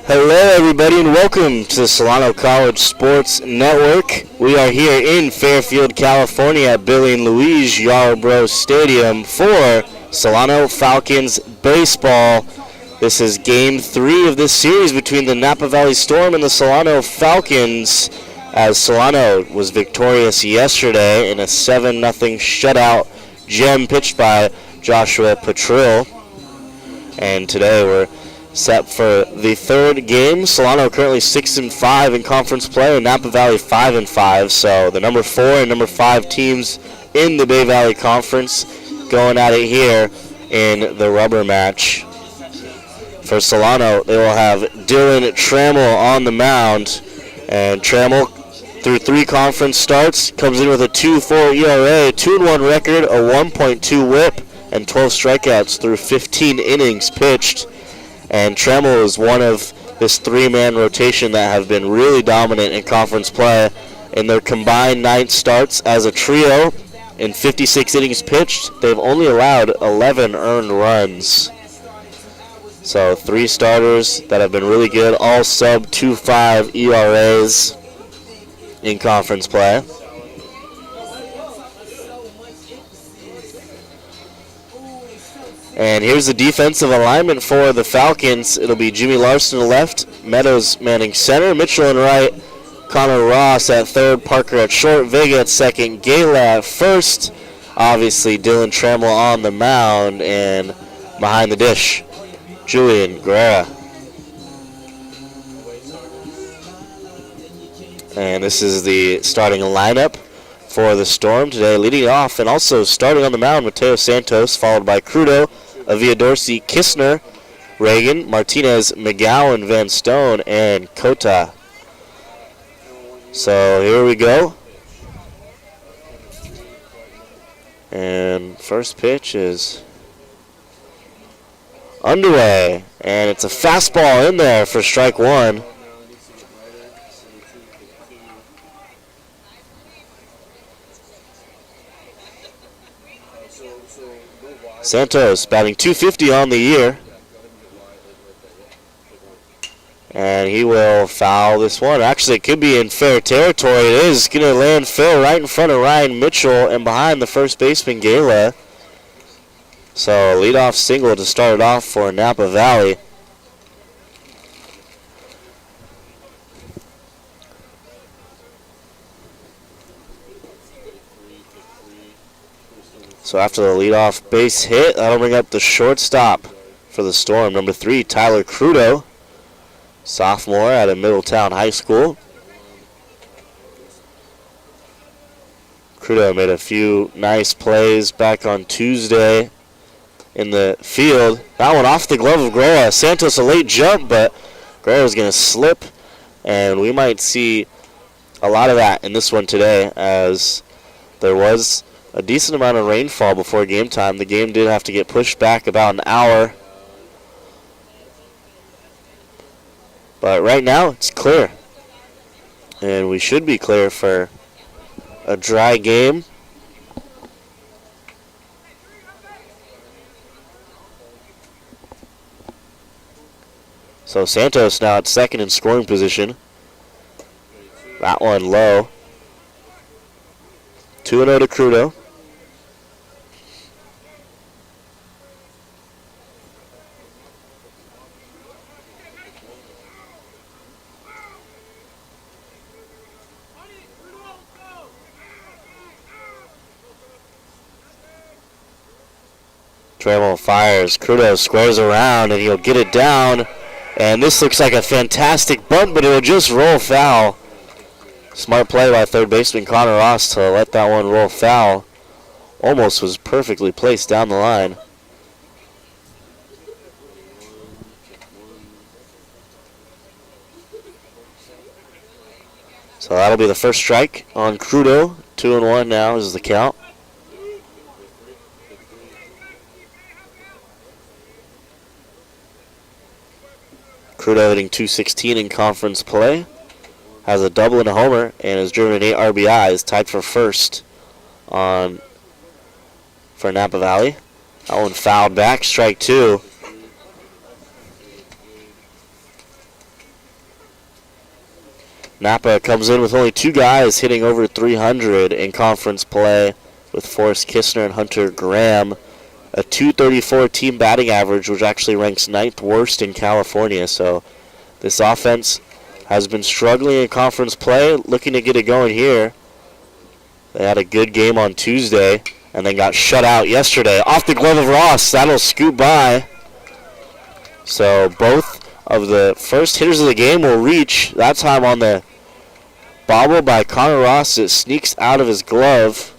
Hello, everybody, and welcome to the Solano College Sports Network. We are here in Fairfield, California at Billy and Louise Yarbrough Stadium for Solano Falcons baseball. This is Game 3 of this series between the Napa Valley Storm and the Solano Falcons, as Solano was victorious yesterday in a 7-0 shutout gem pitched by Joshua Petrill. And today we're set for the third game. Solano currently 6-5 in conference play, and Napa Valley 5-5. So the number 4 and number 5 teams in the Bay Valley Conference going at it here in the rubber match. For Solano, they will have Dylan Trammell on the mound, and Trammell, through 3 conference starts, comes in with a 2.4 ERA, 2-1 record, a 1.2 WHIP, and 12 strikeouts through 15 innings pitched. And Trammell is one of this 3-man rotation that have been really dominant in conference play. In their combined 9 starts as a trio in 56 innings pitched, they've only allowed 11 earned runs. So 3 starters that have been really good, all sub 2.5 ERAs in conference play. And here's the defensive alignment for the Falcons. It'll be Jimmy Larson to left, Meadows manning center, Mitchell in right, Connor Ross at third, Parker at short, Vega at second, Gala at first. Obviously, Dylan Trammell on the mound, and behind the dish, Julian Guerrera. And this is the starting lineup for the Storm today. Leading off and also starting on the mound, Mateo Santos, followed by Crudo, Avia Dorsey, Kistner, Reagan, Martinez, McGowan, Van Stone, and Kota. So here we go. And first pitch is underway. And it's a fastball in there for strike 1. Santos batting .250 on the year. And he will foul this one. Actually, it could be in fair territory. It is going to land fair right in front of Ryan Mitchell and behind the first baseman, Gala. So a leadoff single to start it off for Napa Valley. So after the leadoff base hit, that'll bring up the shortstop for the Storm. Number 3, Tyler Crudo, sophomore out of Middletown High School. Crudo made a few nice plays back on Tuesday in the field. That one off the glove of Guerrera. Santos a late jump, but Guerrera's going to slip, and we might see a lot of that in this one today, as there was a decent amount of rainfall before game time. The game did have to get pushed back about an hour. But right now, it's clear. And we should be clear for a dry game. So Santos now at second in scoring position. That one low. 2-0 to Crudo. Trammell fires. Crudo squares around, and he'll get it down. And this looks like a fantastic bunt, but it'll just roll foul. Smart play by third baseman Connor Ross to let that one roll foul. Almost was perfectly placed down the line. So that'll be the first strike on Crudo. 2-1 now is the count. Crudo hitting .216 in conference play. Has a double and a homer and has driven 8 RBIs, tied for first for Napa Valley. That one fouled back, strike 2. Napa comes in with only 2 guys hitting over 300 in conference play with Forrest Kistner and Hunter Graham. A .234 team batting average, which actually ranks 9th worst in California. So this offense has been struggling in conference play, looking to get it going here. They had a good game on Tuesday and then got shut out yesterday. Off the glove of Ross, that'll scoot by. So both of the first hitters of the game will reach. That time on the bobble by Connor Ross, it sneaks out of his glove.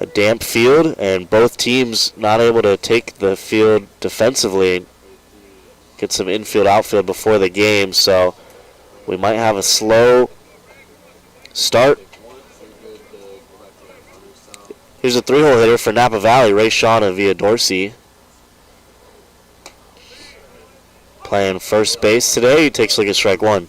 A damp field, and both teams not able to take the field defensively, get some infield outfield before the game, so we might have a slow start. Here's a 3-hole hitter for Napa Valley, Ray Shaw and Via Dorsey. Playing first base today, he takes a look at strike one.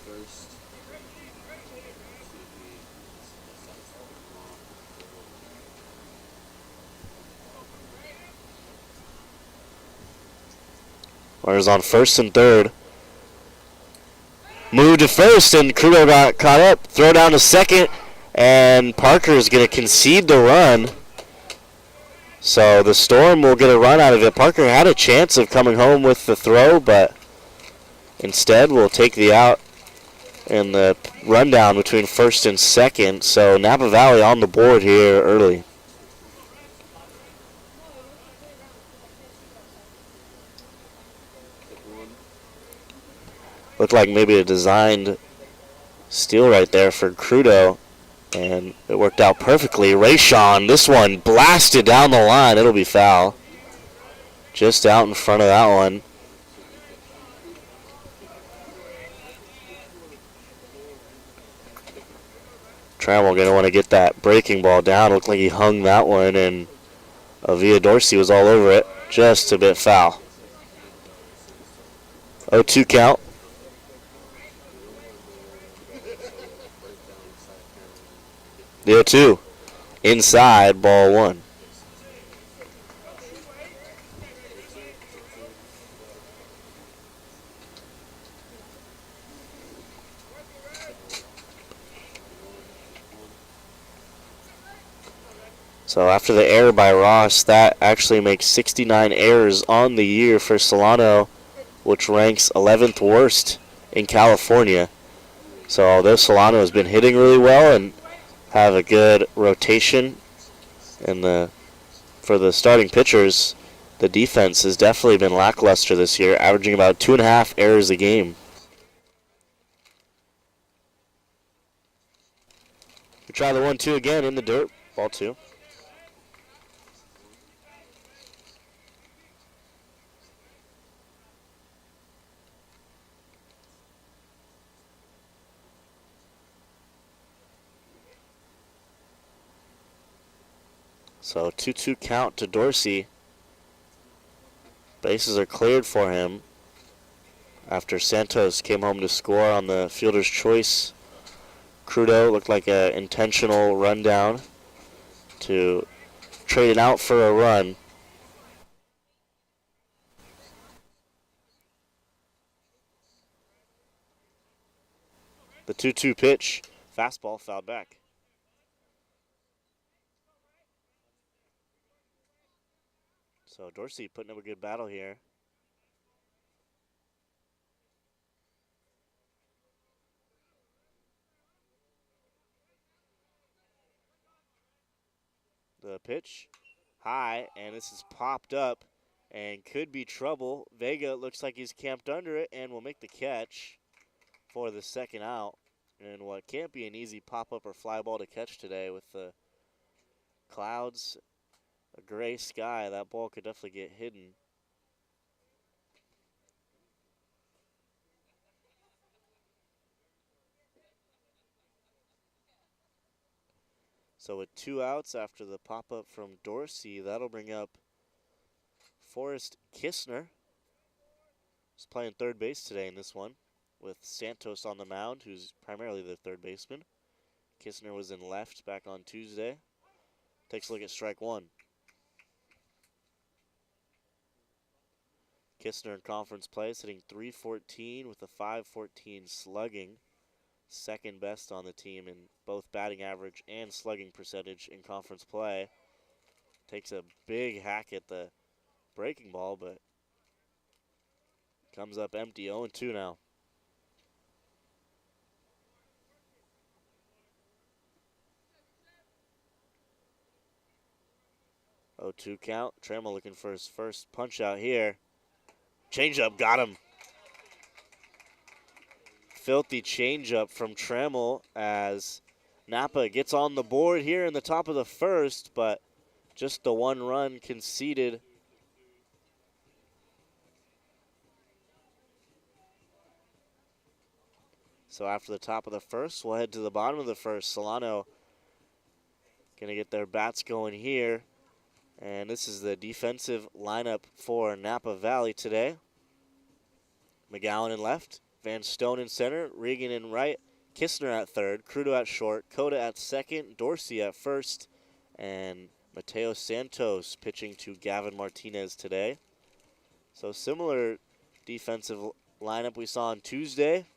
Runners on first and third. Move to first, and Crudo got caught up. Throw down to second, and Parker is going to concede the run. So the Storm will get a run out of it. Parker had a chance of coming home with the throw, but instead will take the out in the rundown between first and second. So Napa Valley on the board here early. Looked like maybe a designed steal right there for Crudo, and it worked out perfectly. Rayshawn, this one blasted down the line. It'll be foul. Just out in front of that one. Trammell going to want to get that breaking ball down. Looked like he hung that one, and Via Dorsey was all over it. Just a bit foul. 0-2 count. The 0-2. Inside, ball one. So after the error by Ross, that actually makes 69 errors on the year for Solano, which ranks 11th worst in California. So although Solano has been hitting really well and have a good rotation for the starting pitchers, the defense has definitely been lackluster this year, averaging about 2.5 errors a game. We try the 1-2 again in the dirt. Ball two. So 2-2 count to Dorsey. Bases are cleared for him after Santos came home to score on the fielder's choice. Crudo looked like an intentional rundown to trade it out for a run. The 2-2 pitch, fastball fouled back. So Dorsey putting up a good battle here. The pitch, high, and this is popped up and could be trouble. Vega looks like he's camped under it and will make the catch for the second out. And what can't be an easy pop-up or fly ball to catch today with the clouds, a gray sky, that ball could definitely get hidden. So with 2 outs after the pop-up from Dorsey, that'll bring up Forrest Kistner. He's playing third base today in this one with Santos on the mound, who's primarily the third baseman. Kistner was in left back on Tuesday. Takes a look at strike one. Kistner in conference play is hitting .314 with a .514 slugging. Second best on the team in both batting average and slugging percentage in conference play. Takes a big hack at the breaking ball, but comes up empty. 0-2 now. 0-2 count. Trammell looking for his first punch out here. Changeup got him. Filthy changeup from Trammell as Napa gets on the board here in the top of the first, but just the one run conceded. So after the top of the first, we'll head to the bottom of the first. Solano going to get their bats going here. And this is the defensive lineup for Napa Valley today. McGowan in left, Van Stone in center, Regan in right, Kistner at third, Crudo at short, Coda at second, Dorsey at first, and Mateo Santos pitching to Gavin Martinez today. So similar defensive lineup we saw on Tuesday.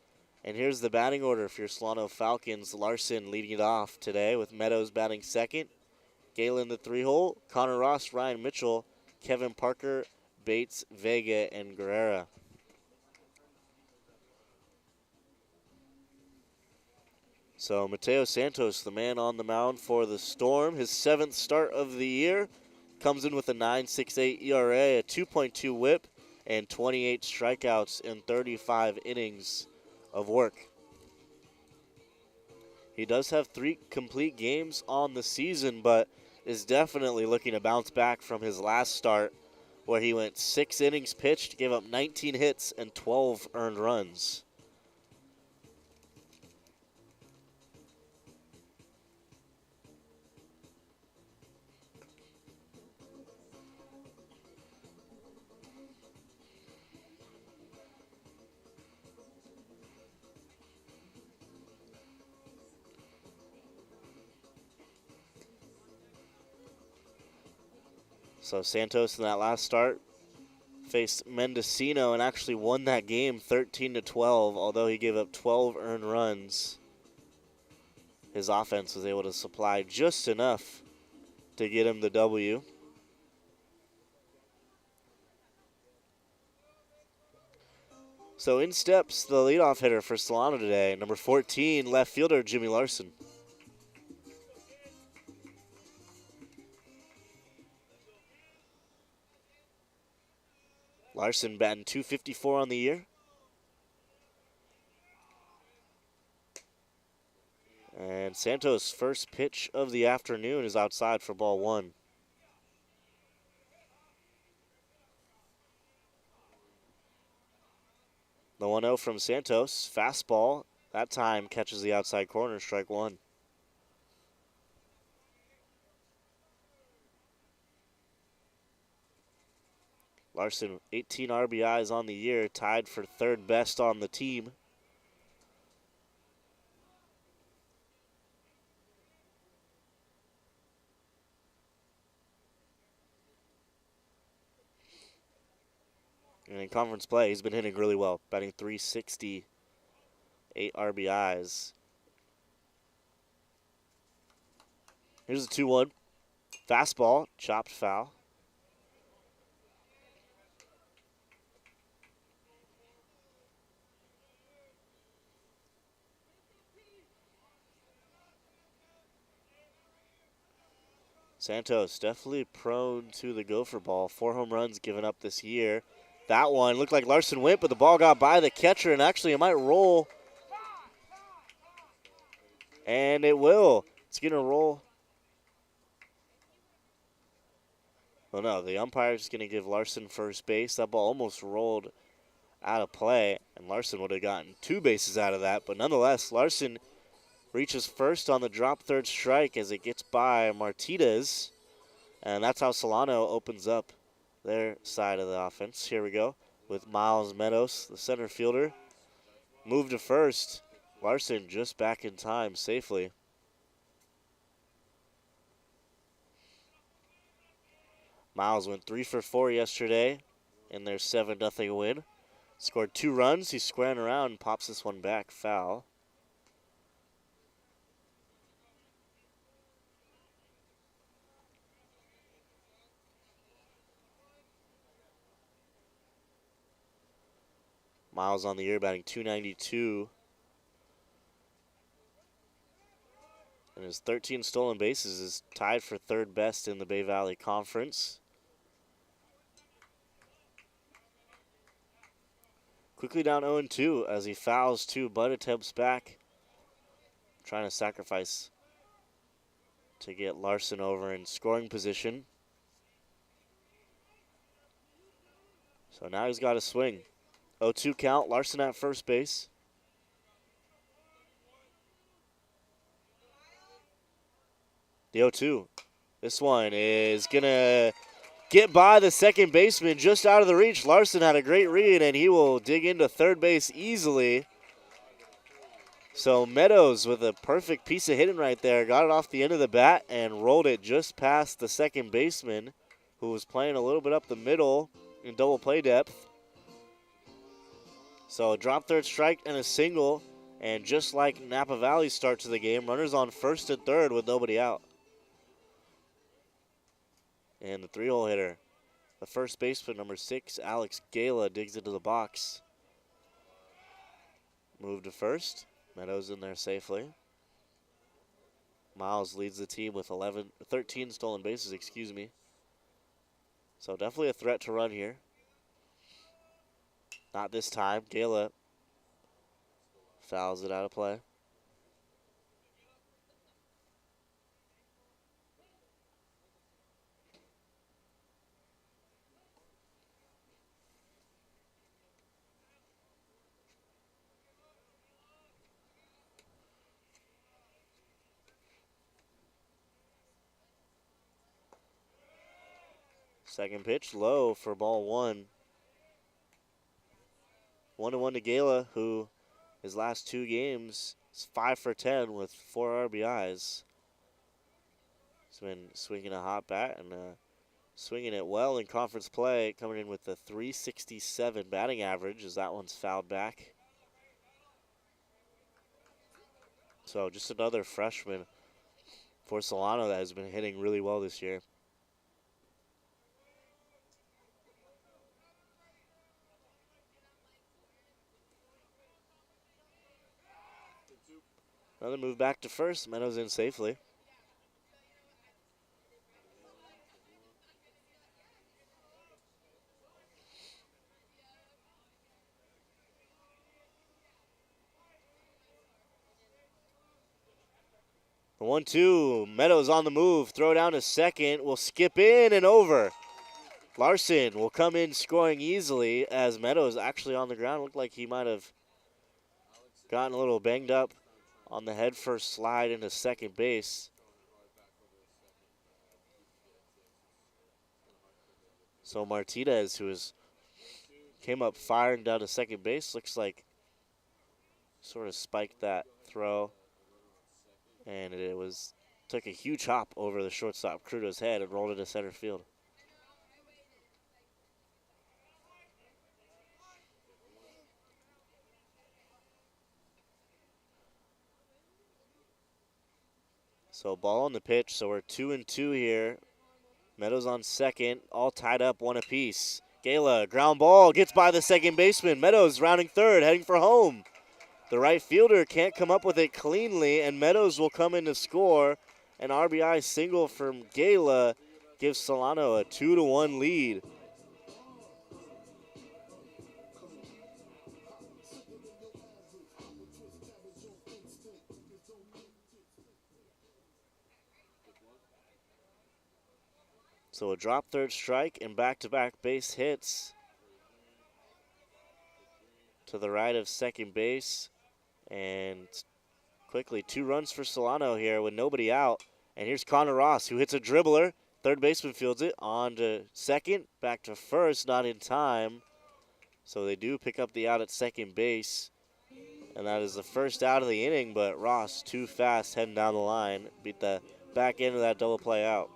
And here's the batting order for your Solano Falcons. Larson leading it off today with Meadows batting second, Galen the 3-hole, Connor Ross, Ryan Mitchell, Kevin Parker, Bates, Vega, and Guerrera. So Mateo Santos, the man on the mound for the Storm, his 7th start of the year, comes in with a 9.68 ERA, a 2.2 whip, and 28 strikeouts in 35 innings of work. He does have 3 complete games on the season, but is definitely looking to bounce back from his last start where he went 6 innings pitched, gave up 19 hits, and 12 earned runs. So Santos in that last start faced Mendocino and actually won that game 13-12, although he gave up 12 earned runs. His offense was able to supply just enough to get him the W. So in steps the leadoff hitter for Solano today, number 14, left fielder Jimmy Larson. Larson batting .254 on the year. And Santos' first pitch of the afternoon is outside for ball 1. The 1-0 from Santos. Fastball. That time catches the outside corner, strike 1. Larson, 18 RBIs on the year, tied for 3rd best on the team. And in conference play, he's been hitting really well, batting .360, 8 RBIs. Here's the 2-1. Fastball, chopped foul. Santos definitely prone to the gopher ball. 4 home runs given up this year. That one looked like Larson went, but the ball got by the catcher, and actually it might roll. And it will. It's going to roll. Oh, no, the umpire's going to give Larson first base. That ball almost rolled out of play, and Larson would have gotten 2 bases out of that. But nonetheless, Larson reaches first on the drop 3rd strike as it gets by Martinez. And that's how Solano opens up their side of the offense. Here we go with Miles Meadows, the center fielder. Move to first. Larson just back in time safely. Miles went 3 for 4 yesterday in their 7-0 win. Scored 2 runs. He's squaring around and pops this one back. Foul. Miles on the year batting .292. And his 13 stolen bases is tied for third best in the Bay Valley Conference. Quickly down 0-2 as he fouls 2. Bud attempts back. Trying to sacrifice to get Larson over in scoring position. So now he's got a swing. 0-2 count. Larson at first base. The 0-2. This one is going to get by the second baseman just out of the reach. Larson had a great read, and he will dig into third base easily. So Meadows with a perfect piece of hitting right there. Got it off the end of the bat and rolled it just past the second baseman, who was playing a little bit up the middle in double play depth. So a drop third strike and a single. And just like Napa Valley's start to the game, runners on first and third with nobody out. And the 3-hole hitter, the first baseman, number 6, Alex Gala, digs into the box. Move to first. Meadows in there safely. Miles leads the team with 13 stolen bases, So definitely a threat to run here. Not this time. Gala fouls it out of play. Second pitch low for ball 1. 1-1 to Gala, who his last 2 games is 5 for 10 with 4 RBIs. He's been swinging a hot bat and swinging it well in conference play, coming in with a .367 batting average as that one's fouled back. So just another freshman for Solano that has been hitting really well this year. Another move back to first. Meadows in safely. The 1-2. Meadows on the move. Throw down to second. Will skip in and over. Larson will come in scoring easily as Meadows actually on the ground. Looked like he might have gotten a little banged up on the head first slide into second base. So Martinez, who came up firing down to second base, looks like sort of spiked that throw. And it took a huge hop over the shortstop Crudo's head and rolled into center field. So ball on the pitch, so we're 2-2 here. Meadows on second, all tied up, 1 apiece. Gala, ground ball, gets by the second baseman. Meadows rounding third, heading for home. The right fielder can't come up with it cleanly, and Meadows will come in to score. An RBI single from Gala gives Solano a 2-1 lead. So a drop third strike and back-to-back base hits to the right of second base. And quickly, 2 runs for Solano here with nobody out. And here's Connor Ross, who hits a dribbler. Third baseman fields it on to second, back to first, not in time. So they do pick up the out at second base. And that is the first out of the inning, but Ross too fast heading down the line. Beat the back end of that double play out.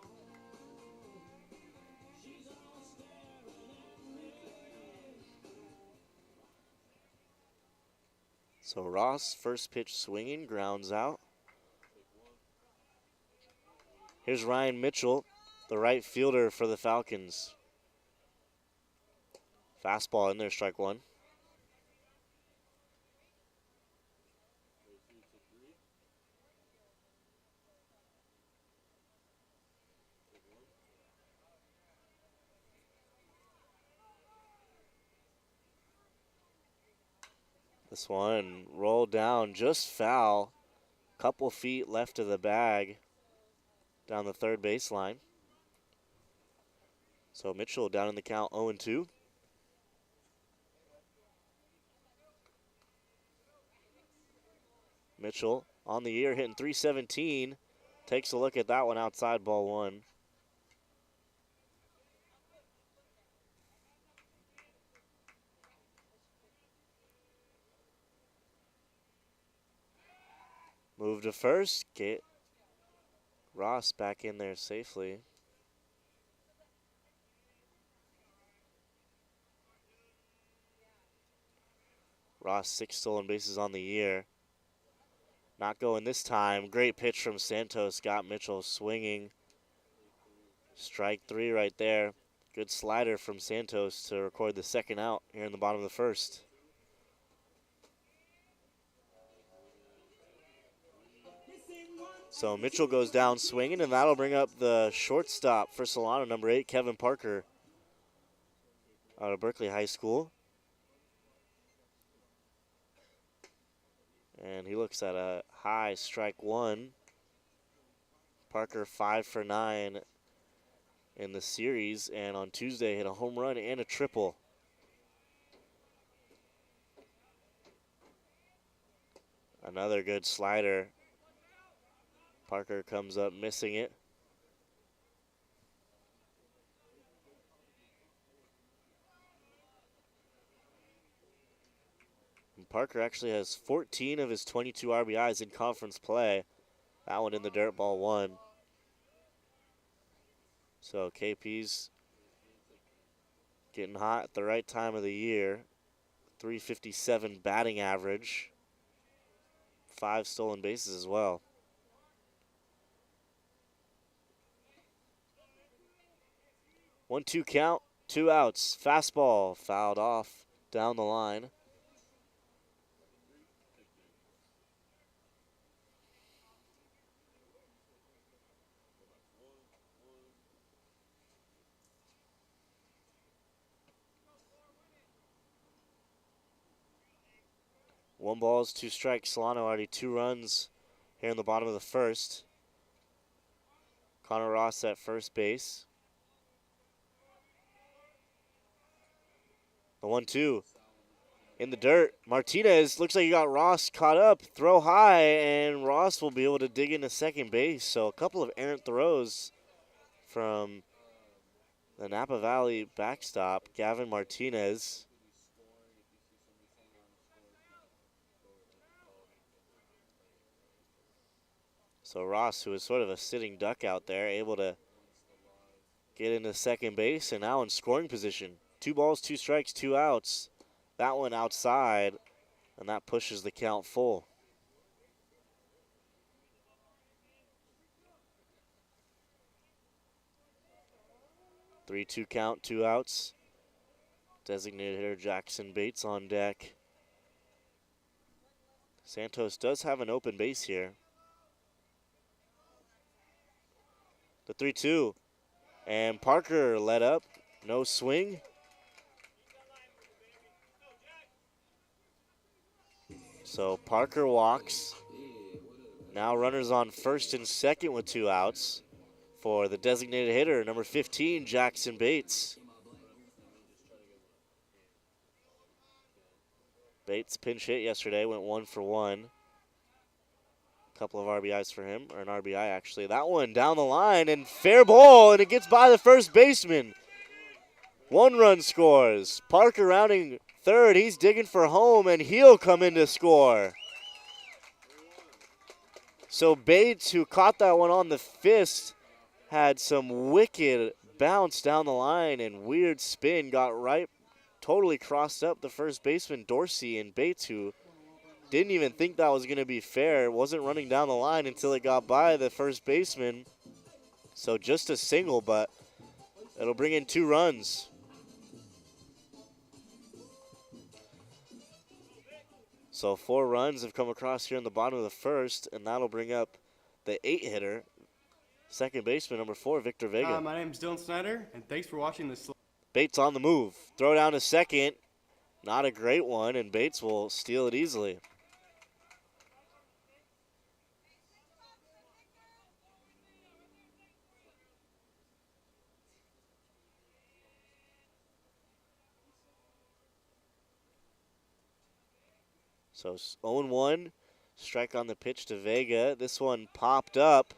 So Ross, first pitch swinging, grounds out. Here's Ryan Mitchell, the right fielder for the Falcons. Fastball in there, strike one. This one rolled down, just foul. Couple feet left of the bag down the third baseline. So Mitchell down in the count 0-2. Mitchell on the year hitting .317. Takes a look at that one outside, ball one. Move to first, get Ross back in there safely. Ross 6 stolen bases on the year. Not going this time. Great pitch from Santos. Got Mitchell swinging. Strike three right there. Good slider from Santos to record the second out here in the bottom of the first. So Mitchell goes down swinging, and that'll bring up the shortstop for Solano, number 8, Kevin Parker, out of Berkeley High School. And he looks at a high strike one. Parker 5 for 9 in the series, and on Tuesday hit a home run and a triple. Another good slider. Parker comes up missing it. And Parker actually has 14 of his 22 RBIs in conference play. That one in the dirt, ball one. So KP's getting hot at the right time of the year. .357 batting average. 5 stolen bases as well. 1-2 count, 2 outs. Fastball fouled off down the line. One balls, 2 strikes. Solano already 2 runs here in the bottom of the first. Connor Ross at first base. The 1-2 in the dirt. Martinez looks like he got Ross caught up. Throw high, and Ross will be able to dig into second base. So a couple of errant throws from the Napa Valley backstop, Gavin Martinez. So Ross, who is sort of a sitting duck out there, able to get into second base and now in scoring position. 2 balls, 2 strikes, 2 outs. That one outside, and that pushes the count full. Three-two count, 2 outs. Designated hitter Jackson Bates on deck. Santos does have an open base here. The 3-2, and Parker led up, no swing. So Parker walks. Now runners on first and second with 2 outs for the designated hitter, number 15, Jackson Bates. Bates pinch hit yesterday, went 1 for 1. Couple of RBIs for him, or an RBI actually. That one down the line, and fair ball, and it gets by the first baseman. 1 run scores. Parker rounding third, he's digging for home, and he'll come in to score. So Bates, who caught that one on the fist, had some wicked bounce down the line and weird spin, got right, totally crossed up the first baseman, Dorsey, and Bates, who didn't even think that was going to be fair. Wasn't running down the line until it got by the first baseman. So just a single, but it'll bring in 2 runs. So 4 runs have come across here in the bottom of the first, and that'll bring up the 8-hitter, second baseman, number 4, Victor Vega. Hi, my name is Dylan Snyder, and thanks for watching this. Bates on the move. Throw down to second. Not a great one, and Bates will steal it easily. So 0-1, strike on the pitch to Vega. This one popped up.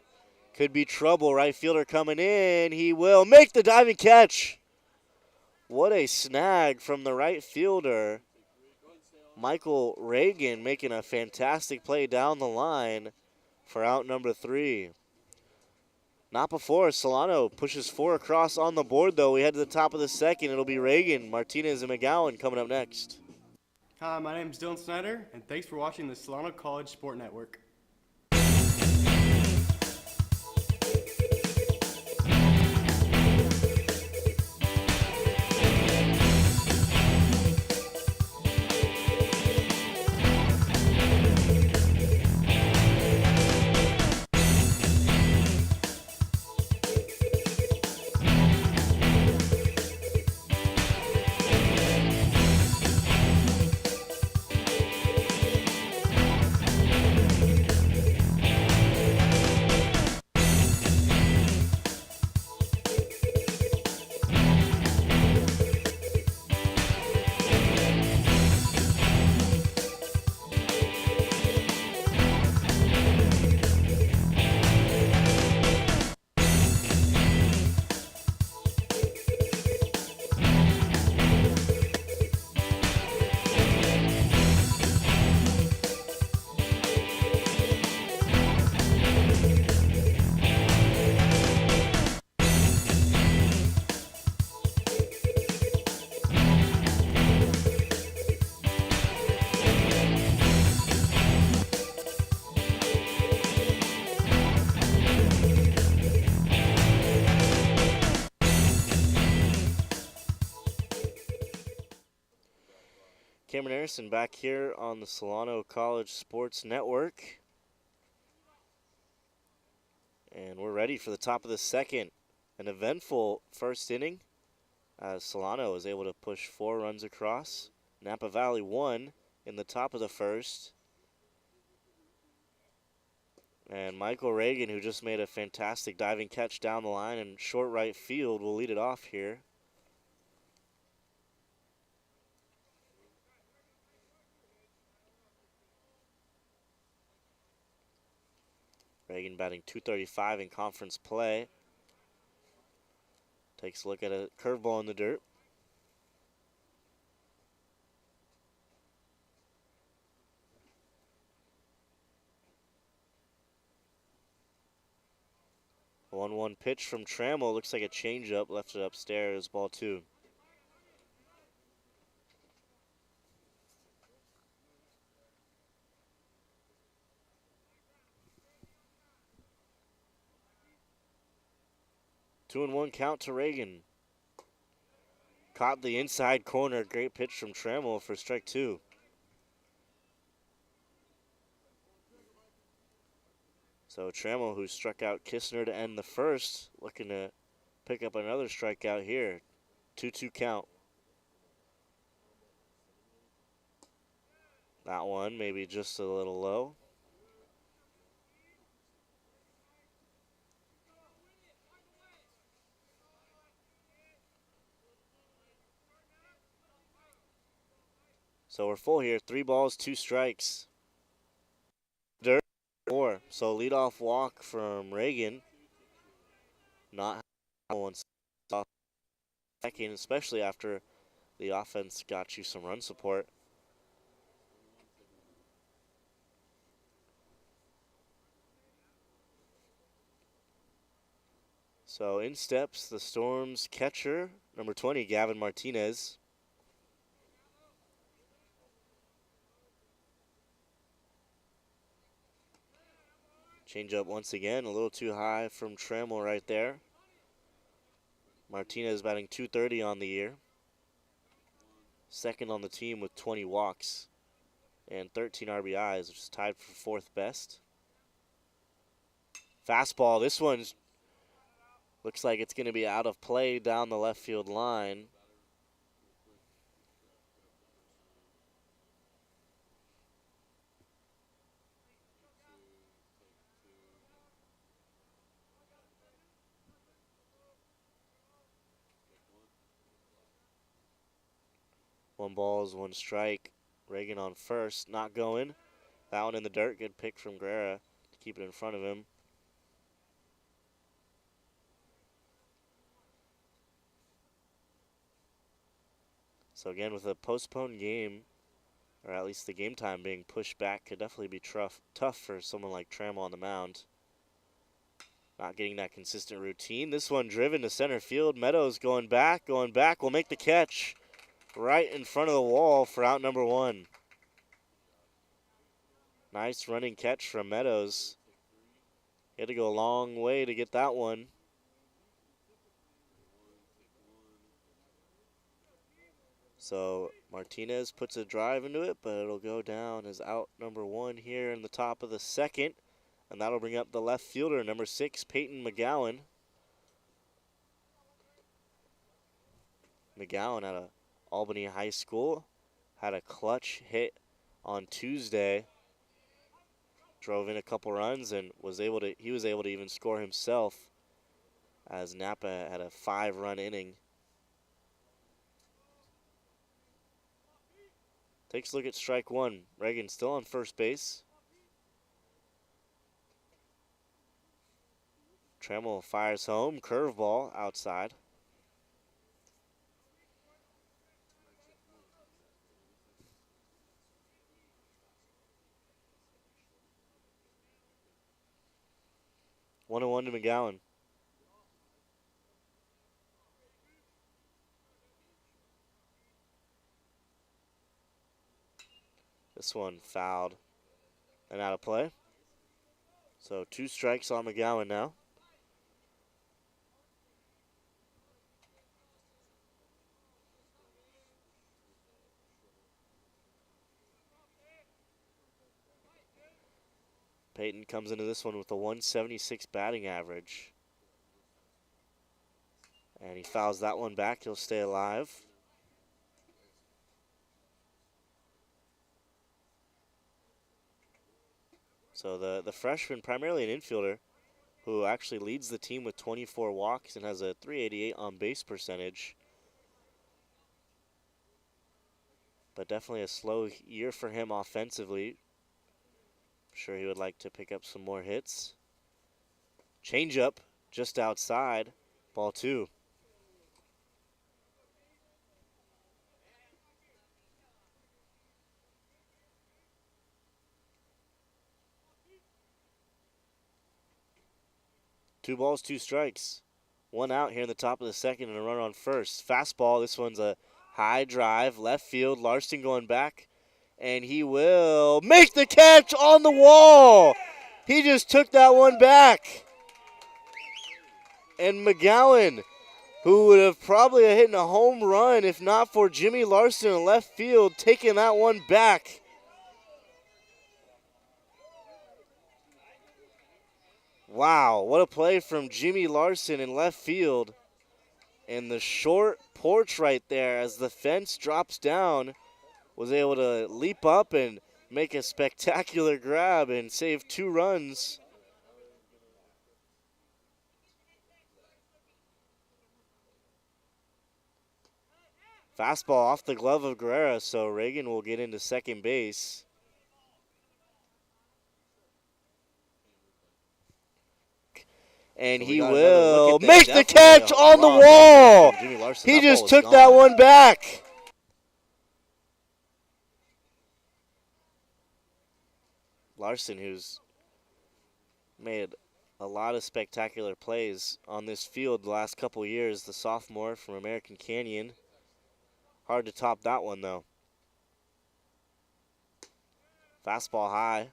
Could be trouble. Right fielder coming in. He will make the diving catch. What a snag from the right fielder. Michael Reagan making a fantastic play down the line for out number 3. Napa 4, Solano pushes 4 across on the board, though. We head to the top of the second. It'll be Reagan, Martinez, and McGowan coming up next. Hi, my name is Dylan Snyder, and thanks for watching the Solano College Sport Network. Cameron Harrison back here on the Solano College Sports Network. And we're ready for the top of the second. An eventful first inning as Solano was able to push 4 runs across. Napa Valley 1 in the top of the first. And Michael Reagan, who just made a fantastic diving catch down the line in short right field, will lead it off here. Reagan batting .235 in conference play. Takes a look at a curveball in the dirt. The 1-1 pitch from Trammell. Looks like a changeup. Left it upstairs. Ball 2. Two and 1 count to Reagan. Caught the inside corner. Great pitch from Trammell for strike 2. So Trammell, who struck out Kistner to end the first, looking to pick up another strikeout here. 2-2 count. That one maybe just a little low. So we're full here. 3 balls, 2 strikes. Dirt 4. So leadoff walk from Reagan. Not one off second, especially after the offense got you some run support. So in steps the Storm's catcher, number 20, Gavin Martinez. Change up once again, a little too high from Trammell right there. Martinez batting .230 on the year. Second on the team with 20 walks and 13 RBIs, which is tied for fourth best. Fastball, this one's looks like it's going to be out of play down the left field line. One ball is one strike. Reagan on first, not going. That one in the dirt, good pick from Guerra to keep it in front of him. So again, with a postponed game, or at least the game time being pushed back, could definitely be tough for someone like Trammell on the mound. Not getting that consistent routine. This one driven to center field. Meadows going back, will make the catch right in front of the wall for out number one. Nice running catch from Meadows. He had to go a long way to get that one. So Martinez puts a drive into it, but it'll go down as out number one here in the top of the second. And that'll bring up the left fielder, number 6, Peyton McGowan. McGowan out of Albany High School had a clutch hit on Tuesday. Drove in a couple runs and he was able to even score himself as Napa had a 5-run inning. Takes a look at strike one. Reagan still on first base. Trammell fires home, curveball outside. One and one to McGowan. This one fouled and out of play. So 2 strikes on McGowan now. Peyton comes into this one with a 176 batting average. And he fouls that one back. He'll stay alive. So the freshman, primarily an infielder, who actually leads the team with 24 walks and has a .388 on base percentage. But definitely a slow year for him offensively. I'm sure he would like to pick up some more hits. Changeup just outside, ball 2. Two balls, 2 strikes. One out here in the top of the second and a runner on first. Fastball, this one's a high drive, left field. Larson going back, and he will make the catch on the wall. He just took that one back. And McGowan, who would have probably hit a home run if not for Jimmy Larson in left field, taking that one back. Wow, what a play from Jimmy Larson in left field. And the short porch right there as the fence drops down was able to leap up and make a spectacular grab and save 2 runs. Fastball off the glove of Guerra, so Reagan will get into second base. And so he will make the catch on the wall. He just took that one back. Larson, who's made a lot of spectacular plays on this field the last couple years, the sophomore from American Canyon. Hard to top that one, though. Fastball high.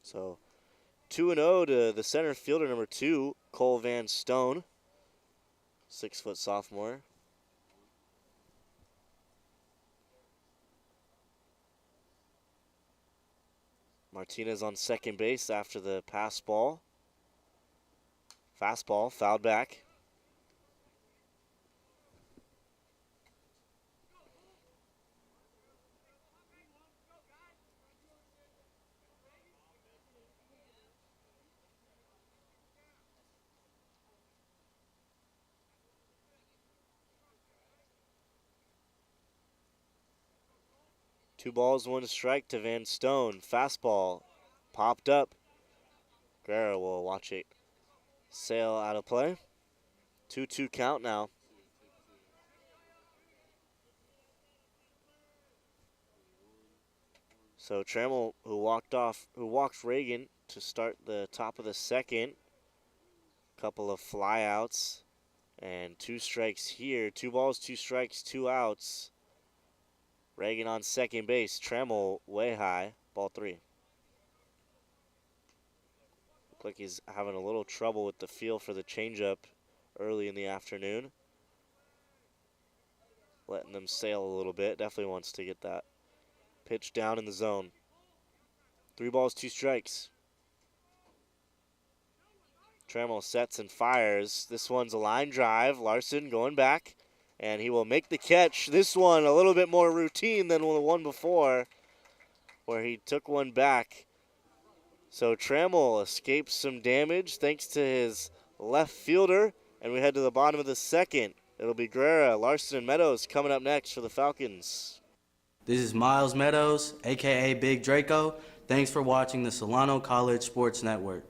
So 2-0 to the center fielder, number 2, Cole Van Stone, 6-foot sophomore. Martinez on second base after the pass ball. Fastball, fouled back. Two balls, one strike to Van Stone. Fastball popped up. Guerra will watch it sail out of play. 2-2 count now. So Trammell, who walked Reagan to start the top of the second. Couple of flyouts and 2 strikes here. 2 balls, 2 strikes, 2 outs. Reagan on second base. Trammell way high. Ball 3. Looks like he's having a little trouble with the feel for the changeup early in the afternoon. Letting them sail a little bit. Definitely wants to get that pitch down in the zone. 3 balls, 2 strikes. Trammell sets and fires. This one's a line drive. Larson going back, and he will make the catch. This one a little bit more routine than the one before, where he took one back. So Trammell escapes some damage thanks to his left fielder, and we head to the bottom of the second. It'll be Guerra, Larson, and Meadows coming up next for the Falcons. This is Miles Meadows, aka Big Draco. Thanks for watching the Solano College Sports Network.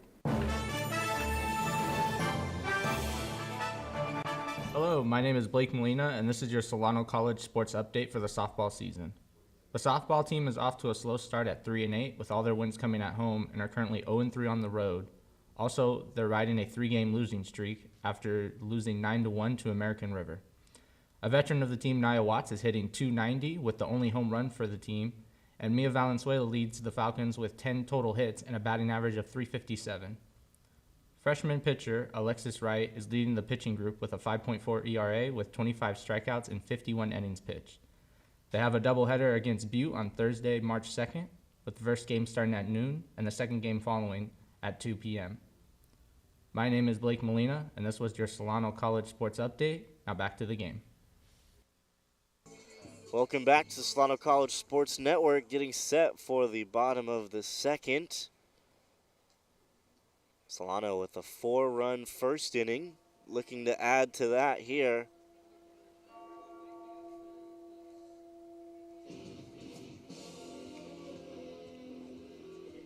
Hello, my name is Blake Molina, and this is your Solano College Sports Update for the softball season. The softball team is off to a slow start at 3-8, with all their wins coming at home, and are currently 0-3 on the road. Also, they're riding a 3-game losing streak after losing 9-1 to American River. A veteran of the team, Nia Watts, is hitting .290 with the only home run for the team, and Mia Valenzuela leads the Falcons with 10 total hits and a batting average of .357. Freshman pitcher Alexis Wright is leading the pitching group with a 5.4 ERA with 25 strikeouts and 51 innings pitched. They have a doubleheader against Butte on Thursday, March 2nd, with the first game starting at noon and the second game following at 2 p.m. My name is Blake Molina, and this was your Solano College Sports Update. Now back to the game. Welcome back to the Solano College Sports Network, getting set for the bottom of the second. Solano with a 4-run first inning, looking to add to that here.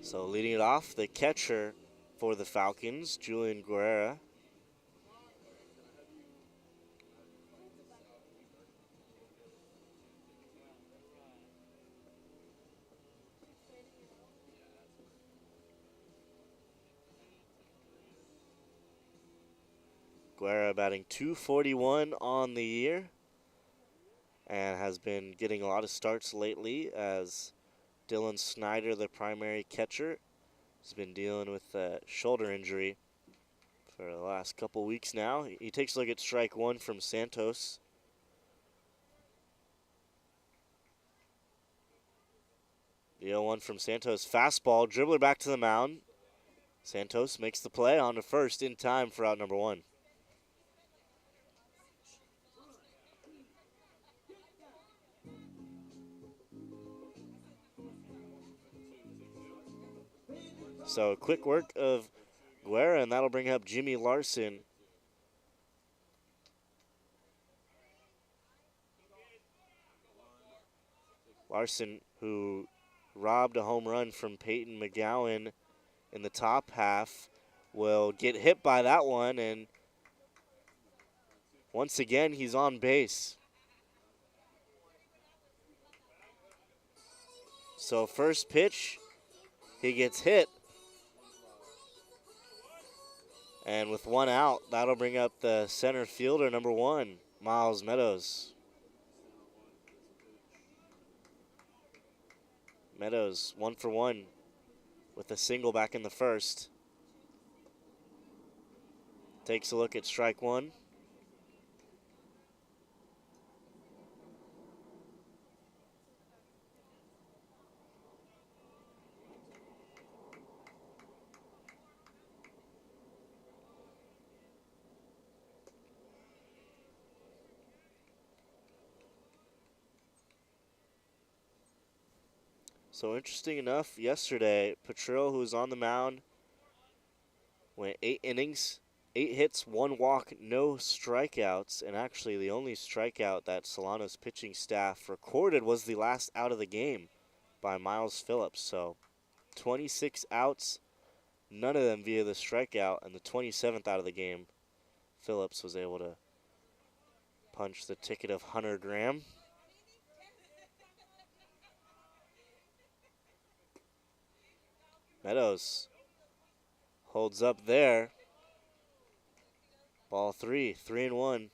So leading it off, the catcher for the Falcons, Julian Guerra. Guerra batting .241 on the year and has been getting a lot of starts lately as Dylan Snyder, the primary catcher, has been dealing with a shoulder injury for the last couple weeks now. He takes a look at strike one from Santos. The 0-1 from Santos. Fastball, dribbler back to the mound. Santos makes the play on to first in time for out number 1. So quick work of Guerra, and that'll bring up Jimmy Larson. Larson, who robbed a home run from Peyton McGowan in the top half, will get hit by that one, and once again he's on base. So first pitch, he gets hit. And with one out, that'll bring up the center fielder, number 1, Miles Meadows. Meadows 1 for 1 with a single back in the first. Takes a look at strike one. So interesting enough, yesterday, Petrillo, who was on the mound, went 8 innings, 8 hits, 1 walk, no strikeouts, and actually the only strikeout that Solano's pitching staff recorded was the last out of the game by Miles Phillips. So 26 outs, none of them via the strikeout, and the 27th out of the game, Phillips was able to punch the ticket of Hunter Graham. Meadows holds up there. Ball 3, 3-1.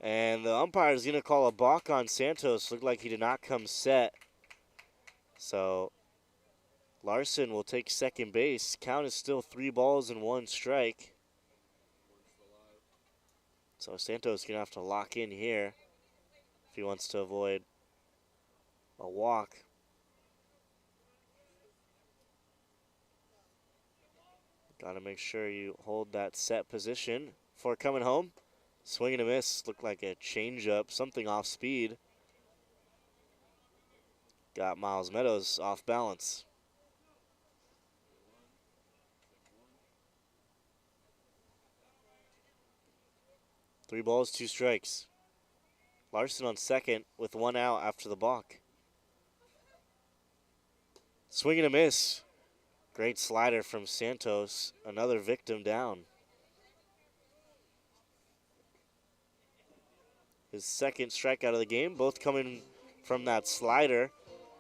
And the umpire is going to call a balk on Santos. Looked like he did not come set. So Larson will take second base. Count is still 3 balls and 1 strike. So Santos is going to have to lock in here if he wants to avoid a walk. Got to make sure you hold that set position before coming home. Swing and a miss. Looked like a changeup, something off speed. Got Miles Meadows off balance. Three balls, 2 strikes. Larson on second with 1 out after the balk. Swing and a miss. Great slider from Santos. Another victim down. His second strikeout of the game, both coming from that slider.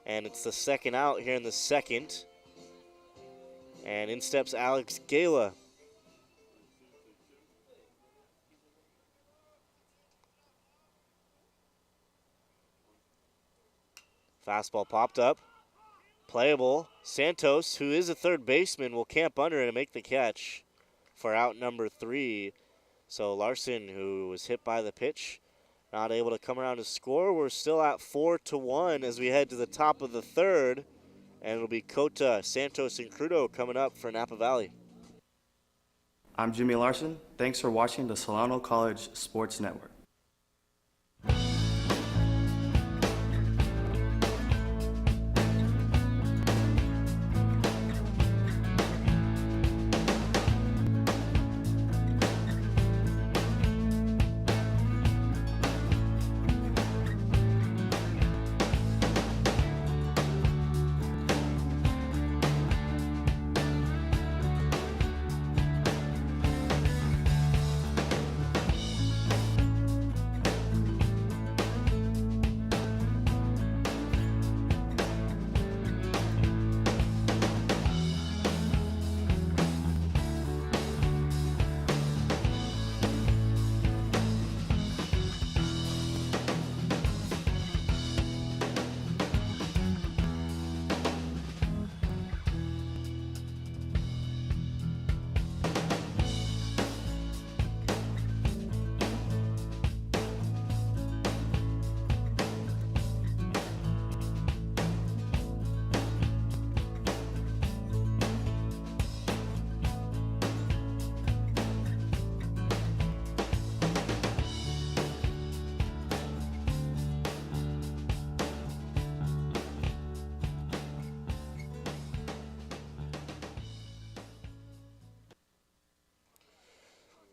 And it's the second out here in the second. And in steps Alex Gala. Fastball popped up. Playable. Santos, who is a third baseman, will camp under and make the catch for out number 3. So Larson, who was hit by the pitch, not able to come around to score. We're still at 4-1 as we head to the top of the third. And it'll be Cota, Santos, and Crudo coming up for Napa Valley. I'm Jimmy Larson. Thanks for watching the Solano College Sports Network.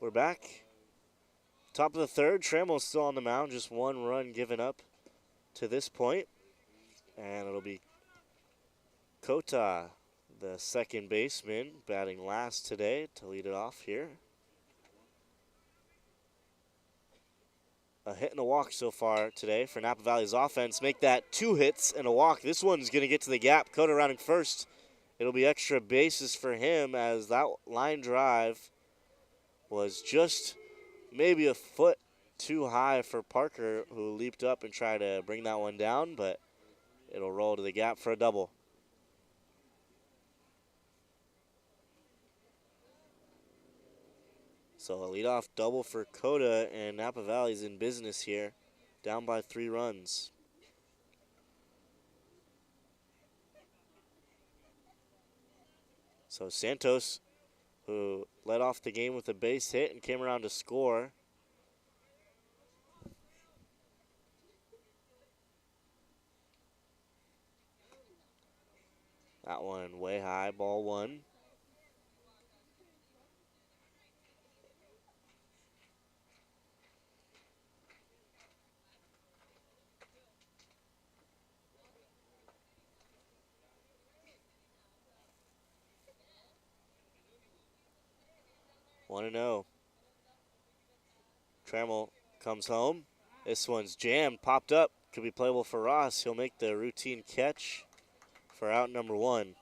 We're back. Top of the third. Trammell's still on the mound. Just 1 run given up to this point. And it'll be Cota, the second baseman, batting last today to lead it off here. A hit and a walk so far today for Napa Valley's offense. Make that 2 hits and a walk. This one's going to get to the gap. Cota rounding first It'll be extra bases for him as that line drive was just maybe a foot too high for Parker, who leaped up and tried to bring that one down, but it'll roll to the gap for a double. So a leadoff double for Coda, and Napa Valley's in business here, down by 3 runs. So Santos, who led off the game with a base hit and came around to score. That one way high, ball 1. 1-0. Trammell comes home. This one's jammed, popped up. Could be playable for Ross. He'll make the routine catch for out number 1.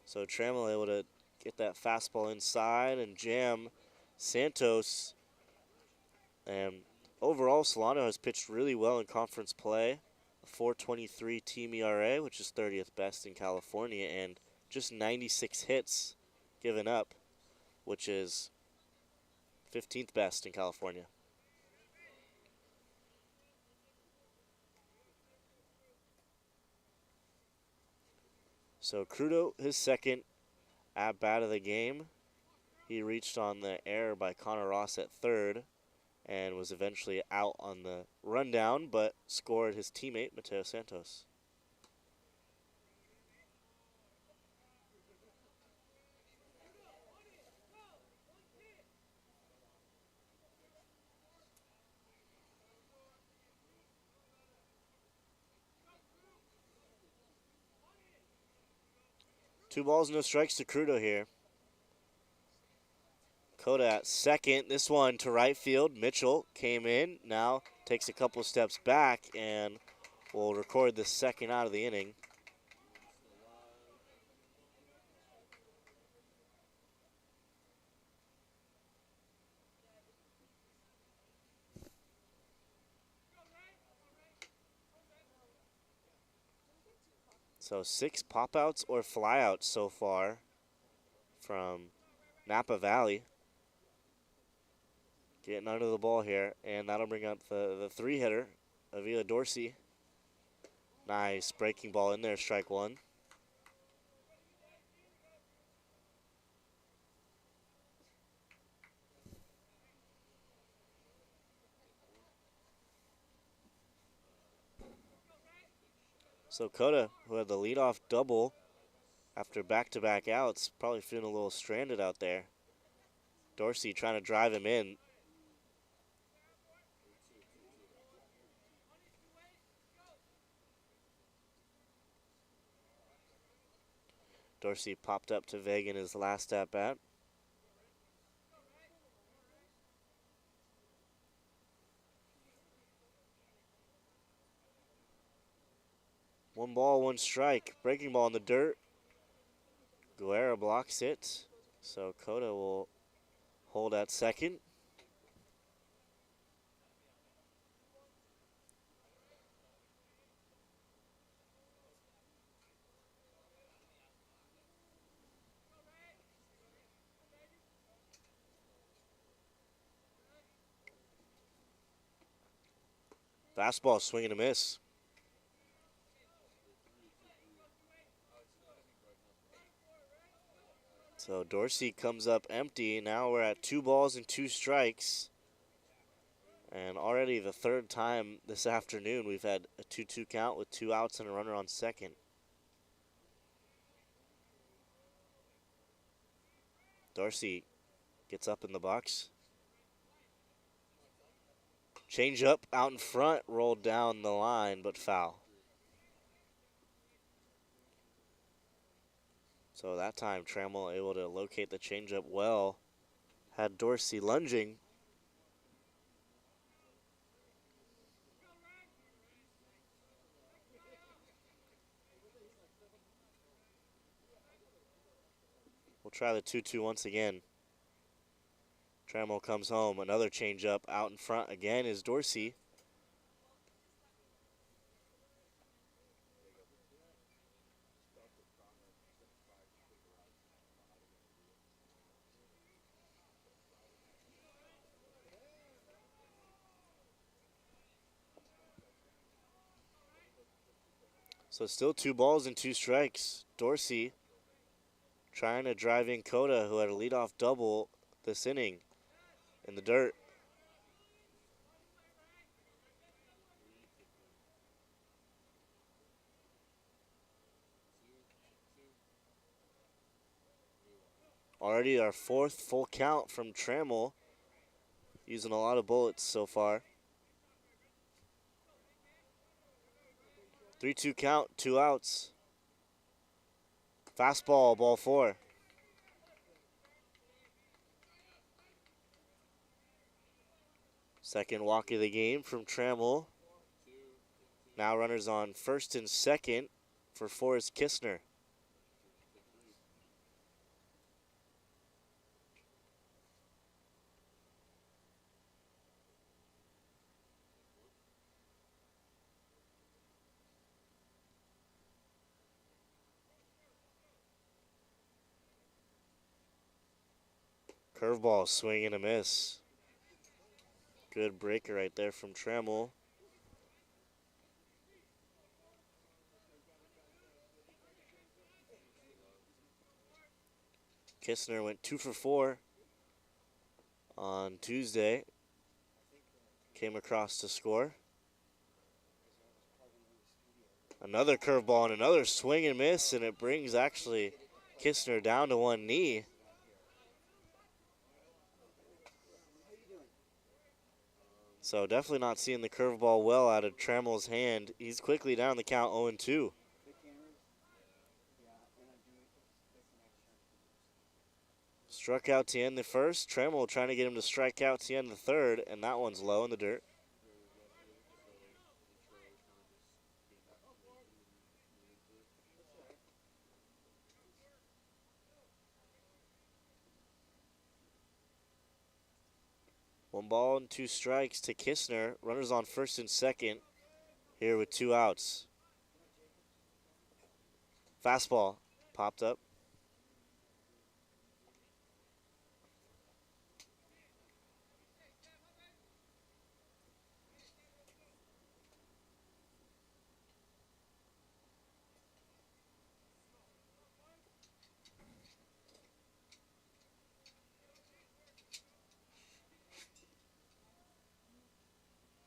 So Trammell able to get that fastball inside and jam Santos. And overall, Solano has pitched really well in conference play. A 4.23 team ERA, which is 30th best in California, and just 96 hits given up, which is 15th best in California. So Crudo, his second at-bat of the game. He reached on the error by Connor Ross at third and was eventually out on the rundown, but scored his teammate, Mateo Santos. Two balls, no strikes to Crudo here. Coda at second. This one to right field. Mitchell came in, now takes a couple steps back and will record the second out of the inning. So 6 pop-outs or flyouts so far from Napa Valley. Getting under the ball here, and that'll bring up the 3-hitter, Avila Dorsey. Nice breaking ball in there, strike 1. So Coda, who had the leadoff double after back-to-back outs, probably feeling a little stranded out there. Dorsey trying to drive him in. Dorsey popped up to Vega in his last at-bat. One ball, one strike. Breaking ball in the dirt. Guerra blocks it. So Coda will hold at second. Fastball, swing and a miss. So Dorsey comes up empty. Now we're at 2 balls and 2 strikes. And already the 3rd time this afternoon we've had a 2-2 count with 2 outs and a runner on second. Dorsey gets up in the box. Change up out in front, rolled down the line, but foul. So that time Trammell able to locate the changeup well. Had Dorsey lunging. We'll try the 2-2 once again. Trammell comes home. Another changeup out in front again is Dorsey. So still 2 balls and 2 strikes. Dorsey trying to drive in Coda, who had a leadoff double this inning in the dirt. Already our 4th full count from Trammell, using a lot of bullets so far. 3-2 count, 2 outs. Fastball, ball 4. Second walk of the game from Trammell. Now runners on first and second for Forrest Kistner. Curveball, swing and a miss. Good breaker right there from Trammell. Kistner went 2 for 4 on Tuesday. Came across to score. Another curveball and another swing and miss, and it brings actually Kistner down to one knee. So definitely not seeing the curveball well out of Trammell's hand. He's quickly down the count 0-2. Struck out to end the first. Trammell trying to get him to strike out to end the third, and that one's low in the dirt. One ball and 2 strikes to Kistner. Runners on first and second here with 2 outs. Fastball popped up.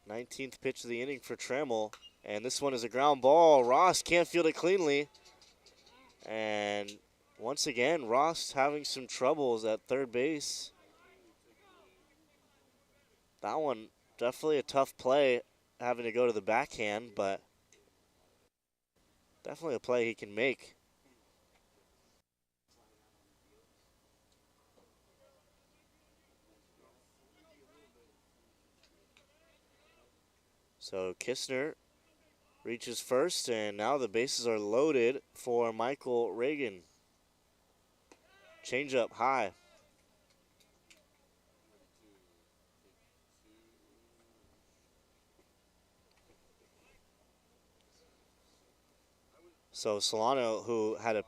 Nineteenth pitch of the inning for Trammell. And this one is a ground ball. Ross can't field it cleanly. And once again, Ross having some troubles at third base. That one definitely a tough play, having to go to the backhand, but definitely a play he can make. So Kistner reaches first, and now the bases are loaded for Michael Reagan. Changeup high. So Solano, who had a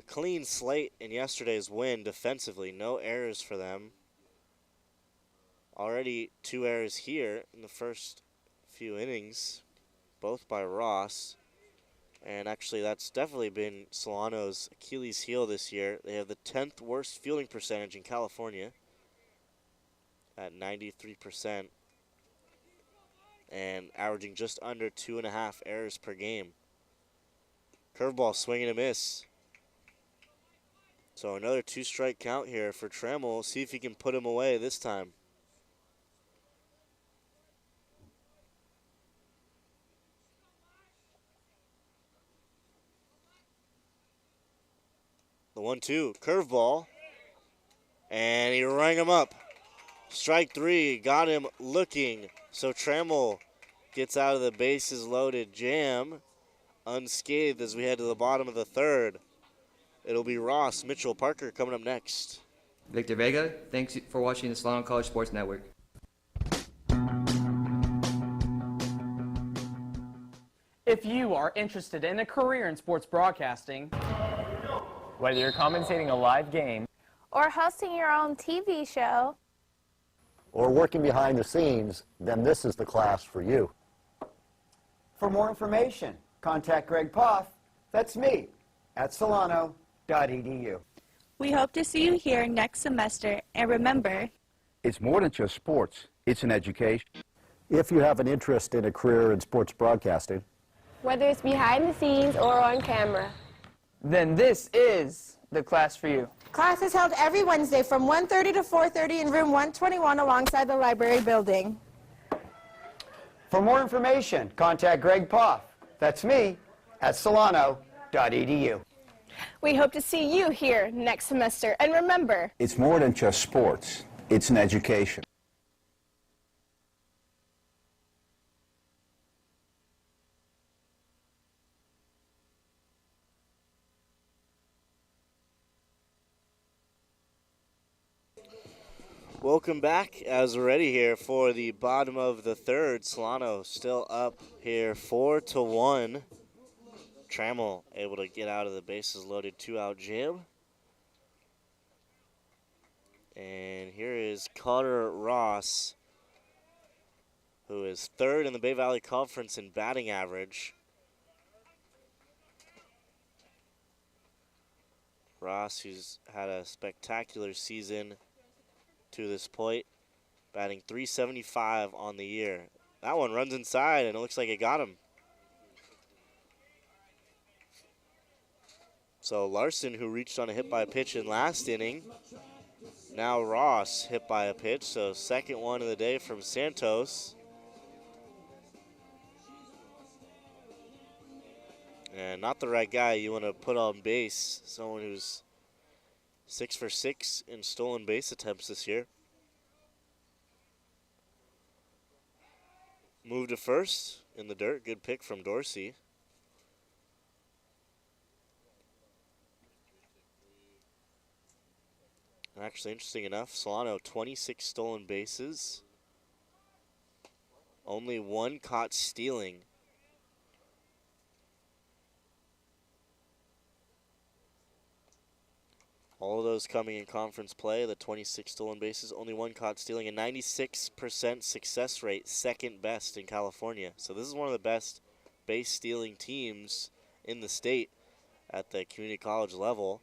clean slate in yesterday's win defensively, no errors for them. Already 2 errors here in the first few innings, both by Ross. And actually that's definitely been Solano's Achilles heel this year. They have the 10th worst fielding percentage in California at 93% and averaging just under 2.5 errors per game. Curveball, swing and a miss. So another 2-strike count here for Trammell. See if he can put him away this time. The 1-2, curveball, and he rang him up. Strike 3, got him looking. So Trammell gets out of the bases loaded jam unscathed as we head to the bottom of the third. It'll be Ross, Mitchell, Parker coming up next. Victor Vega, thanks for watching the Solano College Sports Network. If you are interested in a career in sports broadcasting, whether you're commentating a live game or hosting your own TV show, or working behind the scenes, then this is the class for you. For more information, contact Greg Poff, that's me, at solano.edu. We hope to see you here next semester, and remember, it's more than just sports, it's an education. If you have an interest in a career in sports broadcasting, whether it's behind the scenes or on camera, then this is the class for you. class is held every Wednesday from 1:30 to 4:30 in room 121 alongside the library building. For more information, contact Greg Poff, that's me, at solano.edu. we hope to see you here next semester. And remember, It's more than just sports, it's an education. Welcome back as we're ready here for the bottom of the third. Solano still up here 4-1. Trammell able to get out of the bases loaded 2-out jam. And here is Carter Ross, who is third in the Bay Valley Conference in batting average. Ross, who's had a spectacular season to this point, batting .375 on the year. That one runs inside, and it looks like it got him. So Larson, who reached on a hit by a pitch in last inning, now Ross hit by a pitch, so second one of the day from Santos. And not the right guy you want to put on base, someone who's 6 for 6 in stolen base attempts this year. Move to first in the dirt. Good pick from Dorsey. Actually, interesting enough, Solano 26 stolen bases. Only one caught stealing. All of those coming in conference play, the 26 stolen bases, only one caught stealing, a 96% success rate, second best in California. So this is one of the best base stealing teams in the state at the community college level.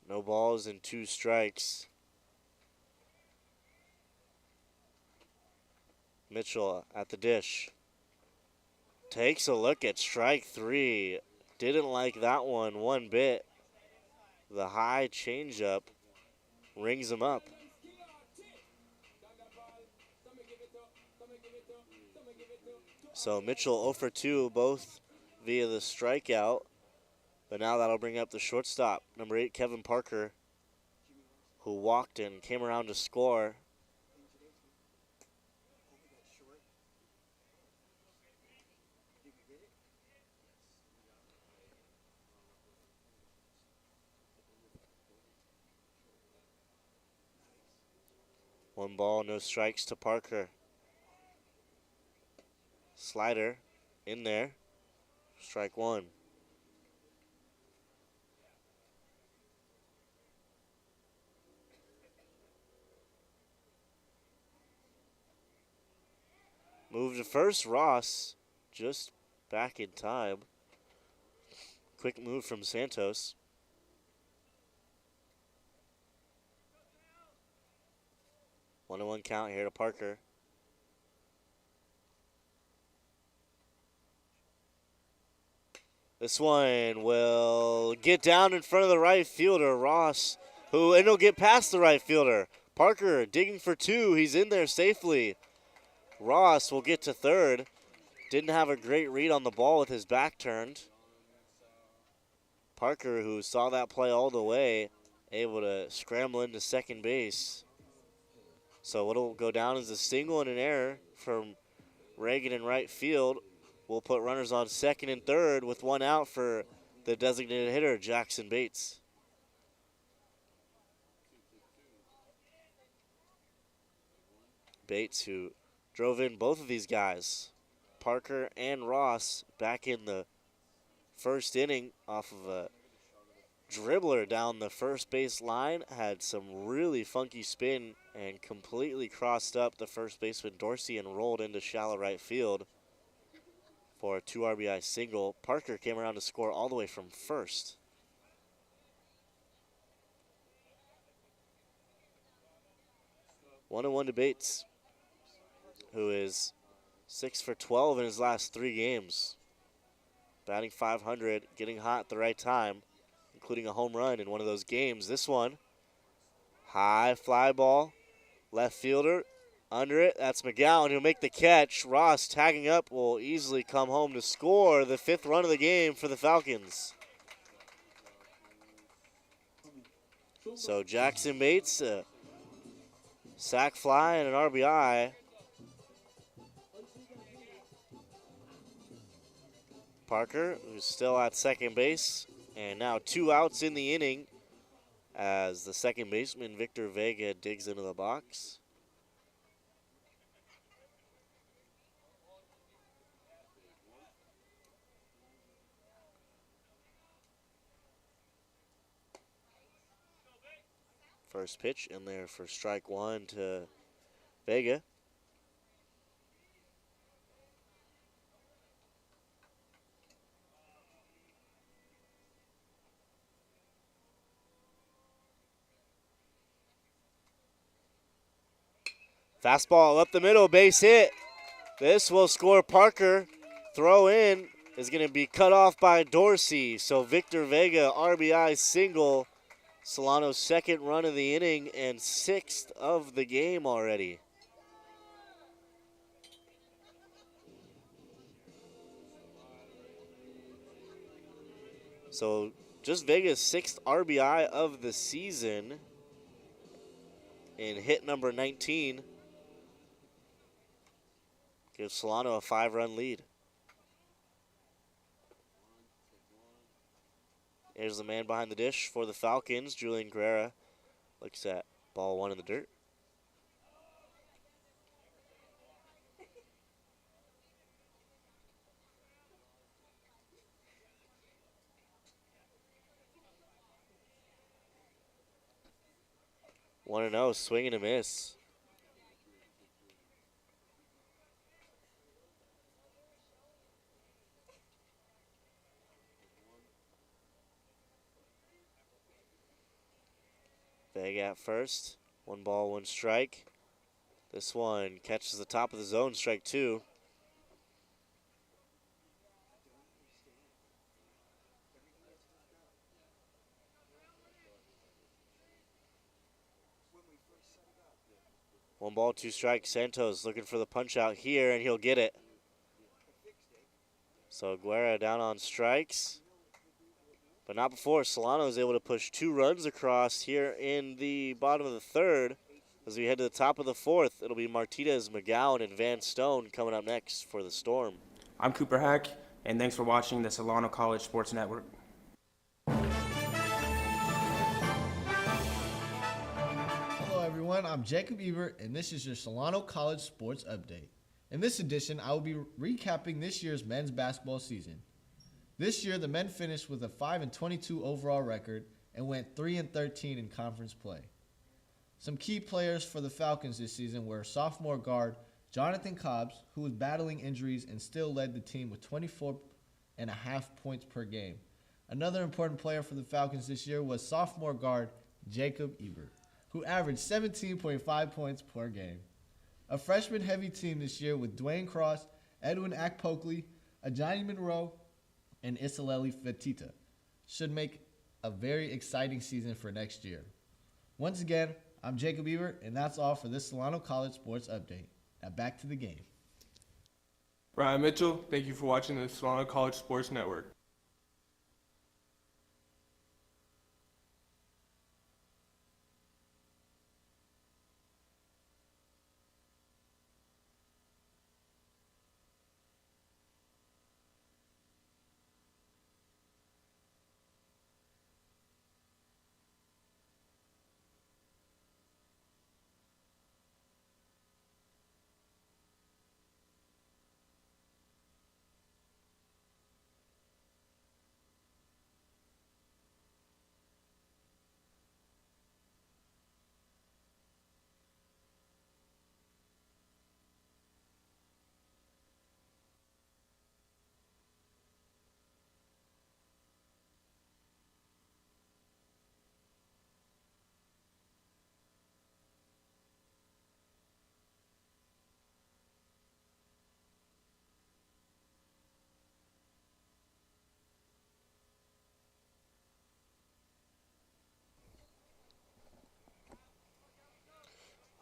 No balls and 2 strikes. Mitchell at the dish. Takes a look at strike 3. Didn't like that one bit. The high changeup rings him up. So Mitchell 0 for 2, both via the strikeout. But now that'll bring up the shortstop, number 8, Kevin Parker, who walked and came around to score. One ball, no strikes to Parker. Slider in there. Strike 1. Move to first, Ross just back in time. Quick move from Santos. One-on-one count here to Parker. This one will get down in front of the right fielder, Ross, and he'll get past the right fielder. Parker digging for 2. He's in there safely. Ross will get to third. Didn't have a great read on the ball with his back turned. Parker, who saw that play all the way, able to scramble into second base. So what'll go down is a single and an error from Reagan in right field. will put runners on second and third with one out for the designated hitter, Jackson Bates. Bates, who drove in both of these guys, Parker and Ross, back in the first inning off of a dribbler down the first base line, had some really funky spin and completely crossed up the first baseman Dorsey and rolled into shallow right field for a 2 RBI single. Parker came around to score all the way from first. One and one to Bates, who is 6 for 12 in his last 3 games. Batting .500, getting hot at the right time, including a home run in one of those games. This one, high fly ball, left fielder, under it. That's McGowan who'll make the catch. Ross tagging up will easily come home to score the 5th run of the game for the Falcons. So Jackson Bates, sac fly and an RBI. Parker, who's still at second base, and now 2 outs in the inning as the second baseman, Victor Vega, digs into the box. First pitch in there for strike 1 to Vega. Fastball up the middle, base hit. This will score Parker. Throw in is going to be cut off by Dorsey. So Victor Vega, RBI single. Solano's 2nd run of the inning and 6th of the game already. So just Vega's 6th RBI of the season in hit number 19. Gives Solano a 5-run lead. Here's the man behind the dish for the Falcons. Julian Guerra looks at ball 1 in the dirt. One and 0, swing and a miss. Vega at first. 1 ball, 1 strike. This one catches the top of the zone, strike 2. One ball, 2 strikes. Santos looking for the punch out here, and he'll get it. So Guerra down on strikes. But not before Solano is able to push 2 runs across here in the bottom of the 3rd. As we head to the top of the 4th, it'll be Martinez, McGowan, and Van Stone coming up next for the Storm. I'm Cooper Hack, and thanks for watching the Solano College Sports Network. Hello everyone, I'm Jacob Ebert, and this is your Solano College Sports Update. In this edition, I will be recapping this year's men's basketball season. This year, the men finished with a 5-22 overall record and went 3-13 in conference play. Some key players for the Falcons this season were sophomore guard Jonathan Cobbs, who was battling injuries and still led the team with 24.5 points per game. Another important player for the Falcons this year was sophomore guard Jacob Ebert, who averaged 17.5 points per game. A freshman-heavy team this year with Dwayne Cross, Edwin Akpokely, Ajani Monroe, and Isaleli Fetita should make a very exciting season for next year. Once again, I'm Jacob Ebert, and that's all for this Solano College Sports Update. Now back to the game. Ryan Mitchell, thank you for watching the Solano College Sports Network.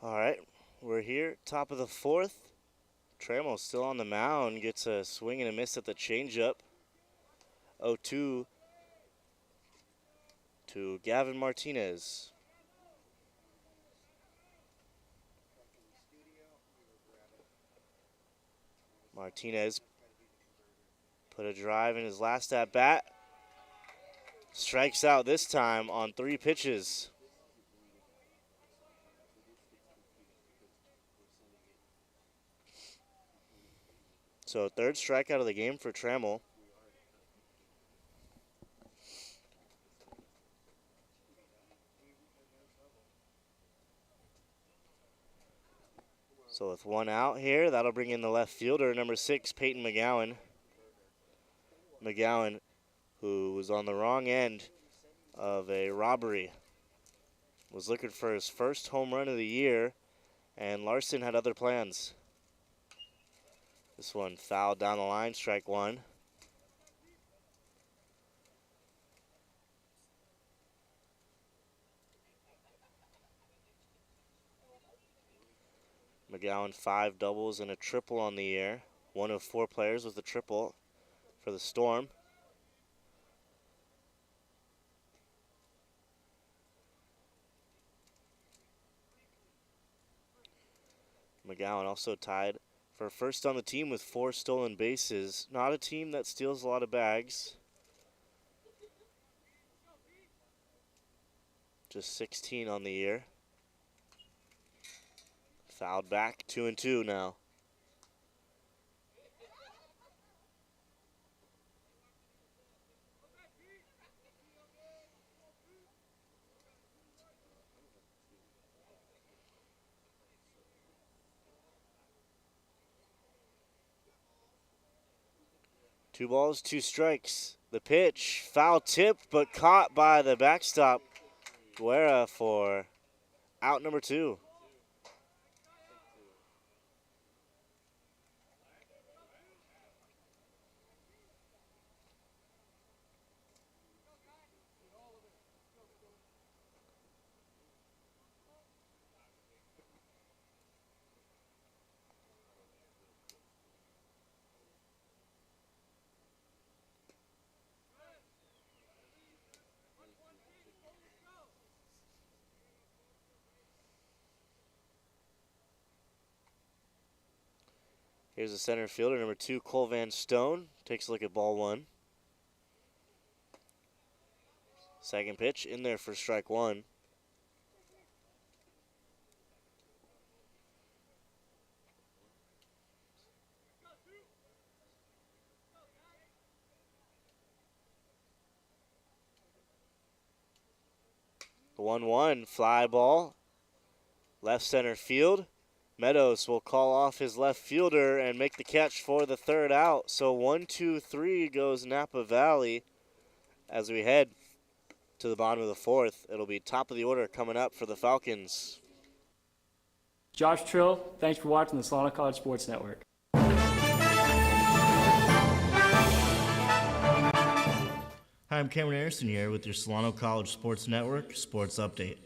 All right, we're here, top of the fourth. Trammell still on the mound, gets a swing and a miss at the changeup. 0-2 to Gavin Martinez. Martinez put a drive in his last at bat. Strikes out this time on 3 pitches. So 3rd strikeout of the game for Trammell. So with 1 out here, that'll bring in the left fielder, number 6, Peyton McGowan. McGowan, who was on the wrong end of a robbery, was looking for his first home run of the year, and Larson had other plans. This one fouled down the line, strike 1. McGowan 5 doubles and a triple on the year. 1 of 4 players with a triple for the Storm. McGowan also tied for first on the team with 4 stolen bases. Not a team that steals a lot of bags. Just 16 on the year. Fouled back, 2-2 now. Two balls, 2 strikes. The pitch, foul tip, but caught by the backstop. Guerra for out number 2. Here's the center fielder, number 2, Cole Van Stone. Takes a look at ball 1. Second pitch in there for strike 1. The 1-1 fly ball, left center field. Meadows will call off his left fielder and make the catch for the 3rd out. So 1-2-3 goes Napa Valley. As we head to the bottom of the 4th, it'll be top of the order coming up for the Falcons. Josh Trill, thanks for watching the Solano College Sports Network. Hi, I'm Cameron Anderson here with your Solano College Sports Network Sports Update.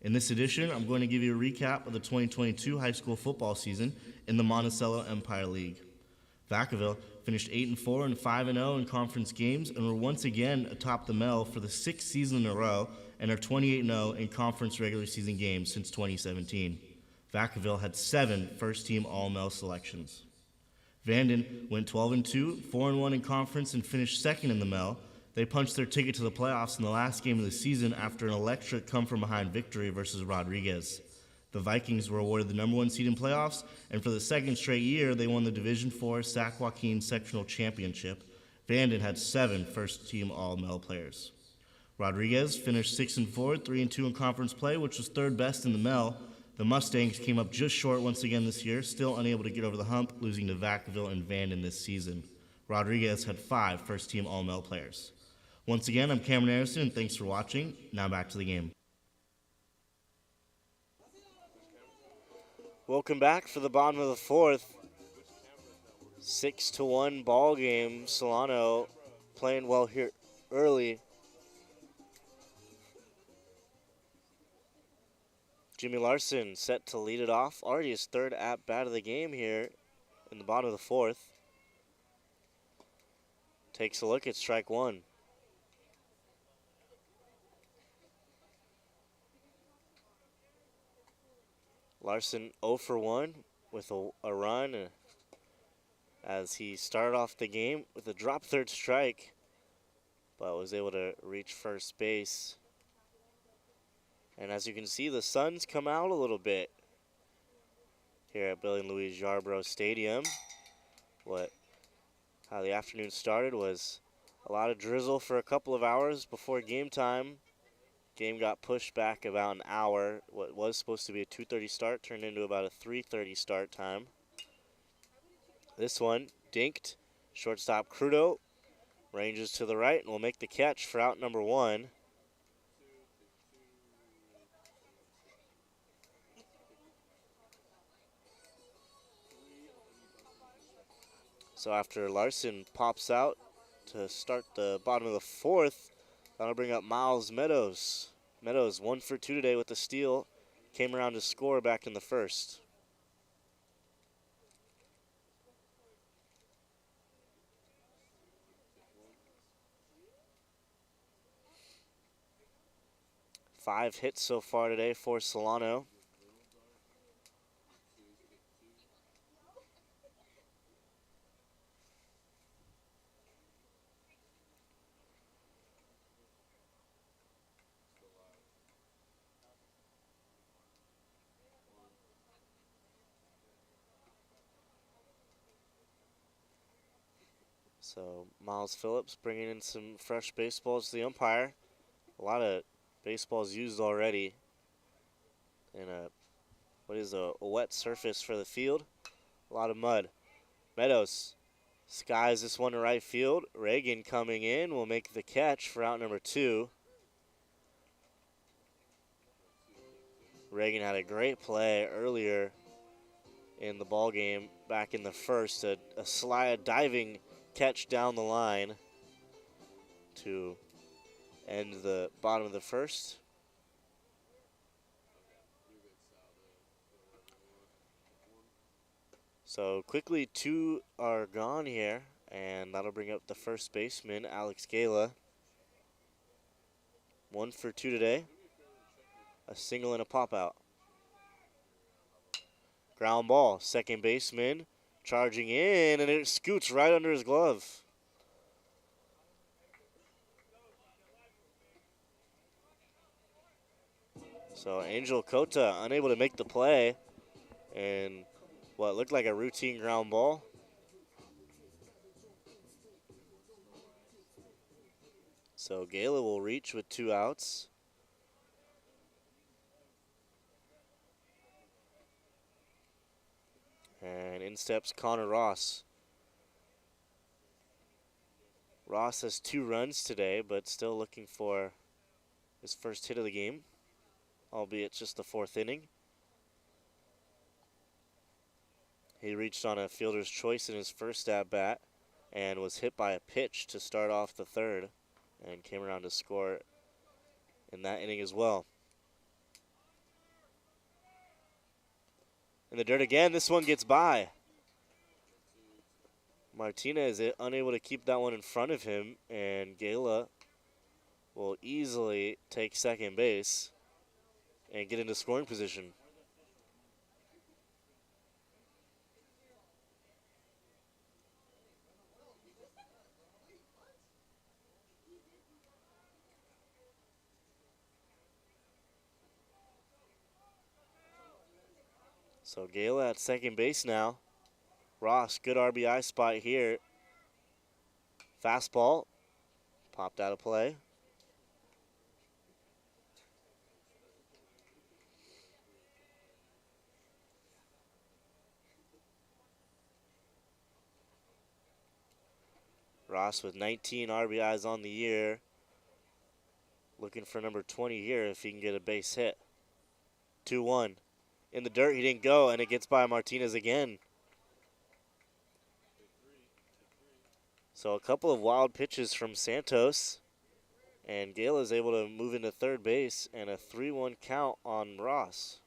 In this edition, I'm going to give you a recap of the 2022 high school football season in the Monticello Empire League. Vacaville finished 8-4 and 5-0 in conference games and were once again atop the MEL for the 6th season in a row and are 28-0 in conference regular season games since 2017. Vacaville had 7 first-team All-MEL selections. Vanden went 12-2, 4-1 in conference, and finished 2nd in the MEL. They punched their ticket to the playoffs in the last game of the season after an electric come-from-behind victory versus Rodriguez. The Vikings were awarded the number 1 seed in playoffs, and for the 2nd straight year, they won the Division IV Sac Joaquin Sectional Championship. Vanden had 7 first-team All-MEL players. Rodriguez finished 6-4, 3-2 in conference play, which was 3rd best in the MEL. The Mustangs came up just short once again this year, still unable to get over the hump, losing to Vacaville and Vanden this season. Rodriguez had 5 first-team All-MEL players. Once again, I'm Cameron Anderson, and thanks for watching. Now back to the game. Welcome back for the bottom of the 4th. 6-1 ball game. Solano playing well here early. Jimmy Larson set to lead it off. Already his third at-bat of the game here in the bottom of the fourth. Takes a look at strike one. Larson 0 for 1 with a run as he started off the game with a drop third strike, but was able to reach first base. And as you can see, the sun's come out a little bit here at Billy and Louise Yarbrough Stadium. How the afternoon started was a lot of drizzle for a couple of hours before game time. Game got pushed back about an hour. What was supposed to be a 2:30 start turned into about a 3:30 start time. This one dinked. Shortstop Crudo ranges to the right and will make the catch for out number one. So after Larson pops out to start the bottom of the fourth, that'll bring up Miles Meadows. Meadows 1 for 2 today with the steal. Came around to score back in the first. Five hits so far today for Solano. So Miles Phillips bringing in some fresh baseballs to the umpire. A lot of baseballs used already in what is a wet surface for the field. A lot of mud. Meadows skies this one to right field. Reagan coming in will make the catch for out number two. Reagan had a great play earlier in the ball game back in the first. A diving catch down the line to end the bottom of the first. So quickly, two are gone here, and that'll bring up the first baseman, Alex Gala. 1 for 2 today. A single and a pop out. Ground ball, second baseman charging in, and it scoots right under his glove. So Angel Cota unable to make the play, and what looked like a routine ground ball. So Gala will reach with 2 outs. And in steps Connor Ross. Ross has 2 runs today, but still looking for his first hit of the game, albeit just the 4th inning. He reached on a fielder's choice in his first at-bat and was hit by a pitch to start off the third and came around to score in that inning as well. In the dirt again, this one gets by. Martinez unable to keep that one in front of him, and Gala will easily take second base and get into scoring position. So Gala at second base now. Ross, good RBI spot here. Fastball, popped out of play. Ross with 19 RBIs on the year. Looking for number 20 here if he can get a base hit. 2-1. In the dirt, he didn't go, and it gets by Martinez again. So a couple of wild pitches from Santos, and Gale is able to move into third base, and a 3-1 count on Ross.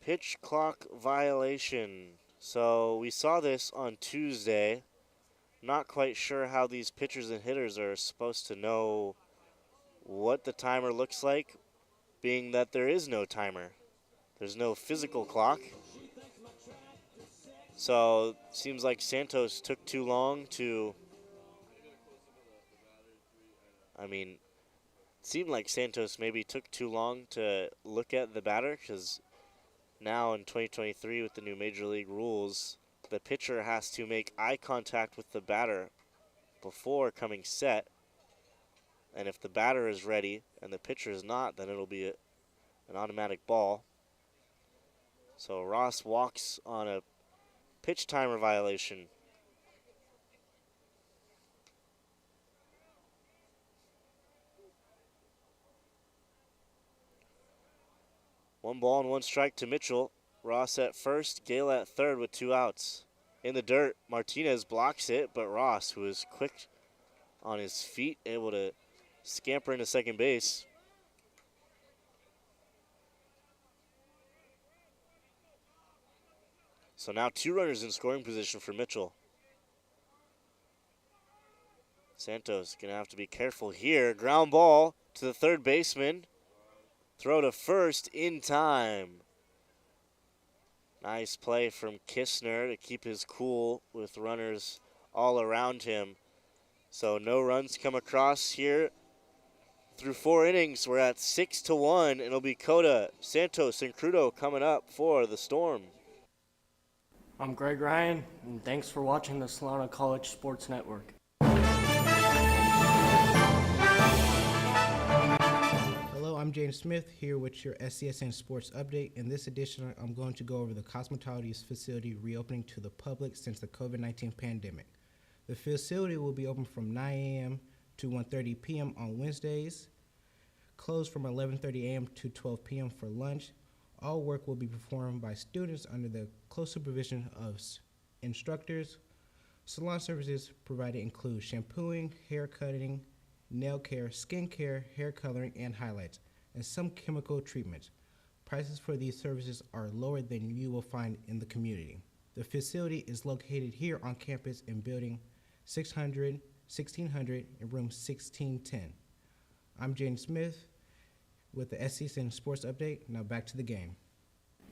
Pitch clock violation. So we saw this on Tuesday. Not quite sure how these pitchers and hitters are supposed to know what the timer looks like, being that there is no timer. There's no physical clock. So seems like Santos took too long to, seemed like Santos maybe took too long to look at the batter, because now in 2023 with the new Major League rules, the pitcher has to make eye contact with the batter before coming set. And if the batter is ready and the pitcher is not, then it'll be an automatic ball. So Ross walks on a pitch timer violation. One ball and one strike to Mitchell. Ross at first, Gale at third with 2 outs. In the dirt, Martinez blocks it, but Ross, who is quick on his feet, able to scamper into second base. So now 2 runners in scoring position for Mitchell. Santos gonna have to be careful here. Ground ball to the third baseman. Throw to first in time. Nice play from Kistner to keep his cool with runners all around him. So no runs come across here. Through 4 innings, we're at 6-1. It'll be Cota, Santos, and Crudo coming up for the Storm. I'm Greg Ryan, and thanks for watching the Solano College Sports Network. Hello, I'm James Smith here with your SCSN Sports Update. In this edition, I'm going to go over the cosmetology facility reopening to the public since the COVID-19 pandemic. The facility will be open from 9 a.m. to 1:30 p.m. on Wednesdays, closed from 11:30 a.m. to 12 p.m. for lunch. All work will be performed by students under the close supervision of instructors. Salon services provided include shampooing, hair cutting, nail care, skin care, hair coloring, and highlights, and some chemical treatments. Prices for these services are lower than you will find in the community. The facility is located here on campus in building 600, 1600, and room 1610. I'm James Smith with the SCSN Sports Update. Now back to the game.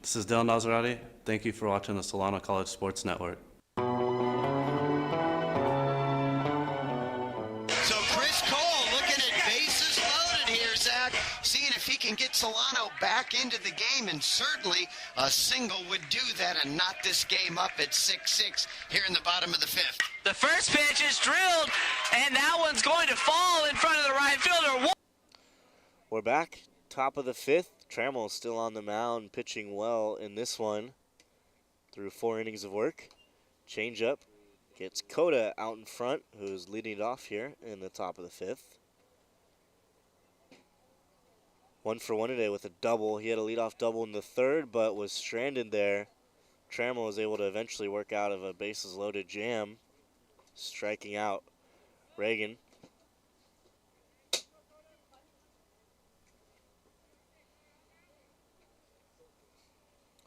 This is Del Nazarati. Thank you for watching the Solano College Sports Network. So Chris Cole looking at bases loaded here, Zach, seeing if he can get Solano back into the game, and certainly a single would do that and knot this game up at 6-6 here in the bottom of the 5th. The first pitch is drilled, and that one's going to fall in front of the right fielder. We're back, top of the 5th. Trammell's still on the mound, pitching well in this one through 4 innings of work. Change up gets Cota out in front, who's leading it off here in the top of the 5th. 1 for 1 today with a double. He had a leadoff double in the 3rd, but was stranded there. Trammell was able to eventually work out of a bases loaded jam, striking out Reagan.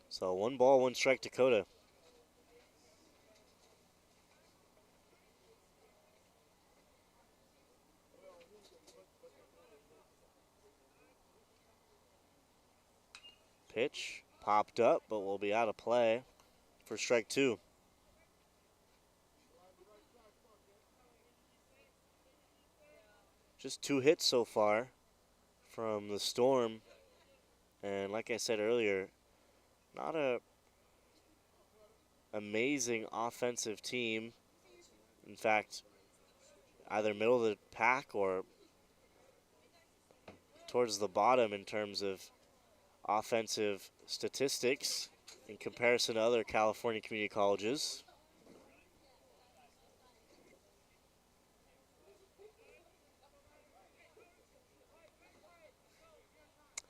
So 1 ball, 1 strike to Cota. Pitch popped up, but will be out of play for strike 2. Just 2 hits so far from the Storm. And like I said earlier, not a amazing offensive team. In fact, either middle of the pack or towards the bottom in terms of offensive statistics in comparison to other California community colleges.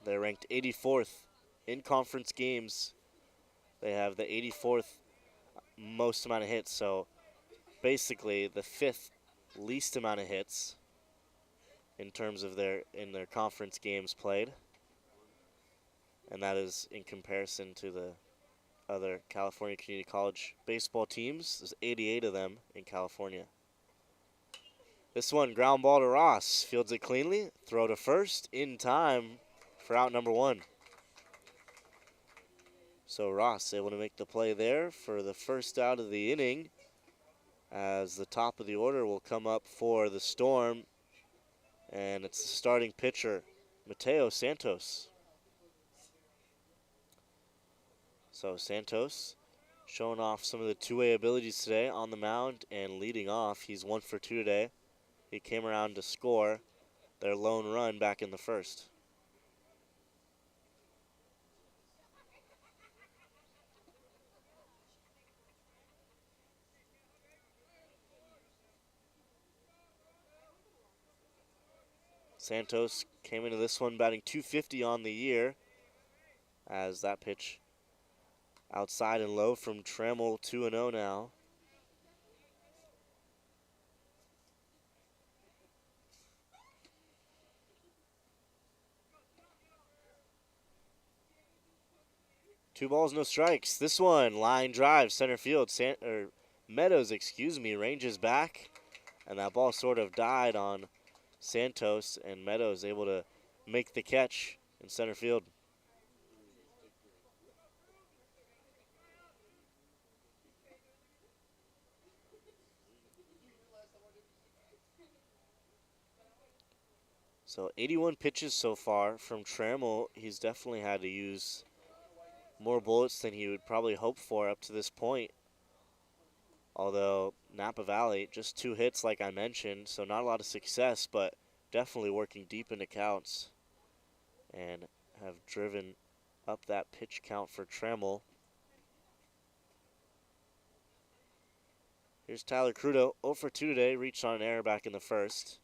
They're ranked 84th in conference games. They have the 84th most amount of hits, so basically the 5th least amount of hits in terms of their conference games played. and that is in comparison to the other California Community College baseball teams. There's 88 of them in California. This one, ground ball to Ross. Fields it cleanly. Throw to first in time for out number 1. So Ross able to make the play there for the first out of the inning, as the top of the order will come up for the Storm. And it's the starting pitcher, Mateo Santos. So Santos showing off some of the two-way abilities today on the mound and leading off. He's 1 for 2 today. He came around to score their lone run back in the first. Santos came into this one batting .250 on the year, as that pitch outside and low from Trammell, 2-0 now. Two balls, no strikes. This one, line drive, center field. Meadows, ranges back, and that ball sort of died on Santos, and Meadows able to make the catch in center field. So 81 pitches so far from Trammell. He's definitely had to use more bullets than he would probably hope for up to this point. Although Napa Valley, just 2 hits like I mentioned, so not a lot of success, but definitely working deep into counts and have driven up that pitch count for Trammell. Here's Tyler Crudo, 0 for 2 today, reached on an error back in the first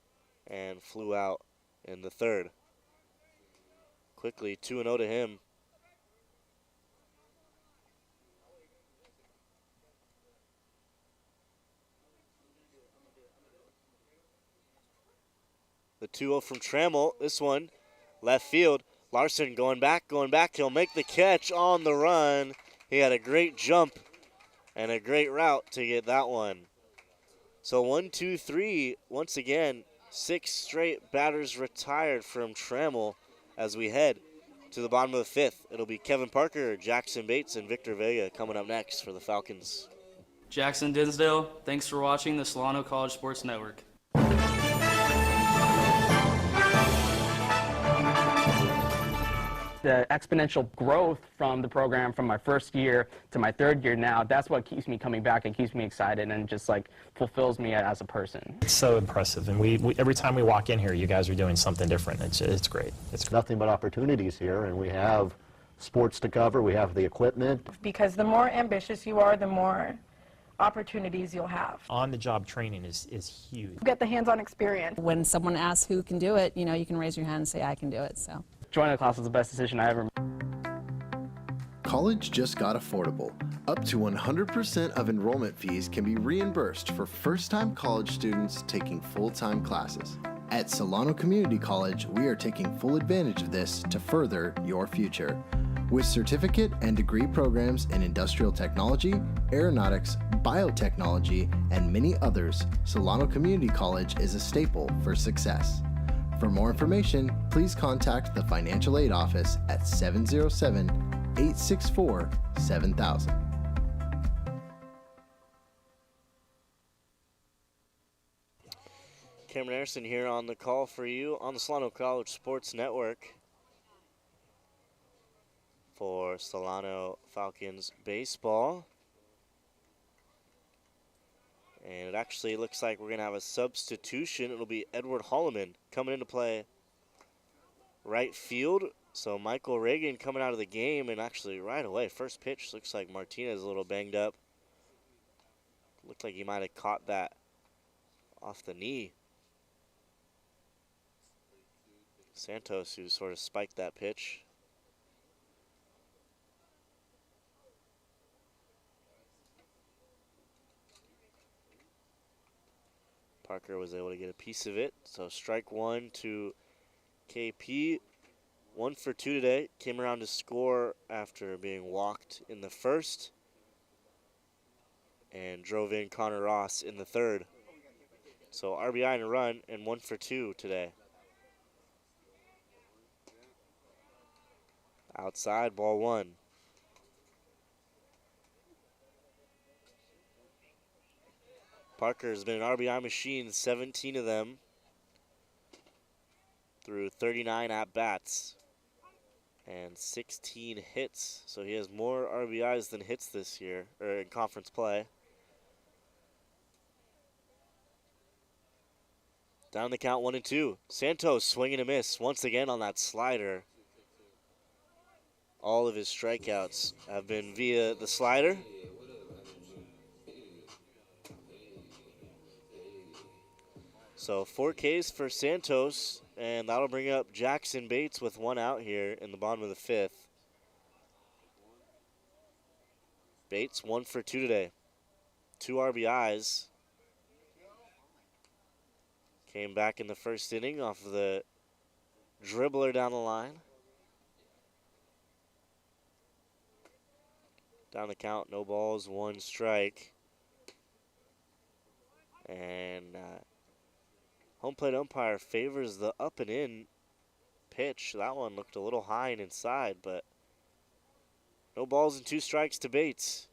and flew out in the third. Quickly, 2-0 to him. The 2-0 from Trammell. This one, left field. Larson going back. He'll make the catch on the run. He had a great jump and a great route to get that one. So 1, 2, 3, once again, 6 straight batters retired from Trammell as we head to the bottom of the 5th. It'll be Kevin Parker, Jackson Bates, and Victor Vega coming up next for the Falcons. Jackson Dinsdale, thanks for watching the Solano College Sports Network. The exponential growth from the program from my first year to my 3rd year now, that's what keeps me coming back and keeps me excited and just like fulfills me as a person. It's so impressive, and we every time we walk in here, you guys are doing something different. It's great. It's nothing but opportunities here, and we have sports to cover, we have the equipment. Because the more ambitious you are, the more opportunities you'll have. On-the-job training is huge. Get the hands-on experience. When someone asks who can do it, you can raise your hand and say, I can do it. So joining the class was the best decision I ever made. College just got affordable. Up to 100% of enrollment fees can be reimbursed for first-time college students taking full-time classes. At Solano Community College, we are taking full advantage of this to further your future. With certificate and degree programs in industrial technology, aeronautics, biotechnology, and many others, Solano Community College is a staple for success. For more information, please contact the Financial Aid Office at 707-864-7000. Cameron Anderson here on the call for you on the Solano College Sports Network for Solano Falcons baseball. And it actually looks like we're going to have a substitution. It'll be Edward Holloman coming into play right field. So Michael Reagan coming out of the game, and actually right away, first pitch, looks like Martinez a little banged up. Looked like he might have caught that off the knee. Santos, who sort of spiked that pitch. Parker was able to get a piece of it. So strike 1 to KP. 1 for 2 today. Came around to score after being walked in the first and drove in Connor Ross in the third. So RBI and a run and 1 for 2 today. Outside, ball 1. Parker has been an RBI machine, 17 of them through 39 at-bats and 16 hits. So he has more RBIs than hits this year, or in conference play. Down the count, 1-2. Santos swinging a miss once again on that slider. All of his strikeouts have been via the slider. So 4 Ks for Santos, and that'll bring up Jackson Bates with 1 out here in the bottom of the 5th. Bates 1 for 2 today. 2 RBIs. Came back in the first inning off of the dribbler down the line. Down the count, no balls, 1 strike. And home plate umpire favors the up and in pitch. That one looked a little high and inside, but no balls and 2 strikes to Bates.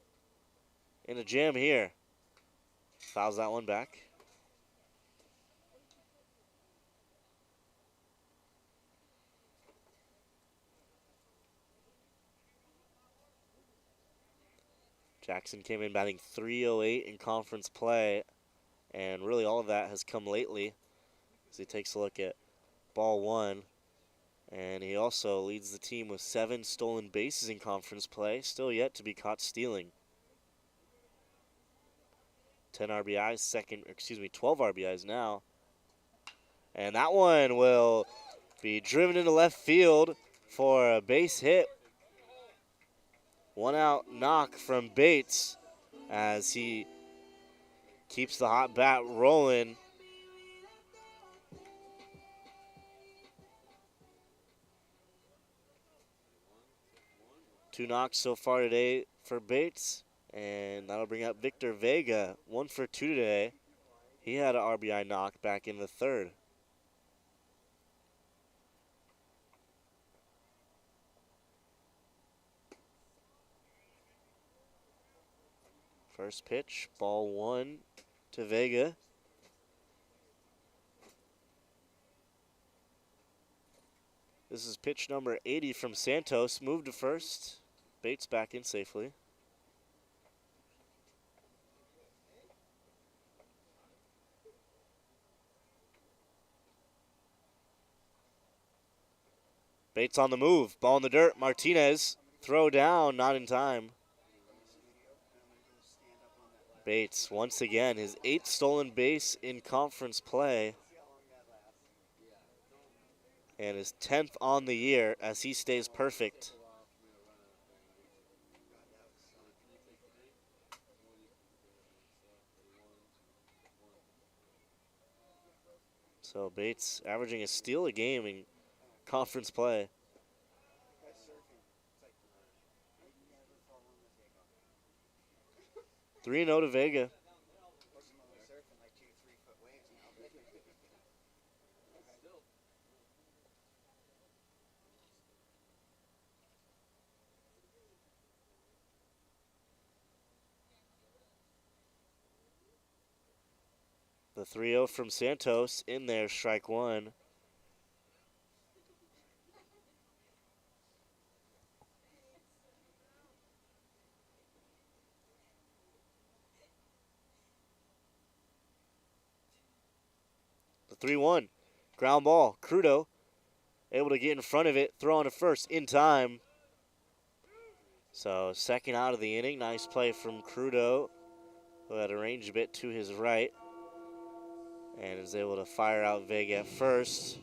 In a jam here. Fouls that one back. Jackson came in batting .308 in conference play, and really all of that has come lately as he takes a look at ball 1. And he also leads the team with 7 stolen bases in conference play, still yet to be caught stealing. 10 RBIs, 12 RBIs now. And that one will be driven into left field for a base hit. 1 out knock from Bates as he keeps the hot bat rolling. Two knocks so far today for Bates, and that'll bring up Victor Vega, 1 for 2 today. He had an RBI knock back in the third. First pitch, ball 1 to Vega. This is pitch number 80 from Santos. Moved to first. Bates back in safely. Bates on the move. Ball in the dirt. Martinez. Throw down. Not in time. Bates, once again, his 8th stolen base in conference play. And his 10th on the year as he stays perfect. So Bates averaging a steal a game in conference play. Three and 0 to Vega. The 3-0 from Santos in there, strike 1. The 3-1, ground ball. Crudo able to get in front of it, throw on to first in time. So second out of the inning, nice play from Crudo, who had a range a bit to his right and is able to fire out Vega at first.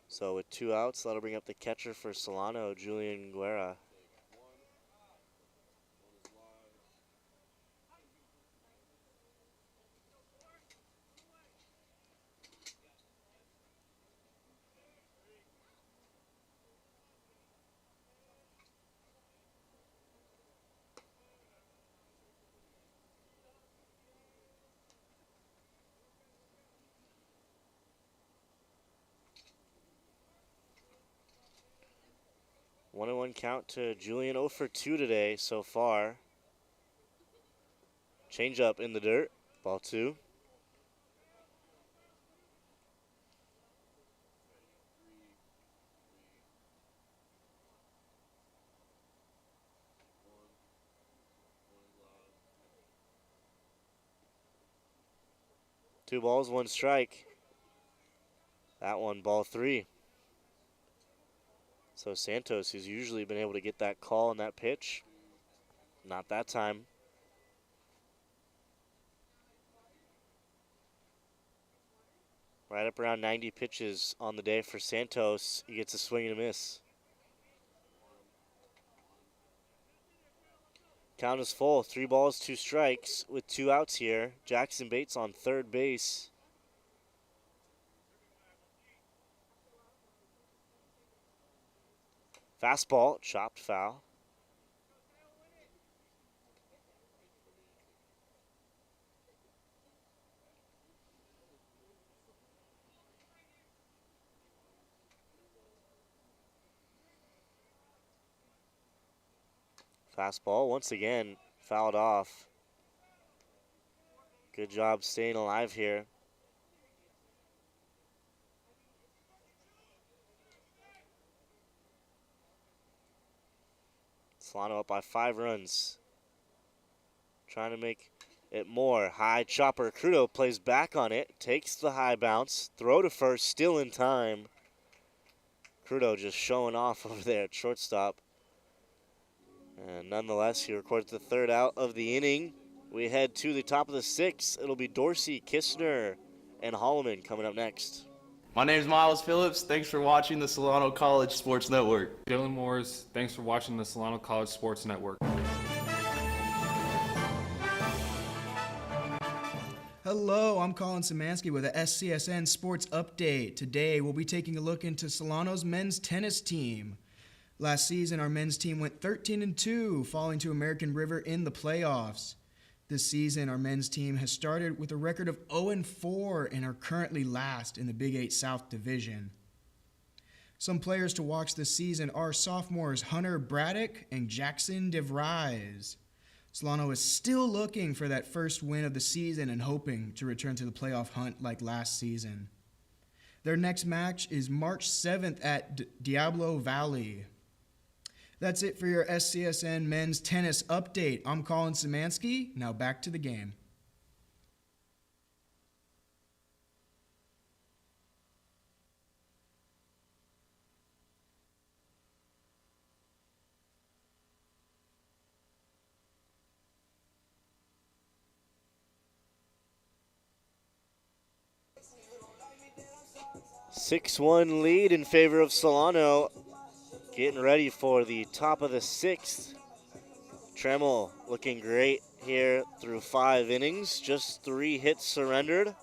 So with 2 outs, that'll bring up the catcher for Solano, Julian Guerra. 1-1 count to Julian. 0 for 2 today so far. Change up in the dirt. Ball 2. Two balls, 1 strike. That one, ball 3. So Santos, who's usually been able to get that call on that pitch, not that time. Right up around 90 pitches on the day for Santos. He gets a swing and a miss. Count is full. 3 balls, 2 strikes with 2 outs here. Jackson Bates on third base. Fastball, chopped foul. Fastball, once again, fouled off. Good job staying alive here. Solano up by 5 runs. Trying to make it more. High chopper. Crudo plays back on it. Takes the high bounce. Throw to first. Still in time. Crudo just showing off over there at shortstop. And nonetheless, he records the 3rd out of the inning. We head to the top of the 6th. It'll be Dorsey, Kistner, and Holloman coming up next. My name is Miles Phillips. Thanks for watching the Solano College Sports Network. Dylan Morris. Thanks for watching the Solano College Sports Network. Hello, I'm Colin Szymanski with a SCSN Sports Update. Today, we'll be taking a look into Solano's men's tennis team. Last season, our men's team went 13-2, falling to American River in the playoffs. This season, our men's team has started with a record of 0-4 and are currently last in the Big 8 South Division. Some players to watch this season are sophomores Hunter Braddock and Jackson DeVries. Solano is still looking for that first win of the season and hoping to return to the playoff hunt like last season. Their next match is March 7th at Diablo Valley. That's it for your SCSN Men's Tennis Update. I'm Colin Szymanski. Now back to the game. Six-1 lead in favor of Solano. Getting ready for the top of the 6th. Tremmel looking great here through 5 innings. Just 3 hits surrendered.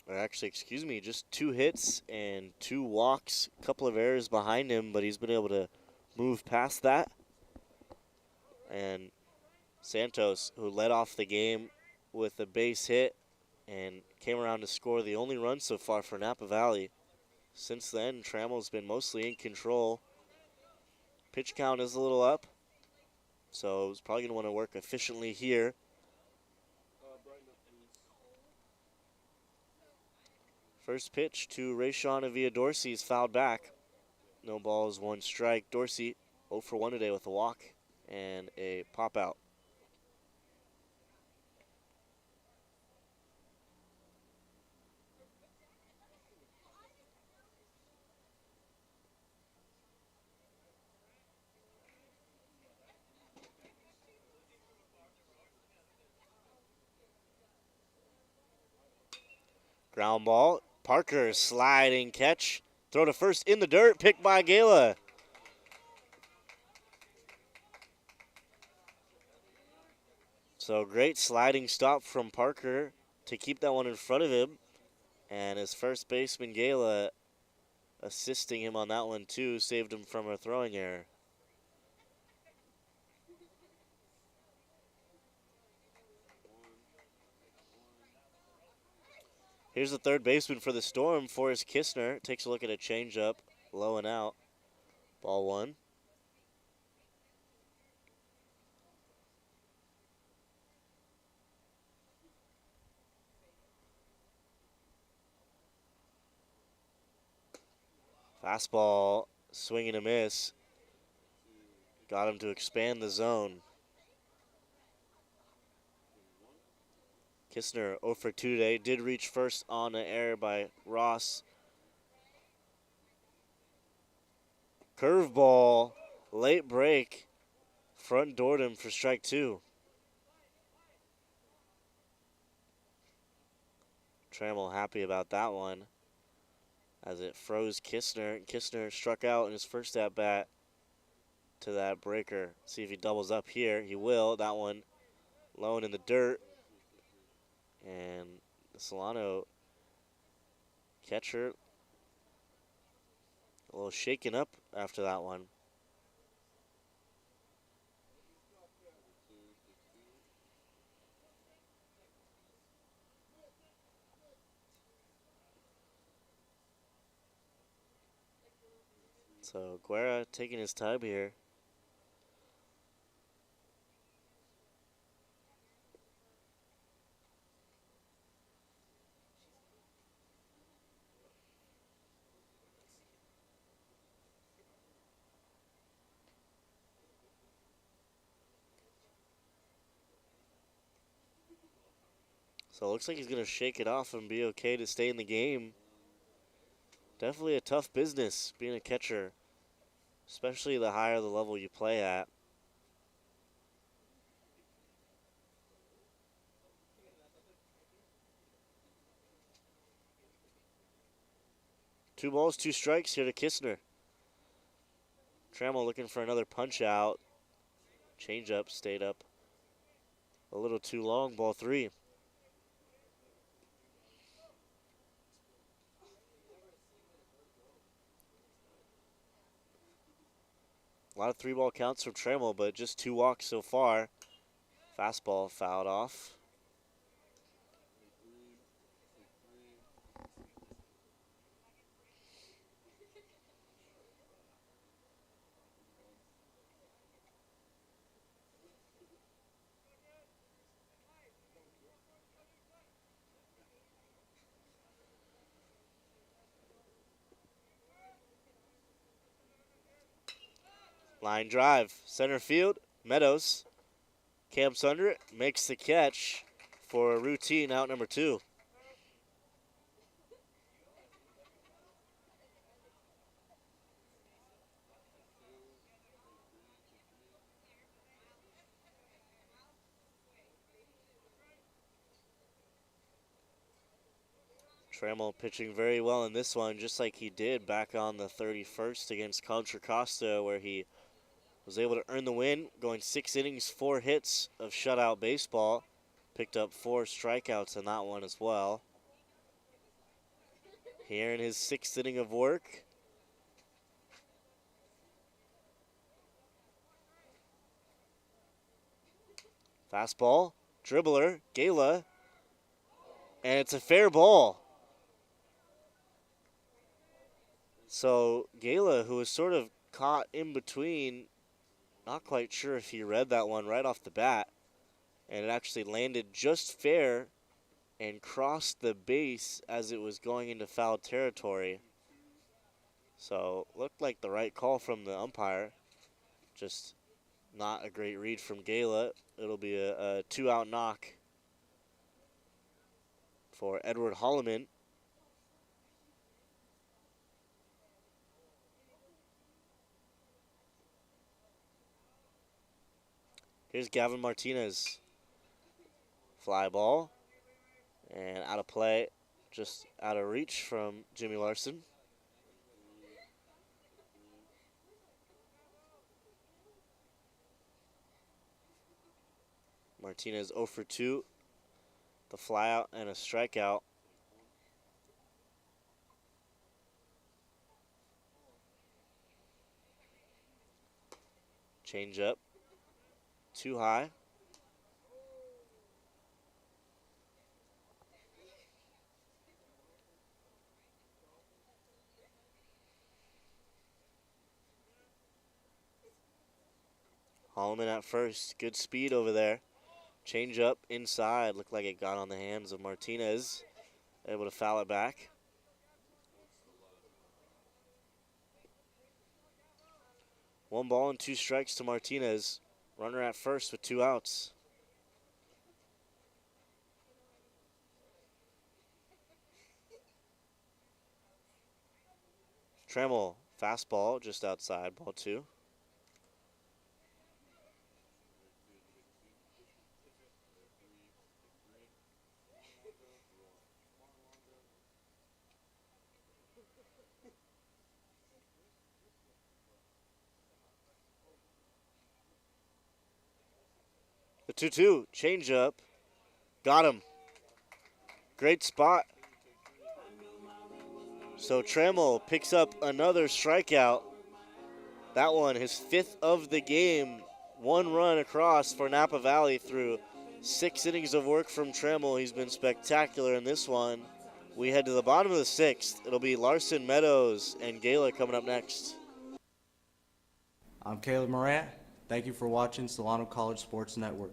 Or actually, excuse me, just 2 hits and 2 walks. A couple of errors behind him, but he's been able to move past that. And Santos, who led off the game with a base hit and came around to score the only run so far for Napa Valley. Since then, Trammel's been mostly in control. Pitch count is a little up, so he's probably going to want to work efficiently here. First pitch to Rayshawn Avia Dorsey is fouled back. No balls, 1 strike. Dorsey 0 for 1 today with a walk and a pop out. Ground ball. Parker sliding catch. Throw to first in the dirt. Picked by Gala. So great sliding stop from Parker to keep that one in front of him. And his first baseman Gala assisting him on that one too. Saved him from a throwing error. Here's the third baseman for the Storm, Forrest Kistner. Takes a look at a changeup, low and out. Ball one. Fastball, swing and a miss. Got him to expand the zone. Kistner 0 for 2 today. Did reach first on an error by Ross. Curveball, late break. Front doored him for strike two. Trammell happy about that one as it froze Kistner. Kistner struck out in his first at bat to that breaker. See if he doubles up here. He will. That one low and in the dirt. And the Solano catcher a little shaken up after that one. So Guerra taking his time here. So it looks like he's going to shake it off and be okay to stay in the game. Definitely a tough business being a catcher, especially the higher the level you play at. Two balls, two strikes here to Kistner. Trammell looking for another punch out. Changeup stayed up a little too long. Ball three. A lot of three-ball counts from Trammell, but just two walks so far. Fastball fouled off. Line drive, center field, Meadows camps under it, makes the catch for a routine out number two. Trammell pitching very well in this one, just like he did back on the 31st against Contra Costa, where he was able to earn the win, going 6 innings, 4 hits of shutout baseball. Picked up 4 strikeouts in that one as well. Here in his 6th inning of work. Fastball, dribbler, Gala, and it's a fair ball. So Gala, who was sort of caught in between, not quite sure if he read that one right off the bat, and it actually landed just fair and crossed the base as it was going into foul territory. So looked like the right call from the umpire. Just not a great read from Gala. It'll be a 2-out knock for Edward Holloman. Here's Gavin Martinez. Fly ball. And out of play, just out of reach from Jimmy Larson. Martinez 0 for 2. The fly out and a strikeout. Change up. Too high. Holloman at first. Good speed over there. Change up inside. Looked like it got on the hands of Martinez. Able to foul it back. One ball and 2 strikes to Martinez. Runner at first with 2 outs. Trammell, fastball just outside, ball 2. The 2-2, changeup. Got him. Great spot. So Trammell picks up another strikeout. That one, his 5th of the game. 1 run across for Napa Valley through 6 innings of work from Trammell. He's been spectacular in this one. We head to the bottom of the 6th. It'll be Larson, Meadows, and Gala coming up next. I'm Caleb Morant. Thank you for watching Solano College Sports Network.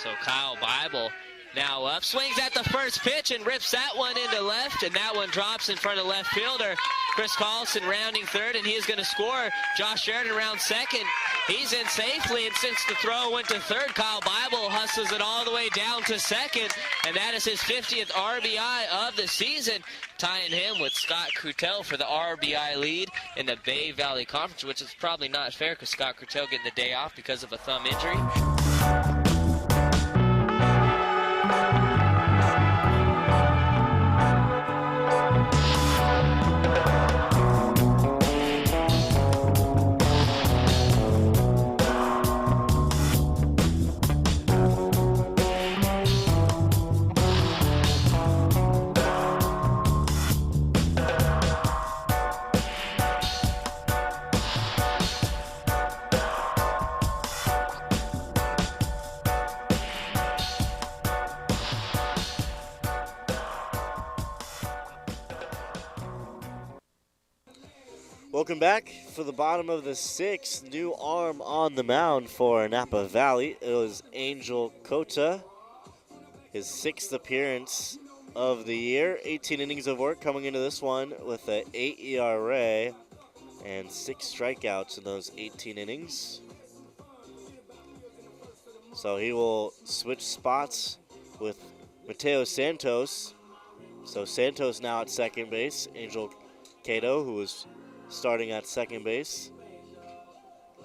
So Kyle Bible now up, swings at the first pitch and rips that one into left, and that one drops in front of left fielder. Chris Carlson rounding third, and he is going to score. Josh Sheridan around second. He's in safely, and since the throw went to third, Kyle Bible hustles it all the way down to second, and that is his 50th RBI of the season, tying him with Scott Crutel for the RBI lead in the Bay Valley Conference, which is probably not fair because Scott Crutel getting the day off because of a thumb injury. Welcome back for the bottom of the 6th. New arm on the mound for Napa Valley. It was Angel Cota. His 6th appearance of the year. 18 innings of work coming into this one with an 8 ERA and 6 strikeouts in those 18 innings. So he will switch spots with Mateo Santos. So Santos now at second base. Angel Cato, who was starting at second base,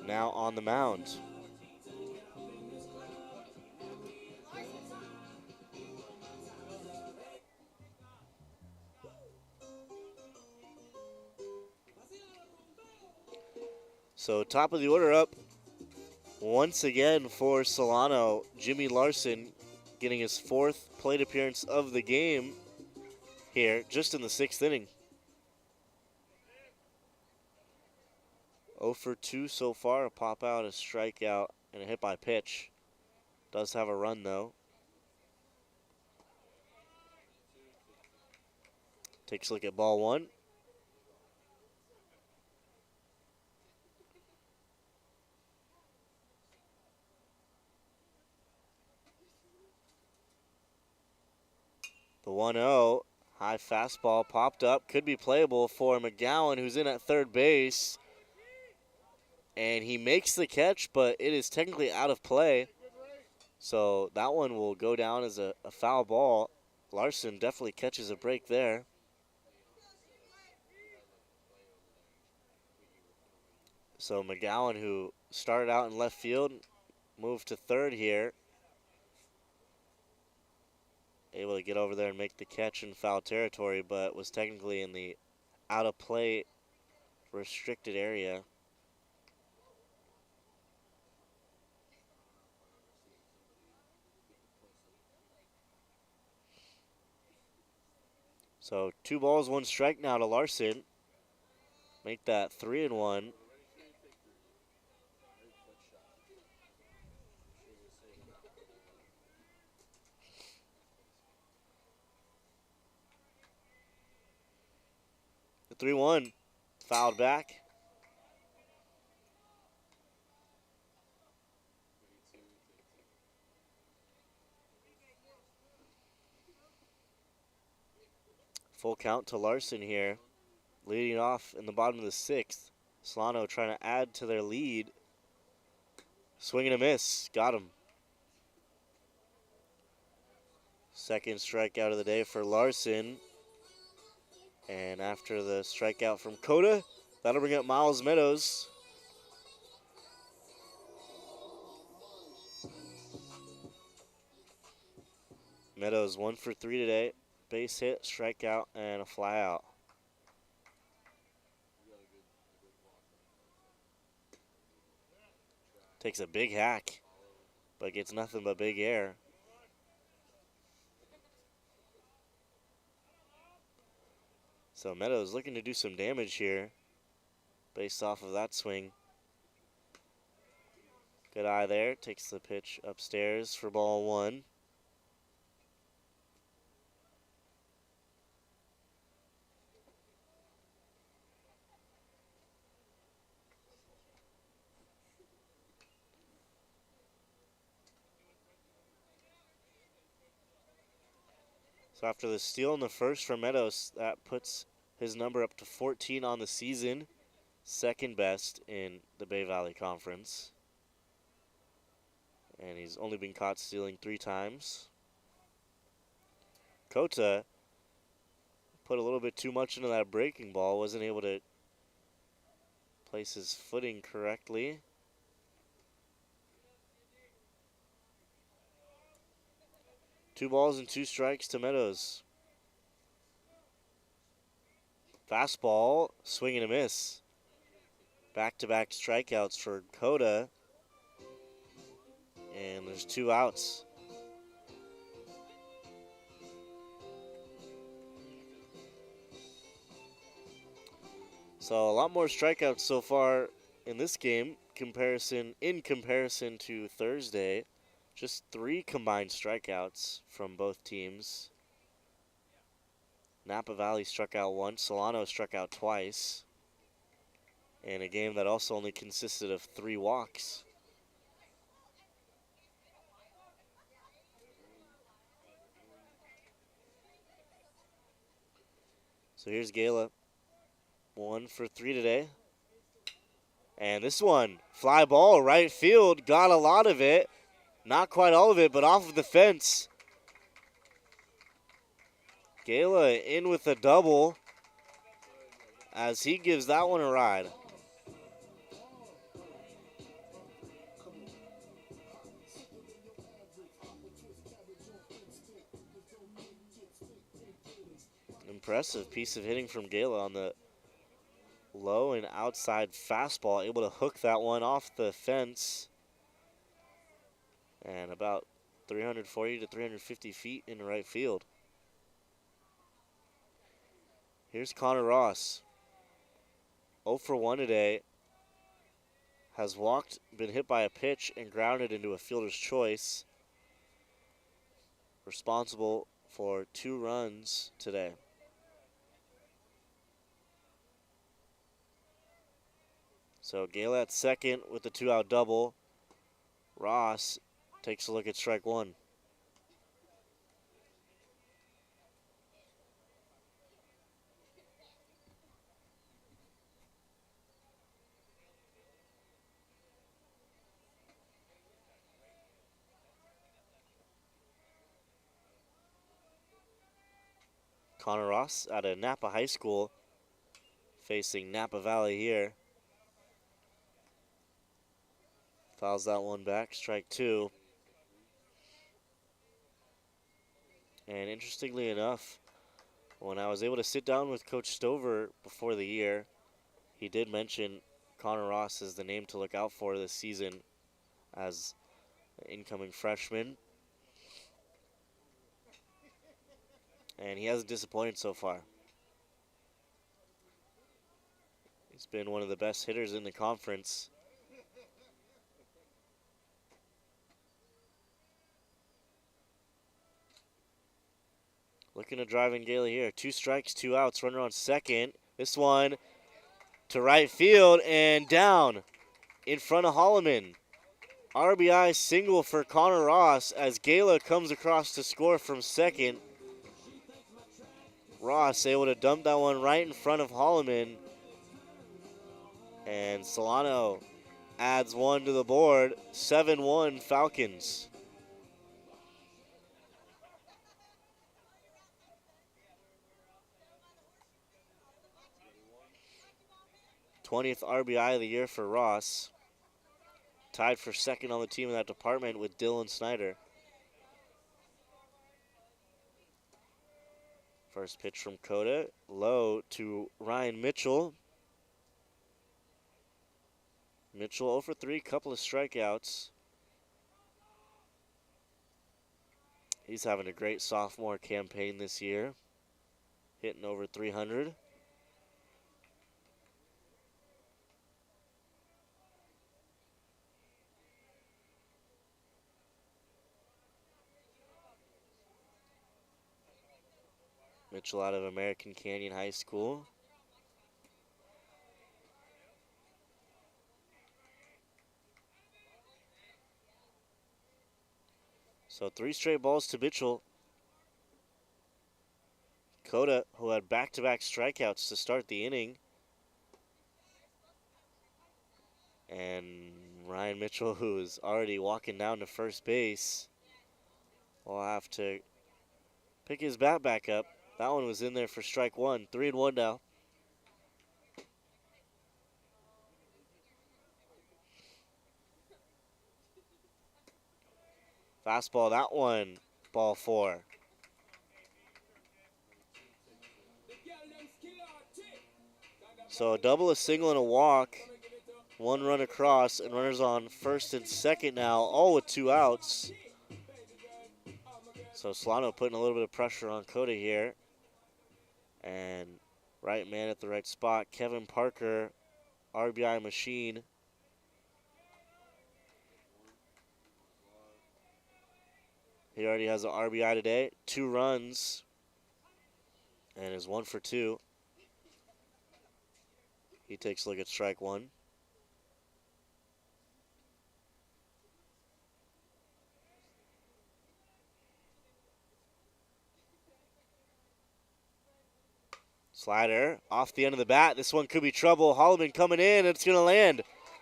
now on the mound. So top of the order up once again for Solano. Jimmy Larson getting his 4th plate appearance of the game here just in the 6th inning. 0 for 2 so far, a pop out, a strikeout, and a hit by pitch. Does have a run though. Takes a look at ball 1. The 1-0, high fastball popped up, could be playable for McGowan, who's in at third base. And he makes the catch, but it is technically out of play. So that one will go down as a foul ball. Larson definitely catches a break there. So McGowan, who started out in left field, moved to third here. Able to get over there and make the catch in foul territory, but was technically in the out of play restricted area. So 2 balls, 1 strike now to Larson. Make that 3-1. 3-1. Fouled back. Full count to Larson here. Leading off in the bottom of the 6th. Solano trying to add to their lead. Swing and a miss. Got him. Second strikeout of the day for Larson. And after the strikeout from Coda, that'll bring up Miles Meadows. Meadows 1 for 3 today. Base hit, strikeout, and a fly out. Takes a big hack, but gets nothing but big air. So Meadows looking to do some damage here based off of that swing. Good eye there. Takes the pitch upstairs for ball 1. So after the steal in the first from Meadows, that puts his number up to 14 on the season, second best in the Bay Valley Conference. And he's only been caught stealing 3 times. Kota put a little bit too much into that breaking ball, wasn't able to place his footing correctly. Two balls and 2 strikes to Meadows. Fastball, swing and a miss. Back-to-back strikeouts for Coda. And there's 2 outs. So a lot more strikeouts so far in this game in comparison to Thursday. Just 3 combined strikeouts from both teams. Napa Valley struck out once, Solano struck out twice. In a game that also only consisted of 3 walks. So here's Gala. 1 for 3 today. And this one, fly ball, right field, got a lot of it. Not quite all of it, but off of the fence. Gala in with a double as he gives that one a ride. Impressive piece of hitting from Gala on the low and outside fastball, able to hook that one off the fence. And about 340 to 350 feet in right field. Here's Connor Ross. 0 for 1 today. Has walked, been hit by a pitch, and grounded into a fielder's choice. Responsible for 2 runs today. So Gala at second with the 2-out double. Ross takes a look at strike 1. Connor Ross out of Napa High School, facing Napa Valley here. Fouls that one back, strike 2. And interestingly enough, when I was able to sit down with Coach Stover before the year, he did mention Connor Ross as the name to look out for this season as an incoming freshman. And he hasn't disappointed so far. He's been one of the best hitters in the conference. Looking to drive in Gailey here. 2 strikes, 2 outs. Runner on second. This one to right field and down in front of Holloman. RBI single for Connor Ross as Gala comes across to score from second. Ross able to dump that one right in front of Holloman. And Solano adds one to the board. 7-1 Falcons. th RBI of the year for Ross. Tied for second on the team in that department with Dylan Snyder. First pitch from Coda, low to Ryan Mitchell. Mitchell 0 for 3, couple of strikeouts. He's having a great sophomore campaign this year, hitting over 300. Mitchell out of American Canyon High School. So 3 straight balls to Mitchell. Coda, who had back-to-back strikeouts to start the inning. And Ryan Mitchell, who is already walking down to first base, will have to pick his bat back up. That one was in there for strike one. 3-1 now. Fastball, that one, ball 4. So a double, a single, and a walk. 1 run across, and runners on first and second now, all with 2 outs. So Solano putting a little bit of pressure on Coda here. And right man at the right spot, Kevin Parker, RBI machine. He already has an RBI today, 2 runs, and is 1 for 2. He takes a look at strike 1. Slider off the end of the bat. This one could be trouble. Holloman coming in, and it's going to land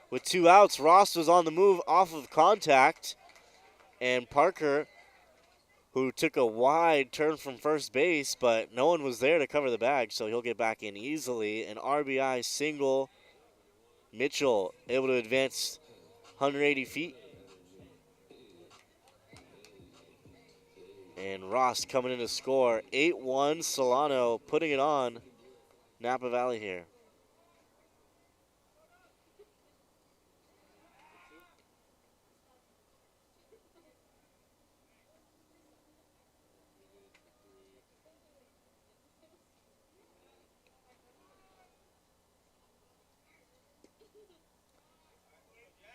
with 2 outs. Ross was on the move off of contact, and Parker, who took a wide turn from first base, but no one was there to cover the bag, so he'll get back in easily. An RBI single. Mitchell able to advance 180 feet. And Ross coming in to score. 8-1 Solano putting it on Napa Valley here.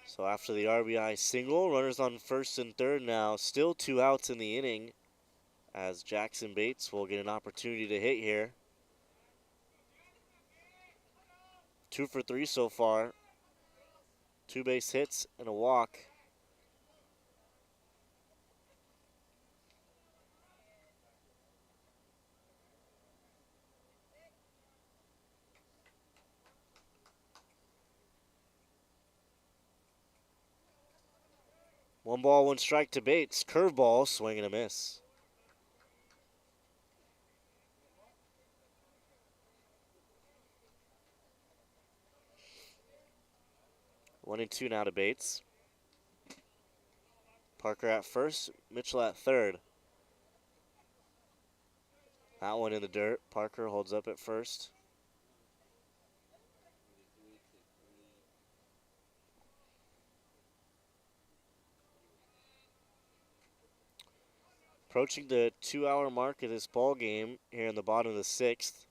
So after the RBI single, runners on first and third now. Still 2 outs in the inning as Jackson Bates will get an opportunity to hit here. 2 for 3 so far. 2 base hits and a walk. One ball, 1 strike to Bates. Curveball, swing and a miss. 1-2 now to Bates. Parker at first, Mitchell at third. That one in the dirt. Parker holds up at first. Approaching the 2-hour mark of this ball game here in the bottom of the 6th.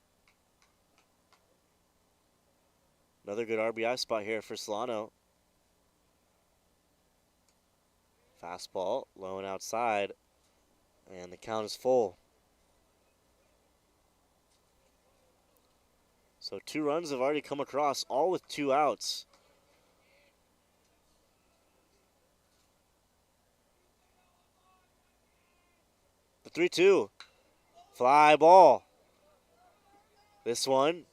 Another good RBI spot here for Solano. Fastball, low and outside, and the count is full. So 2 runs have already come across, all with 2 outs. The 3-2. Fly ball. This one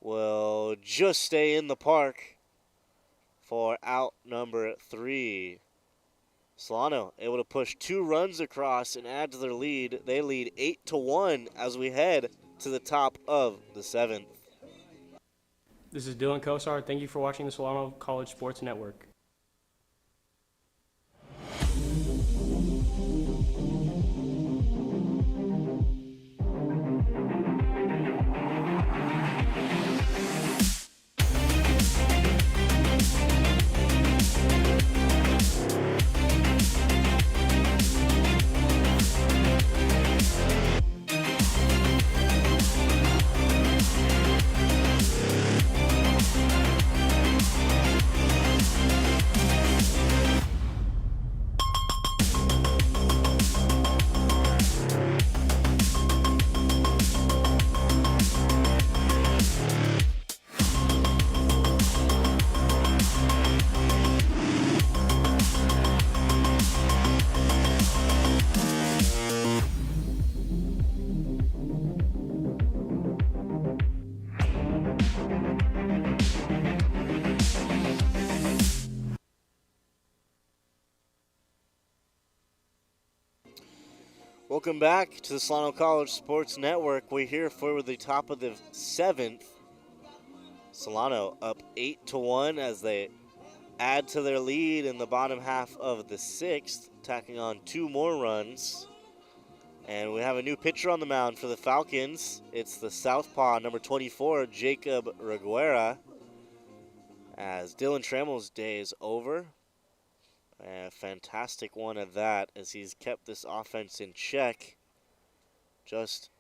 will just stay in the park for out number 3. Solano able to push 2 runs across and add to their lead. They lead 8-1 as we head to the top of the 7th. This is Dylan Kosar. Thank you for watching the Solano College Sports Network. Welcome back to the Solano College Sports Network. We're here for the top of the 7th. Solano up 8-1 as they add to their lead in the bottom half of the 6th, tacking on 2 more runs. And we have a new pitcher on the mound for the Falcons. It's the southpaw, number 24, Jacob Reguera. As Dylan Trammell's day is over. A fantastic one at that, as he's kept this offense in check. Just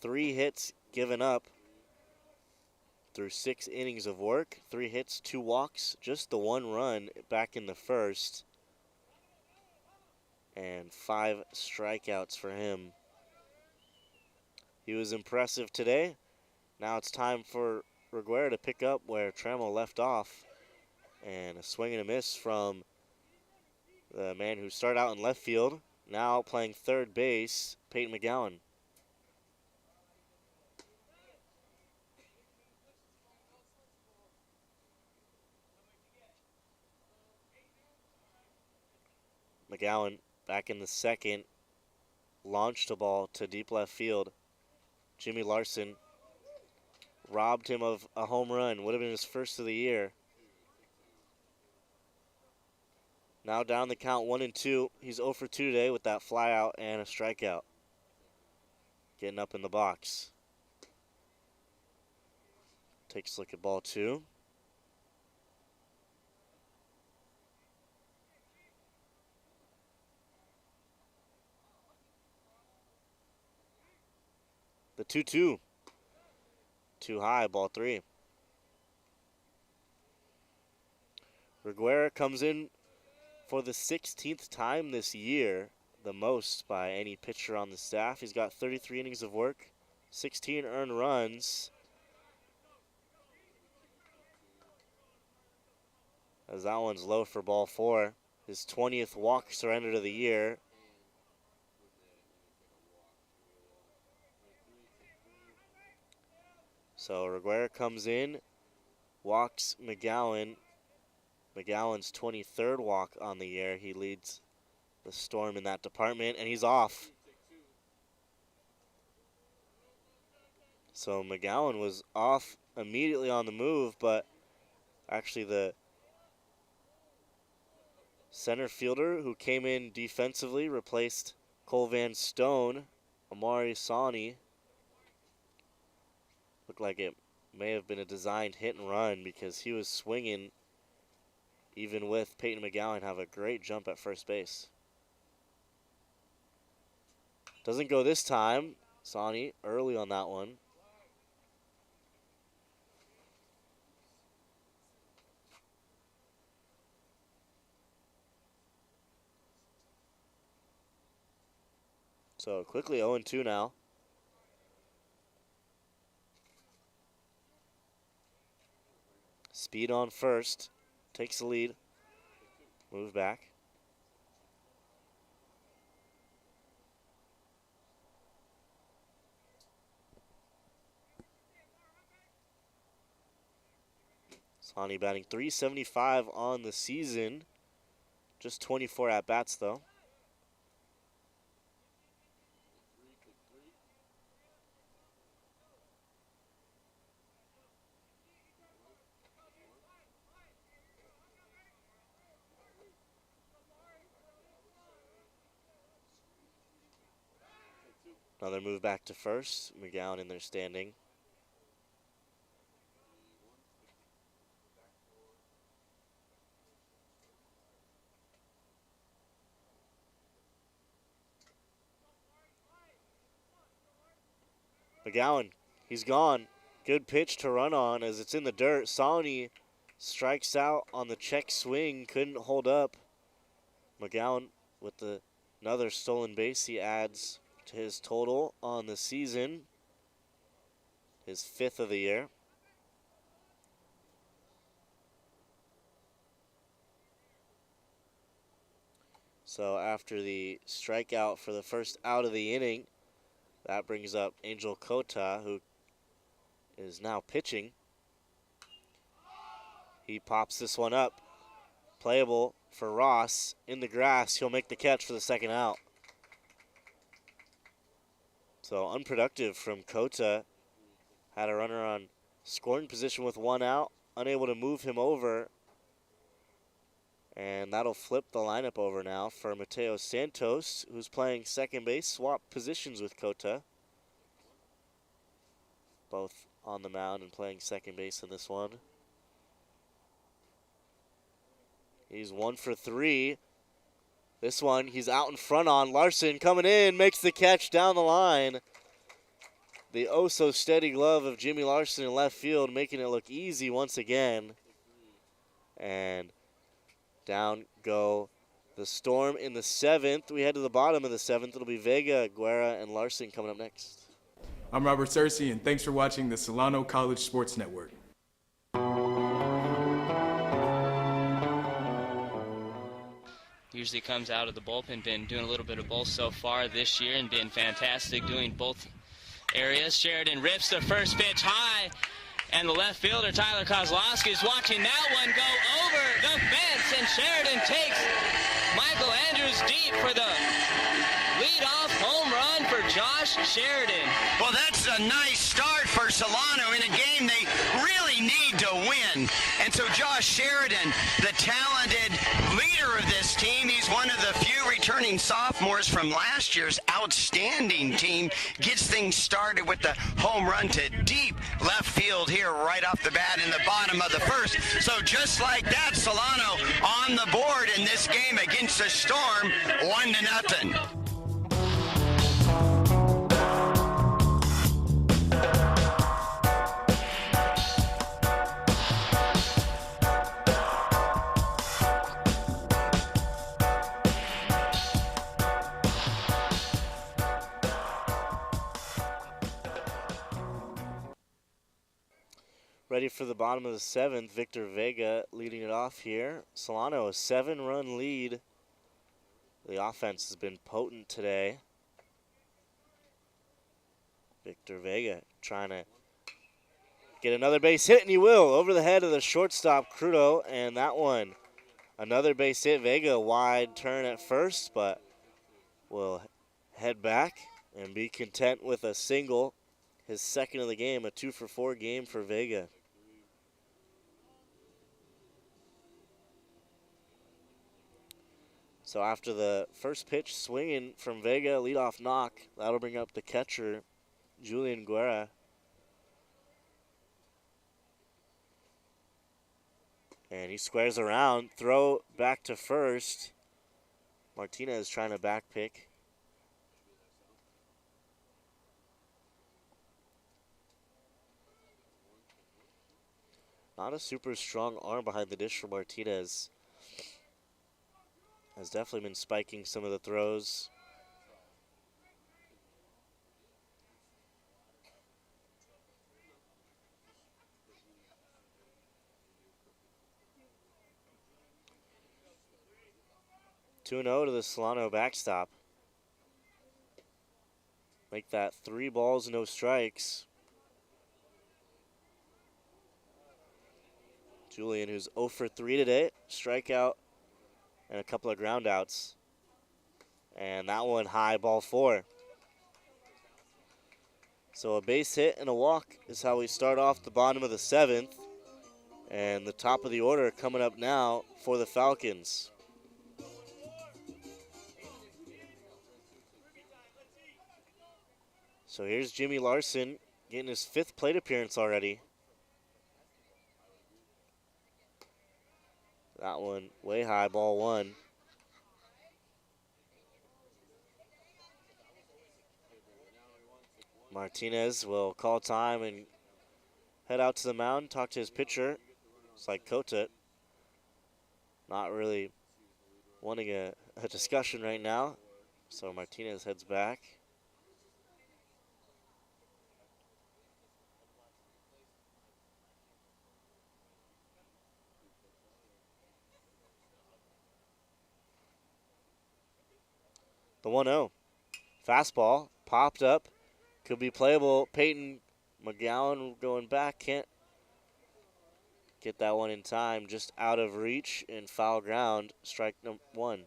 3 hits given up through 6 innings of work. 3 hits, 2 walks, just the 1 run back in the first. And 5 strikeouts for him. He was impressive today. Now it's time for Reguera to pick up where Trammell left off. And a swing and a miss from the man who started out in left field, now playing third base, Peyton McGowan. McGowan back in the second, launched a ball to deep left field. Jimmy Larson robbed him of a home run, would have been his first of the year. Now down the count 1-2. He's 0 for 2 today with that fly out and a strikeout. Getting up in the box. Takes a look at ball 2. The 2-2. Too high, ball 3. Reguera comes in for the 16th time this year, the most by any pitcher on the staff. He's got 33 innings of work, 16 earned runs. As that one's low for ball 4. His 20th walk surrendered of the year. So Reguera comes in, walks McGowan. McGowan's 23rd walk on the year. He leads the Storm in that department, and he's off. So McGowan was off immediately on the move, but actually the center fielder who came in defensively replaced Cole Van Stone, Amari Sawney. Looked like it may have been a designed hit and run because he was swinging even with Peyton McGowan have a great jump at first base. Doesn't go this time. Sawney early on that one. So quickly 0-2 now. Speed on first. Takes the lead. Move back. Sonny batting .375 on the season. Just 24 at-bats, though. Another move back to first. McGowan in there standing. McGowan, he's gone. Good pitch to run on as it's in the dirt. Solany strikes out on the check swing, couldn't hold up. McGowan with another stolen base he adds to his total on the season, his 5th of the year. So after the strikeout for the first out of the inning, that brings up Angel Cota, who is now pitching. He pops this one up. Playable for Ross in the grass. He'll make the catch for the second out. So unproductive from Cota. Had a runner on scoring position with 1 out. Unable to move him over. And that'll flip the lineup over now for Mateo Santos, who's playing second base. Swap positions with Cota. Both on the mound and playing second base in this one. He's 1 for 3. This one, he's out in front on. Larson coming in, makes the catch down the line. The oh-so-steady glove of Jimmy Larson in left field, making it look easy once again. And down go the Storm in the 7th. We head to the bottom of the 7th. It'll be Vega, Guerra, and Larson coming up next. I'm Robert Searcy, and thanks for watching the Solano College Sports Network. Usually comes out of the bullpen, been doing a little bit of both so far this year and been fantastic doing both areas. Sheridan rips the first pitch high, and the left fielder, Tyler Kozlowski, is watching that one go over the fence, and Sheridan takes Michael Andrews deep for the leadoff home run for Josh Sheridan. Well, that's a nice start for Solano in a game they really need to win. And so Josh Sheridan, the talented leader of this team, he's one of the few returning sophomores from last year's outstanding team, gets things started with the home run to deep left field here right off the bat in the bottom of the first. So just like that, Solano on the board in this game against the Storm, 1-0. Ready for the bottom of the 7th. Victor Vega leading it off here. Solano, a 7-run lead. The offense has been potent today. Victor Vega trying to get another base hit, and he will, over the head of the shortstop, Crudo, and that one, another base hit. Vega wide turn at first, but will head back and be content with a single. His second of the game, a 2-for-4 game for Vega. So after the first pitch swinging from Vega, leadoff knock, that'll bring up the catcher, Julian Guerra. And he squares around, throw back to first. Martinez trying to back pick. Not a super strong arm behind the dish for Martinez. Has definitely been spiking some of the throws. 2-0 to the Solano backstop. Make that 3 balls, no strikes. Julian, who's 0 for 3 today, strikeout and a couple of ground outs. And that one high, ball 4. So a base hit and a walk is how we start off the bottom of the 7th. And the top of the order coming up now for the Falcons. So here's Jimmy Larson getting his 5th plate appearance already. That one way high, ball 1. Martinez will call time and head out to the mound, talk to his pitcher. It's like Kota. Not really wanting a discussion right now. So Martinez heads back. The 1-0. Fastball popped up. Could be playable. Peyton McGowan going back. Can't get that one in time. Just out of reach and foul ground. Strike number 1.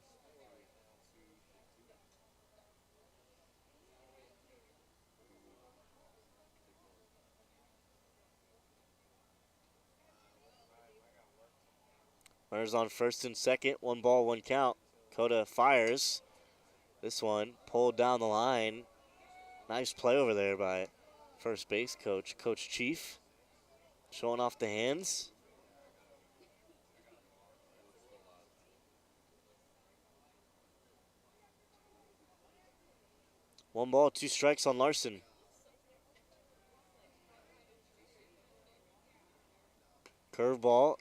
Runners on first and second. 1 ball, 1 count. Kota fires. This one pulled down the line. Nice play over there by first base coach, Coach Chief. Showing off the hands. One ball, 2 strikes on Larson. Curveball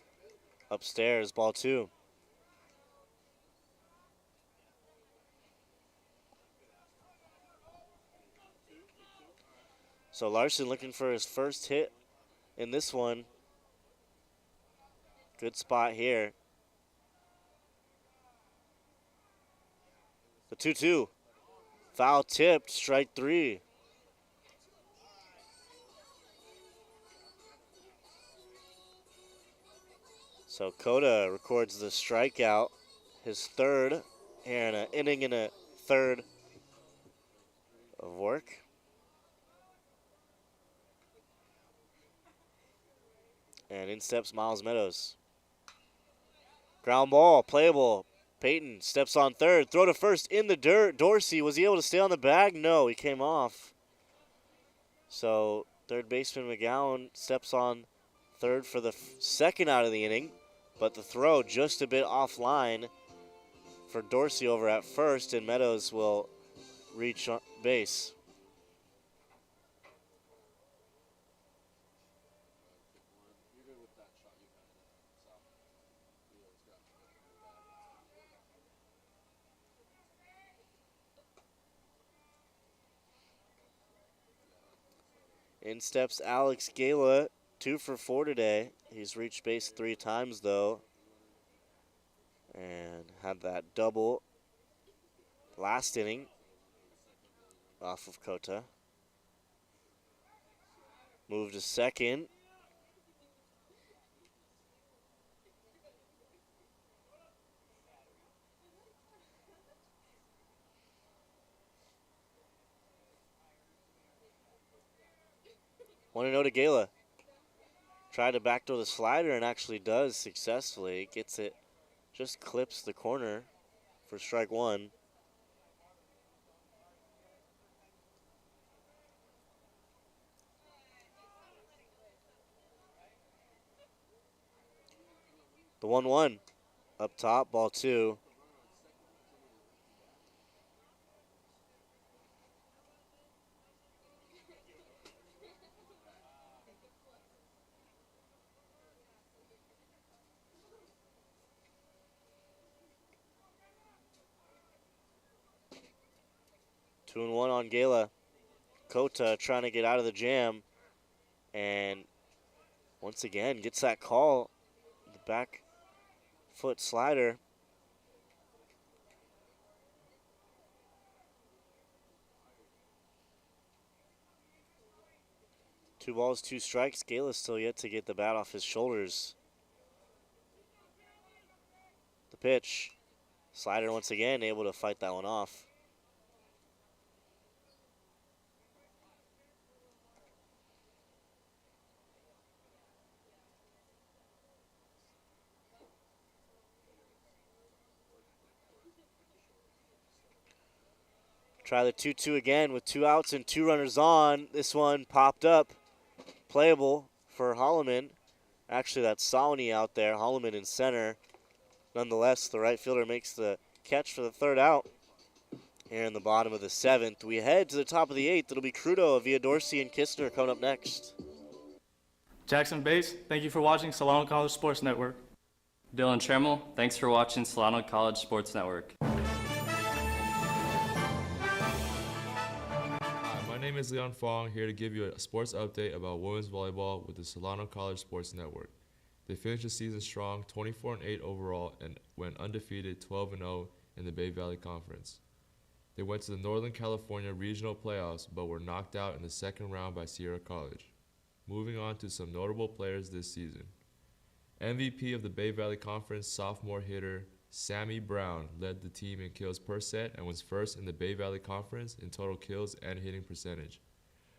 upstairs, ball 2. So Larson looking for his first hit in this one. Good spot here. The 2-2. Foul tipped, strike 3. So Kota records the strikeout, his 3rd here in an inning and a 3rd of work. And in steps Miles Meadows. Ground ball, playable. Peyton steps on 3rd. Throw to first in the dirt. Dorsey, was he able to stay on the bag? No, he came off. So 3rd baseman McGowan steps on 3rd for the 2nd out of the inning. But the throw just a bit offline for Dorsey over at first, and Meadows will reach base. In steps Alex Gala, 2 for 4 today. He's reached base 3 times, though, and had that double last inning off of Kota. Moved to second. Want to know to Gala. Tried to backdoor the slider and actually does successfully. Gets it, just clips the corner for strike 1. The 1-1 up top, ball 2. Two and 1 on Gala. Kota trying to get out of the jam, and once again gets that call. The back foot slider. 2 balls, 2 strikes. Gala still yet to get the bat off his shoulders. The pitch. Slider once again able to fight that one off. Try the 2-2 again with 2 outs and 2 runners on. This one popped up. Playable for Holloman. Actually, that's Solany out there. Holloman in center. Nonetheless, the right fielder makes the catch for the 3rd out. Here in the bottom of the 7th, we head to the top of the 8th. It'll be Crudo, Via Dorsey, and Kistner coming up next. Jackson Bass, thank you for watching Solano College Sports Network. Dylan Tremmel, thanks for watching Solano College Sports Network. My name is Leon Fong, here to give you a sports update about women's volleyball with the Solano College Sports Network. They finished the season strong, 24-8 overall, and went undefeated, 12-0 in the Bay Valley Conference. They went to the Northern California Regional Playoffs, but were knocked out in the 2nd round by Sierra College. Moving on to some notable players this season. MVP of the Bay Valley Conference sophomore hitter Sammy Brown led the team in kills per set and was first in the Bay Valley Conference in total kills and hitting percentage.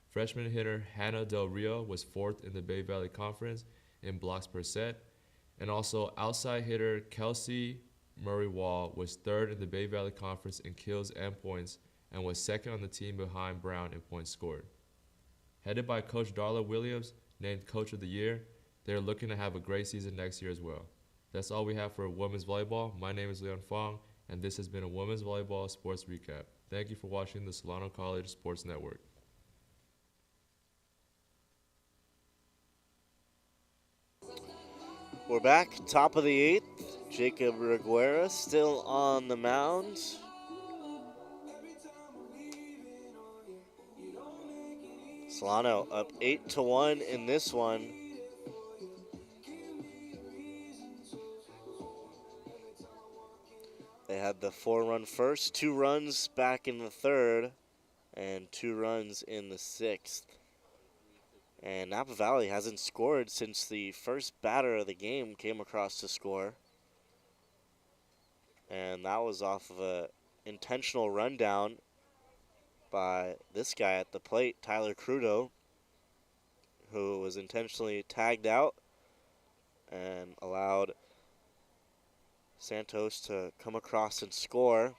Freshman hitter Hannah Del Rio was 4th in the Bay Valley Conference in blocks per set, and also outside hitter Kelsey Murray Wall was 3rd in the Bay Valley Conference in kills and points and was 2nd on the team behind Brown in points scored. Headed by Coach Darla Williams, named Coach of the Year, they are looking to have a great season next year as well. That's all we have for women's volleyball. My name is Leon Fong, and this has been a women's volleyball sports recap. Thank you for watching the Solano College Sports Network. We're back, top of the 8th. Jacob Reguera still on the mound. Solano up 8-1 in this one. They had the 4-run first, 2 runs back in the 3rd, and 2 runs in the 6th. And Napa Valley hasn't scored since the first batter of the game came across to score. And that was off of an intentional rundown by this guy at the plate, Tyler Crudo, who was intentionally tagged out and allowed Santos to come across and score.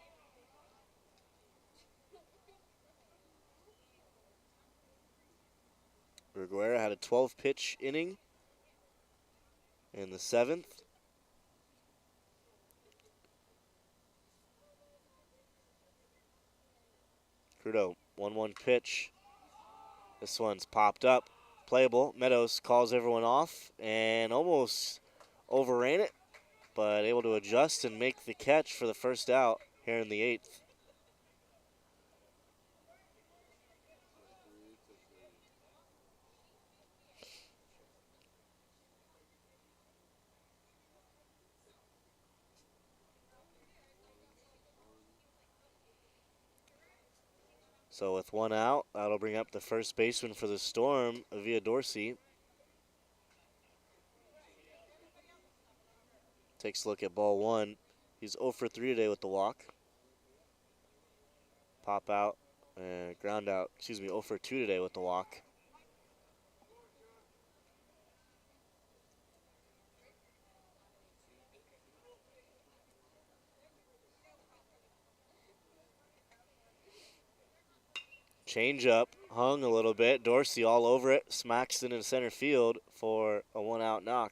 Reguera had a 12-pitch inning in the 7th. Crudo, 1-1 pitch. This one's popped up. Playable. Meadows calls everyone off and almost overran it, but able to adjust and make the catch for the first out here in the 8th. So with 1 out, that'll bring up the first baseman for the Storm, Via Dorsey. Takes a look at ball 1. He's 0 for 3 today with the walk. Pop out and ground out. 0 for 2 today with the walk. Change up, hung a little bit. Dorsey all over it, smacks it into center field for a 1-out knock.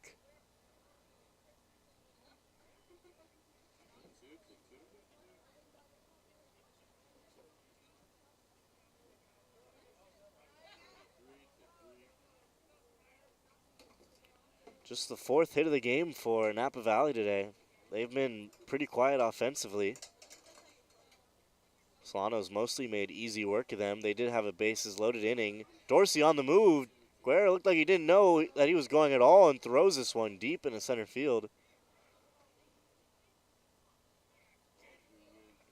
Just the 4th hit of the game for Napa Valley today. They've been pretty quiet offensively. Solano's mostly made easy work of them. They did have a bases loaded inning. Dorsey on the move. Guerra looked like he didn't know that he was going at all and throws this one deep into center field.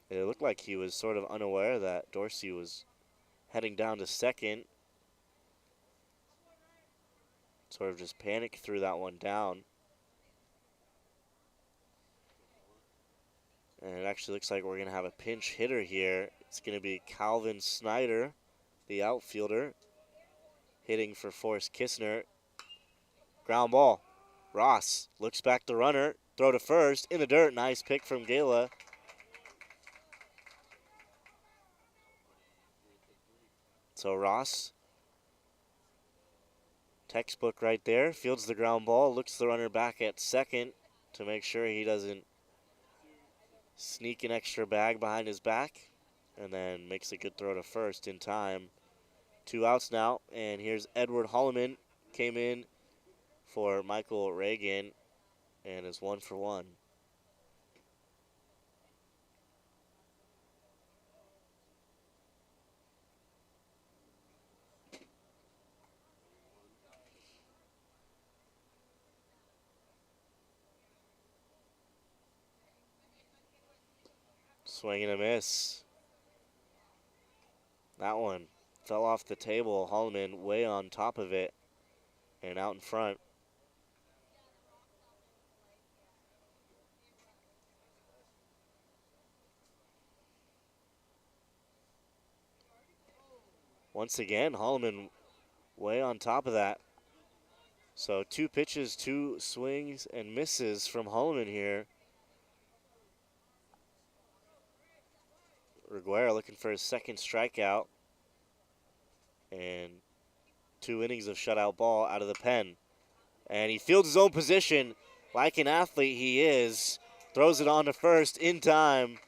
It looked like he was sort of unaware that Dorsey was heading down to second. sort of just panic threw that one down. And it actually looks like we're going to have a pinch hitter here. It's going to be Calvin Snyder, the outfielder, hitting for Forrest Kistner. Ground ball. Ross looks back the runner. Throw to first. In the dirt. Nice pick from Gala. So Ross, textbook right there. Fields the ground ball. Looks the runner back at second to make sure he doesn't sneak an extra bag behind his back, and then makes a good throw to first in time. 2 outs now, and here's Edward Holloman, came in for Michael Reagan, and is 1 for 1. Swing and a miss. That one fell off the table. Holloman way on top of it and out in front. Once again, Holloman way on top of that. So 2 pitches, 2 swings and misses from Holloman here. Reguera looking for his second strikeout. And 2 innings of shutout ball out of the pen. And he fields his own position like an athlete he is. Throws it on to first in time.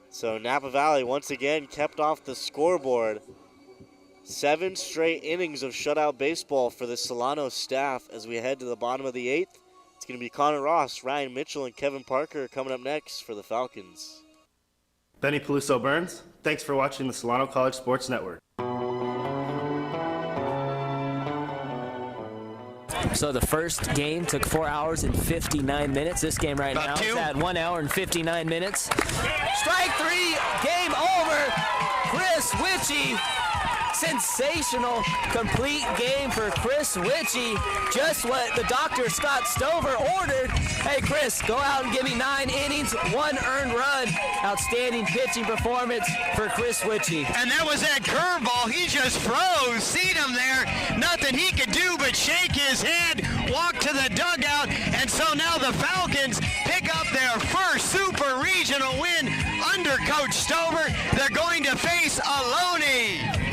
So Napa Valley once again kept off the scoreboard. 7 straight innings of shutout baseball for the Solano staff as we head to the bottom of the 8th. It's going to be Connor Ross, Ryan Mitchell, and Kevin Parker coming up next for the Falcons. Benny Peluso Burns, thanks for watching the Solano College Sports Network. So the first game took 4 hours and 59 minutes. This game right now is at 1 hour and 59 minutes. Strike 3, game over. Chris Witchie. Sensational, complete game for Chris Witchie. Just what the Dr. Scott Stover ordered. Hey, Chris, go out and give me 9 innings, 1 earned run. Outstanding pitching performance for Chris Witchie. And that was that curveball. He just froze. Seen him there. Nothing he could do but shake his head, walk to the dugout, and so now the Falcons pick up their first super regional win under Coach Stover. They're going to face Ohlone.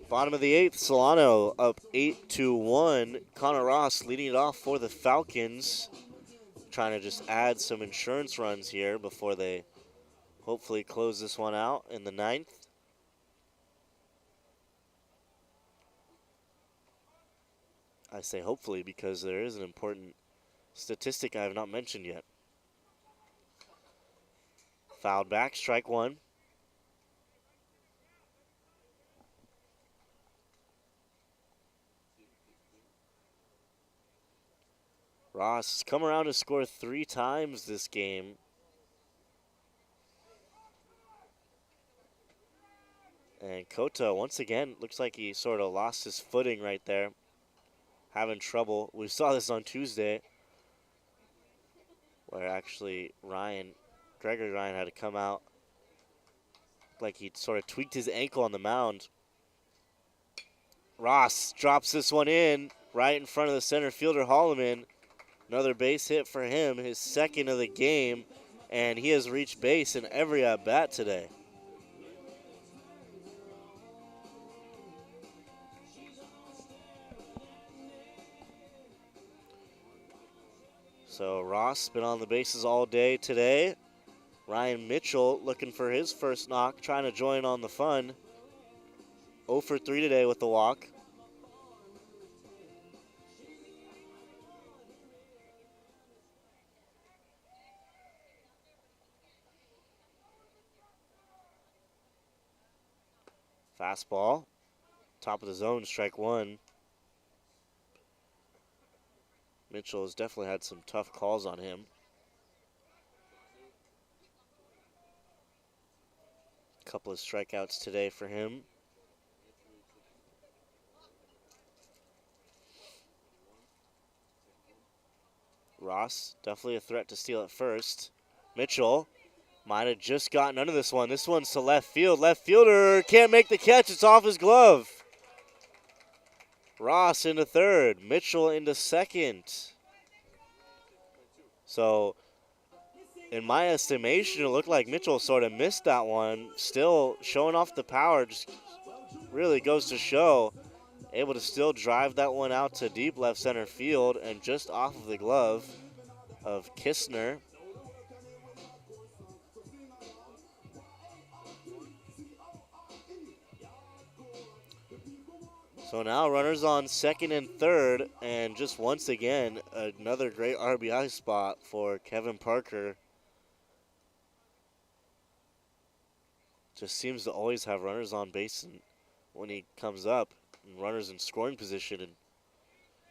Bottom of the 8th, Solano up 8-1. Connor Ross leading it off for the Falcons. Trying to just add some insurance runs here before they hopefully close this one out in the 9th. I say hopefully because there is an important statistic I have not mentioned yet. Fouled back, strike 1. Ross has come around to score 3 times this game. And Cota, once again, looks like he sort of lost his footing right there. Having trouble. We saw this on Tuesday, where actually Gregory Ryan had to come out like he sort of tweaked his ankle on the mound. Ross drops this one in right in front of the center fielder, Holloman. Another base hit for him, his second of the game, and he has reached base in every at-bat today. So Ross been on the bases all day today. Ryan Mitchell looking for his first knock, trying to join on the fun. 0 for 3 today with the walk. Fastball. Top of the zone, strike one. Mitchell has definitely had some tough calls on him. Couple of strikeouts today for him. Ross, definitely a threat to steal at first. Mitchell might have just gotten under this one. This one's to left field. Left fielder can't make the catch. It's off his glove. Ross into third. Mitchell into second. So, in my estimation, it looked like Mitchell sort of missed that one. Still showing off the power. Just really goes to show. Able to still drive that one out to deep left center field and just off of the glove of Kistner. So now runners on second and third, and just once again, another great RBI spot for Kevin Parker. Just seems to always have runners on base when he comes up, and runners in scoring position, and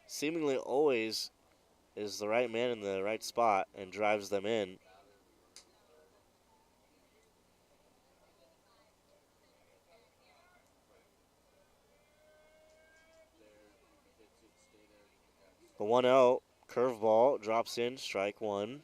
seemingly always is the right man in the right spot and drives them in. The 1-0 curveball drops in, strike one.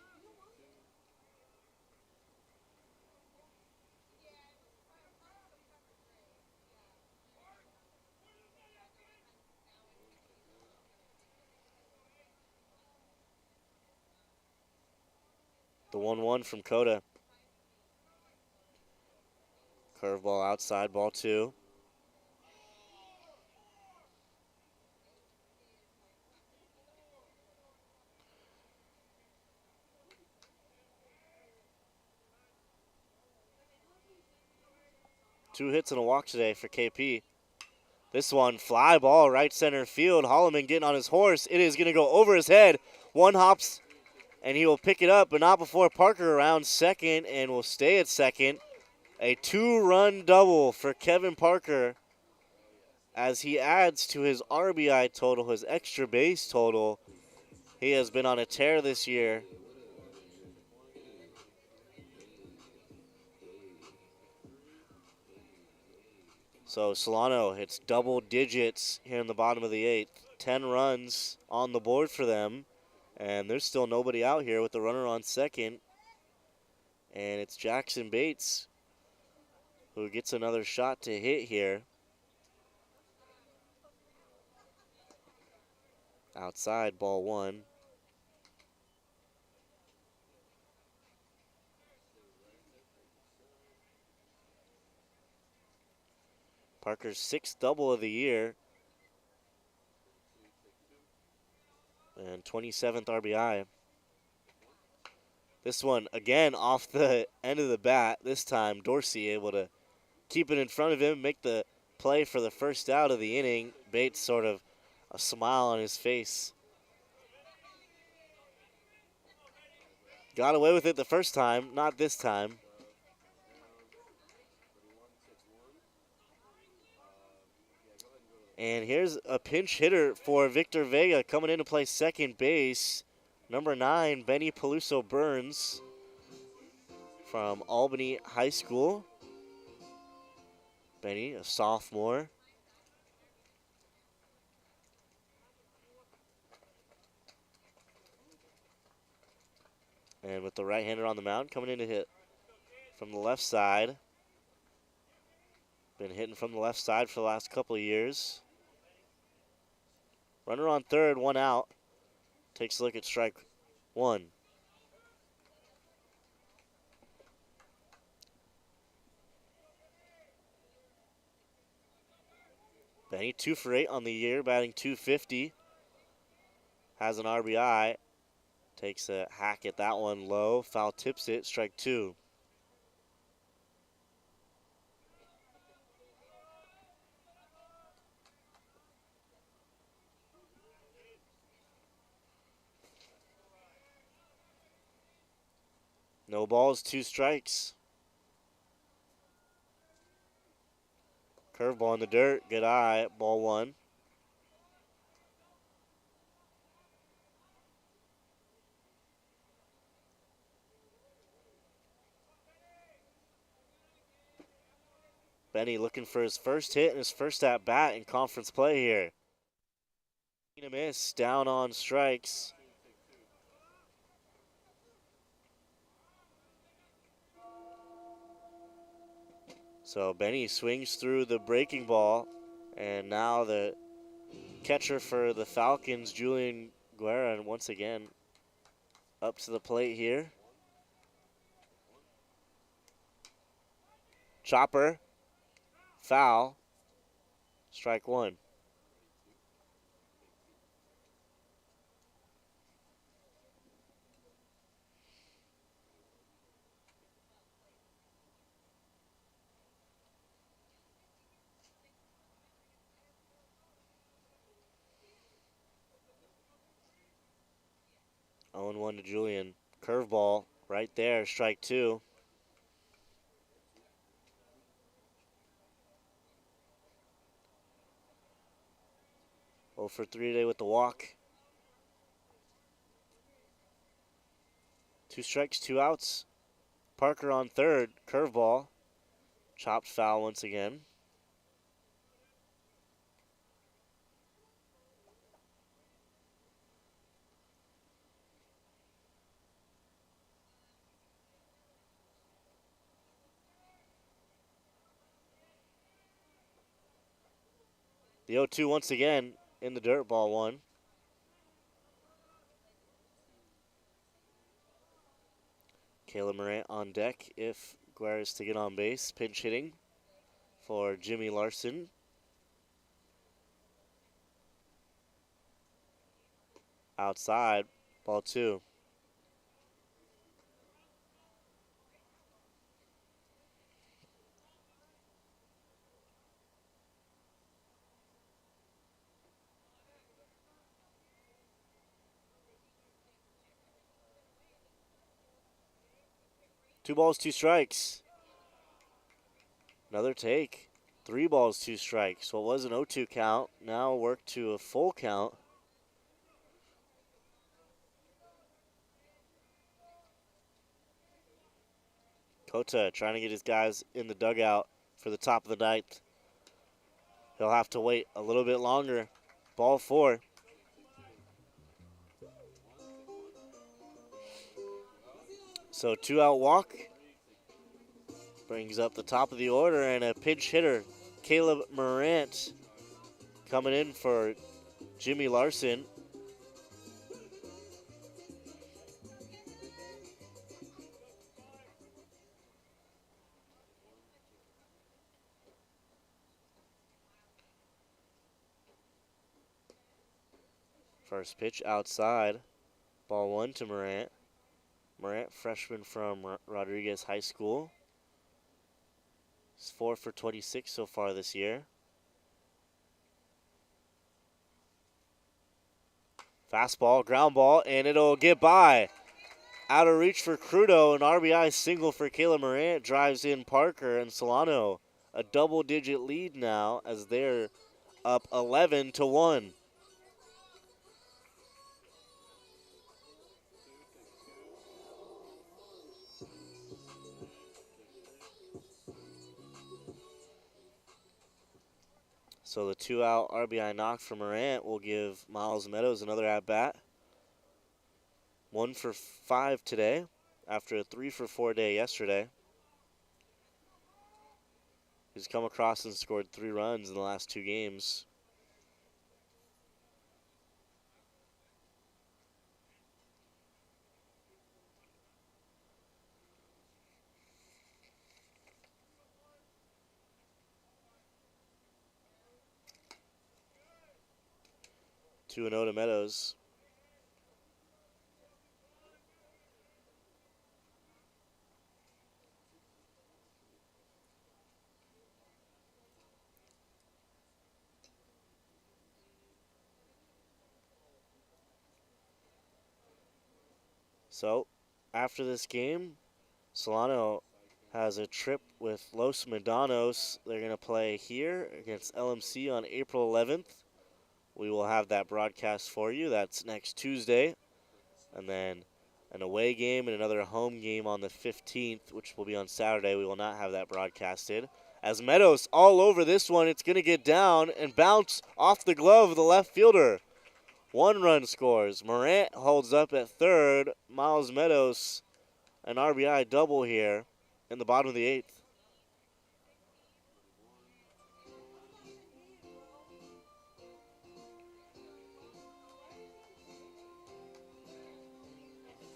The 1-1 from Coda. Curveball outside, ball two. Two hits and a walk today for KP. This one, fly ball, right center field. Holloman getting on his horse. It is going to go over his head. One hops, and he will pick it up, but not before Parker around second, and will stay at second. A two-run double for Kevin Parker as he adds to his RBI total, his extra base total. He has been on a tear this year. So Solano hits double digits here in the bottom of the eighth. 10 runs on the board for them. And there's still nobody out here with the runner on second. And it's Jackson Bates who gets another shot to hit here. Outside, ball one. Parker's sixth double of the year. And 27th RBI. This one, again, off the end of the bat. This time, Dorsey able to keep it in front of him, make the play for the first out of the inning. Bates sort of a smile on his face. Got away with it the first time, not this time. And here's a pinch hitter for Victor Vega coming in to play second base. Number 9, Benny Peluso Burns from Albany High School. Benny, a sophomore. And with the right-hander on the mound, coming in to hit from the left side. Been hitting from the left side for the last couple of years. Runner on third, one out. Takes a look at strike one. Benny 2 for 8 on the year, batting .250. Has an RBI. Takes a hack at that one low. Foul tips it, strike two. No balls, 2 strikes. Curveball in the dirt. Good eye. Ball 1. Benny looking for his first hit and his first at bat in conference play here. A miss, down on strikes. So Benny swings through the breaking ball, and now the catcher for the Falcons, Julian Guerra, once again up to the plate here. Chopper, foul, strike 1. Oh, 0-1 to Julian. Curveball right there, strike 2. Oh for 3 today with the walk. 2 strikes, 2 outs. Parker on third, curveball. Chopped foul once again. The 0-2 once again in the dirt, ball 1. Caleb Morant on deck if Guerra is to get on base. Pinch hitting for Jimmy Larson. Outside, ball 2. Two balls, 2 strikes. Another take. 3 balls, 2 strikes. So it was an 0-2 count. Now worked to a full count. Kota trying to get his guys in the dugout for the top of the ninth. He'll have to wait a little bit longer. Ball 4. So 2-out walk brings up the top of the order, and a pinch hitter, Caleb Morant, coming in for Jimmy Larson. First pitch outside. Ball 1 to Morant. Morant, freshman from Rodriguez High School. He's 4 for 26 so far this year. Fastball, ground ball, and it'll get by. Out of reach for Crudo, an RBI single for Caleb Morant. Drives in Parker, and Solano a double-digit lead now as they're up 11-1. So the 2-out RBI knock for Morant will give Miles Meadows another at-bat. 1 for 5 today after a 3 for 4 day yesterday. He's come across and scored 3 runs in the last 2 games. Two and 0 to Meadows. So, after this game, Solano has a trip with Los Medanos. They're going to play here against LMC on April 11th. We will have that broadcast for you. That's next Tuesday. And then an away game and another home game on the 15th, which will be on Saturday. We will not have that broadcasted. As Meadows all over this one, it's going to get down and bounce off the glove of the left fielder. 1 run scores. Morant holds up at third. Miles Meadows, an RBI double here in the bottom of the 8th.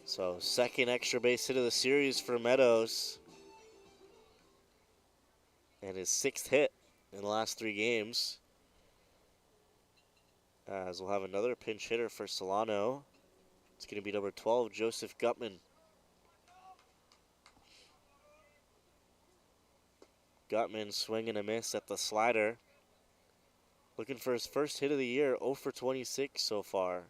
So second extra base hit of the series for Meadows. And his 6th hit in the last 3 games. As we'll have another pinch hitter for Solano. It's going to be number 12, Joseph Gutman. Gutman swing and a miss at the slider. Looking for his first hit of the year, 0 for 26 so far.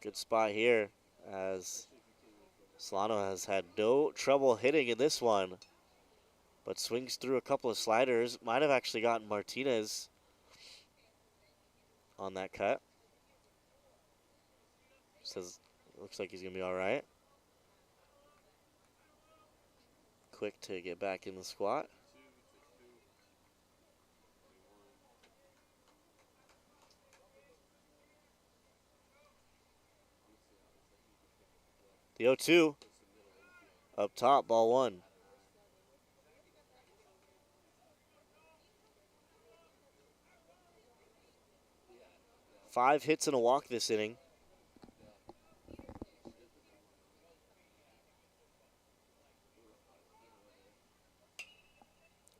Good spot here as Solano has had no trouble hitting in this one, but swings through a couple of sliders. Might have actually gotten Martinez on that cut. Says, looks like he's going to be all right. Quick to get back in the squat. The 0-2 up top, ball 1. Five hits and a walk this inning.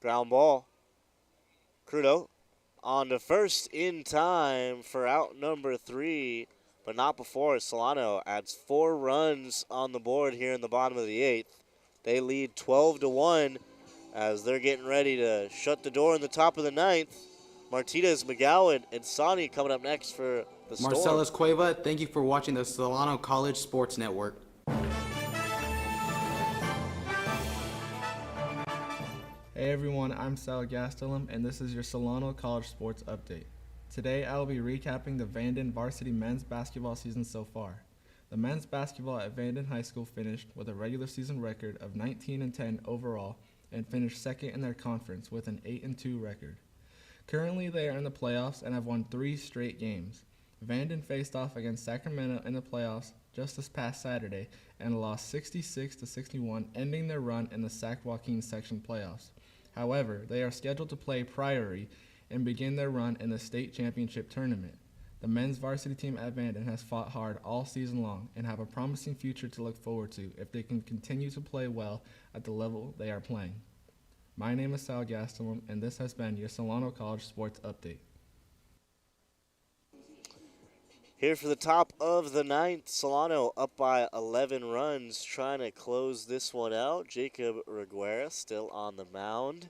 Ground ball. Crudo on to first in time for out number 3, but not before. Solano adds 4 runs on the board here in the bottom of the 8th. They lead 12-1 as they're getting ready to shut the door in the top of the 9th. Martinez, McGowan, and Sani coming up next for the Storm. Marcellus Cueva, thank you for watching the Solano College Sports Network. Hey everyone, I'm Sal Gastelum, and this is your Solano College Sports Update. Today I will be recapping the Vanden varsity men's basketball season so far. The men's basketball at Vanden High School finished with a regular season record of 19-10 overall and finished second in their conference with an 8-2 record. Currently they are in the playoffs and have won 3 straight games. Vanden faced off against Sacramento in the playoffs just this past Saturday and lost 66-61, ending their run in the Sac Joaquin section playoffs. However, they are scheduled to play Priory and begin their run in the state championship tournament. The men's varsity team at Vanden has fought hard all season long and have a promising future to look forward to if they can continue to play well at the level they are playing. My name is Sal Gastelum, and this has been your Solano College Sports Update. Here for the top of the 9th, Solano up by 11 runs, trying to close this one out. Jacob Reguera still on the mound.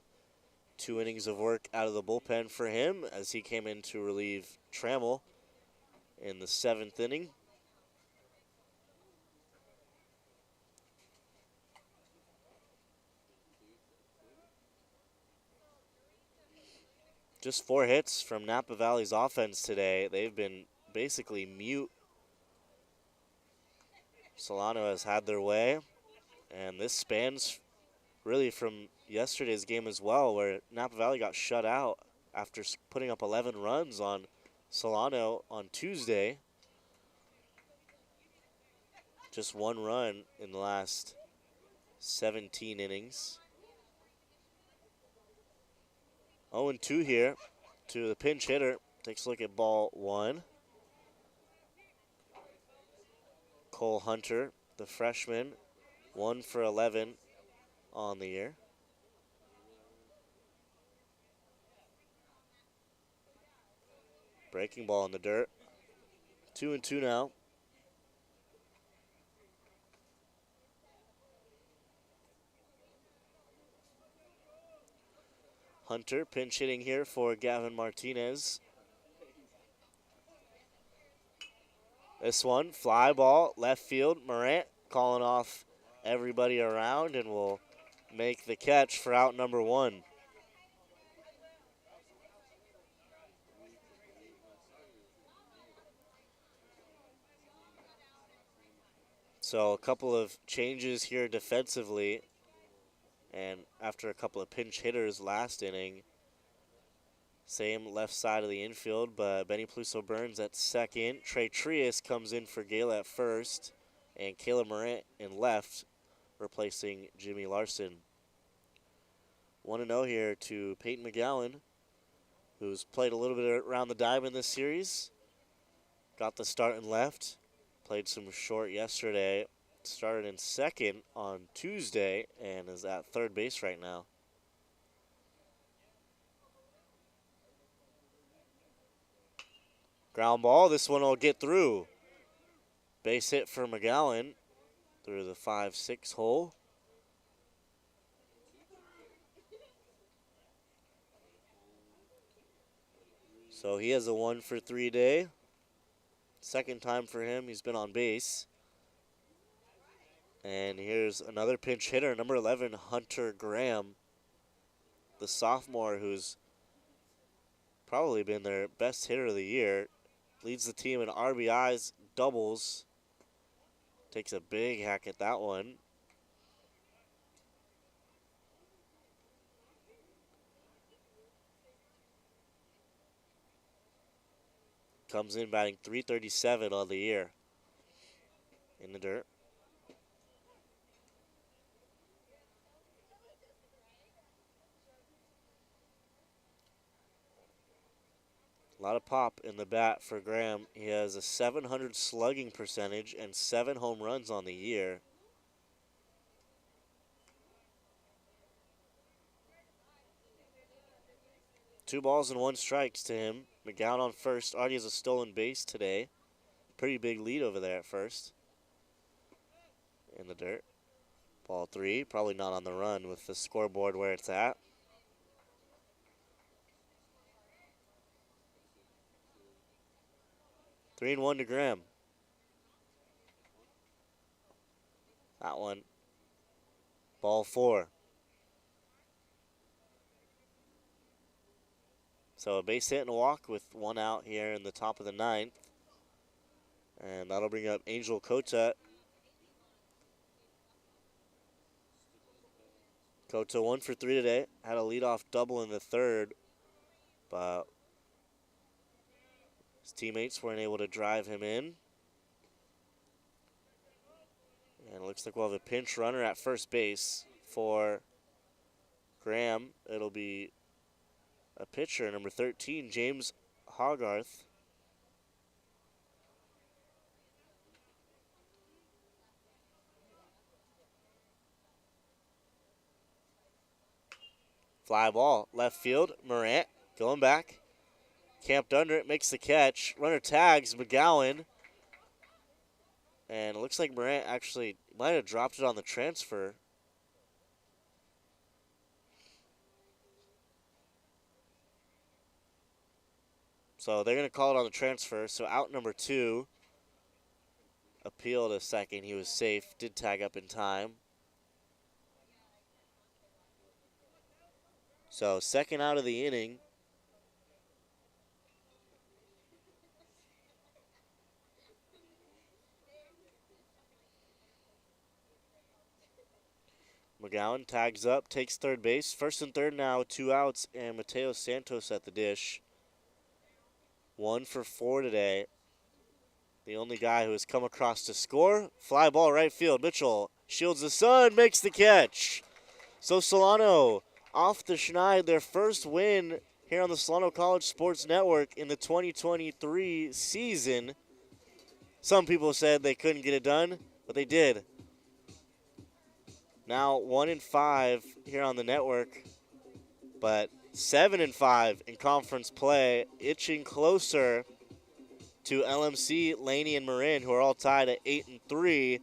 2 innings of work out of the bullpen for him as he came in to relieve Trammell in the 7th inning. Just 4 hits from Napa Valley's offense today. They've been basically mute. Solano has had their way, and this spans really from yesterday's game as well, where Napa Valley got shut out after putting up 11 runs on Solano on Tuesday. Just 1 run in the last 17 innings. 0-2 here to the pinch hitter. Takes a look at ball 1. Cole Hunter, the freshman, 1 for 11 on the year. Breaking ball in the dirt. 2-2 now. Hunter pinch hitting here for Gavin Martinez. This one, fly ball, left field. Morant calling off everybody around and will make the catch for out number 1. So a couple of changes here defensively. And after a couple of pinch hitters last inning, same left side of the infield, but Benny Pluso Burns at second. Trey Trias comes in for Gale at first, and Caleb Morant in left, replacing Jimmy Larson. 1-0 here to Peyton McGowan, who's played a little bit around the diamond this series. Got the start in left, played some short yesterday, started in second on Tuesday, and is at third base right now. Ground ball, this one will get through. Base hit for McGowan through the 5-6 hole. So he has a 1-for-3 day. Second time for him, he's been on base. And here's another pinch hitter, number 11, Hunter Graham, the sophomore who's probably been their best hitter of the year. Leads the team in RBIs, doubles. Takes a big hack at that one. Comes in batting .337 on the year. In the dirt. A lot of pop in the bat for Graham. He has a .700 slugging percentage and 7 home runs on the year. Two balls and 1 strikes to him. McGowan on first. Already has a stolen base today. Pretty big lead over there at first. In the dirt. Ball 3. Probably not on the run with the scoreboard where it's at. Three and 1 to Graham. That one. Ball 4. So a base hit and a walk with 1 out here in the top of the 9th. And that'll bring up Angel Cota. Cota 1-for-3 today. Had a leadoff double in the 3rd, but his teammates weren't able to drive him in. And it looks like we'll have a pinch runner at first base for Graham. It'll be a pitcher, number 13, James Hogarth. Fly ball, left field, Morant going back. Camped under it, makes the catch. Runner tags McGowan. And it looks like Morant actually might have dropped it on the transfer. So they're going to call it on the transfer. So out number 2. Appealed a second. He was safe. Did tag up in time. So second out of the inning. McGowan tags up, takes third base. First and third now, 2 outs, and Mateo Santos at the dish. 1-for-4 today. The only guy who has come across to score. Fly ball right field. Mitchell shields the sun, makes the catch. So Solano off the schneid, their first win here on the Solano College Sports Network in the 2023 season. Some people said they couldn't get it done, but they did. Now 1-5 here on the network, but 7-5 in conference play, itching closer to LMC, Laney, and Marin, who are all tied at 8-3.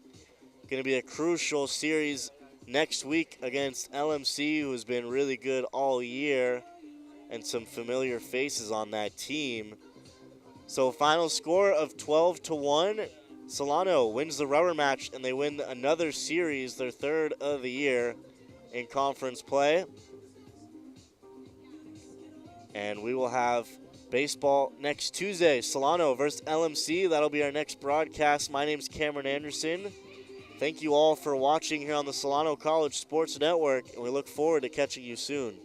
Going to be a crucial series next week against LMC, who has been really good all year, and some familiar faces on that team. So final score of 12-1. Solano wins the rubber match, and they win another series, their third of the year in conference play. And we will have baseball next Tuesday. Solano versus LMC. That'll be our next broadcast. My name's Cameron Anderson. Thank you all for watching here on the Solano College Sports Network, and we look forward to catching you soon.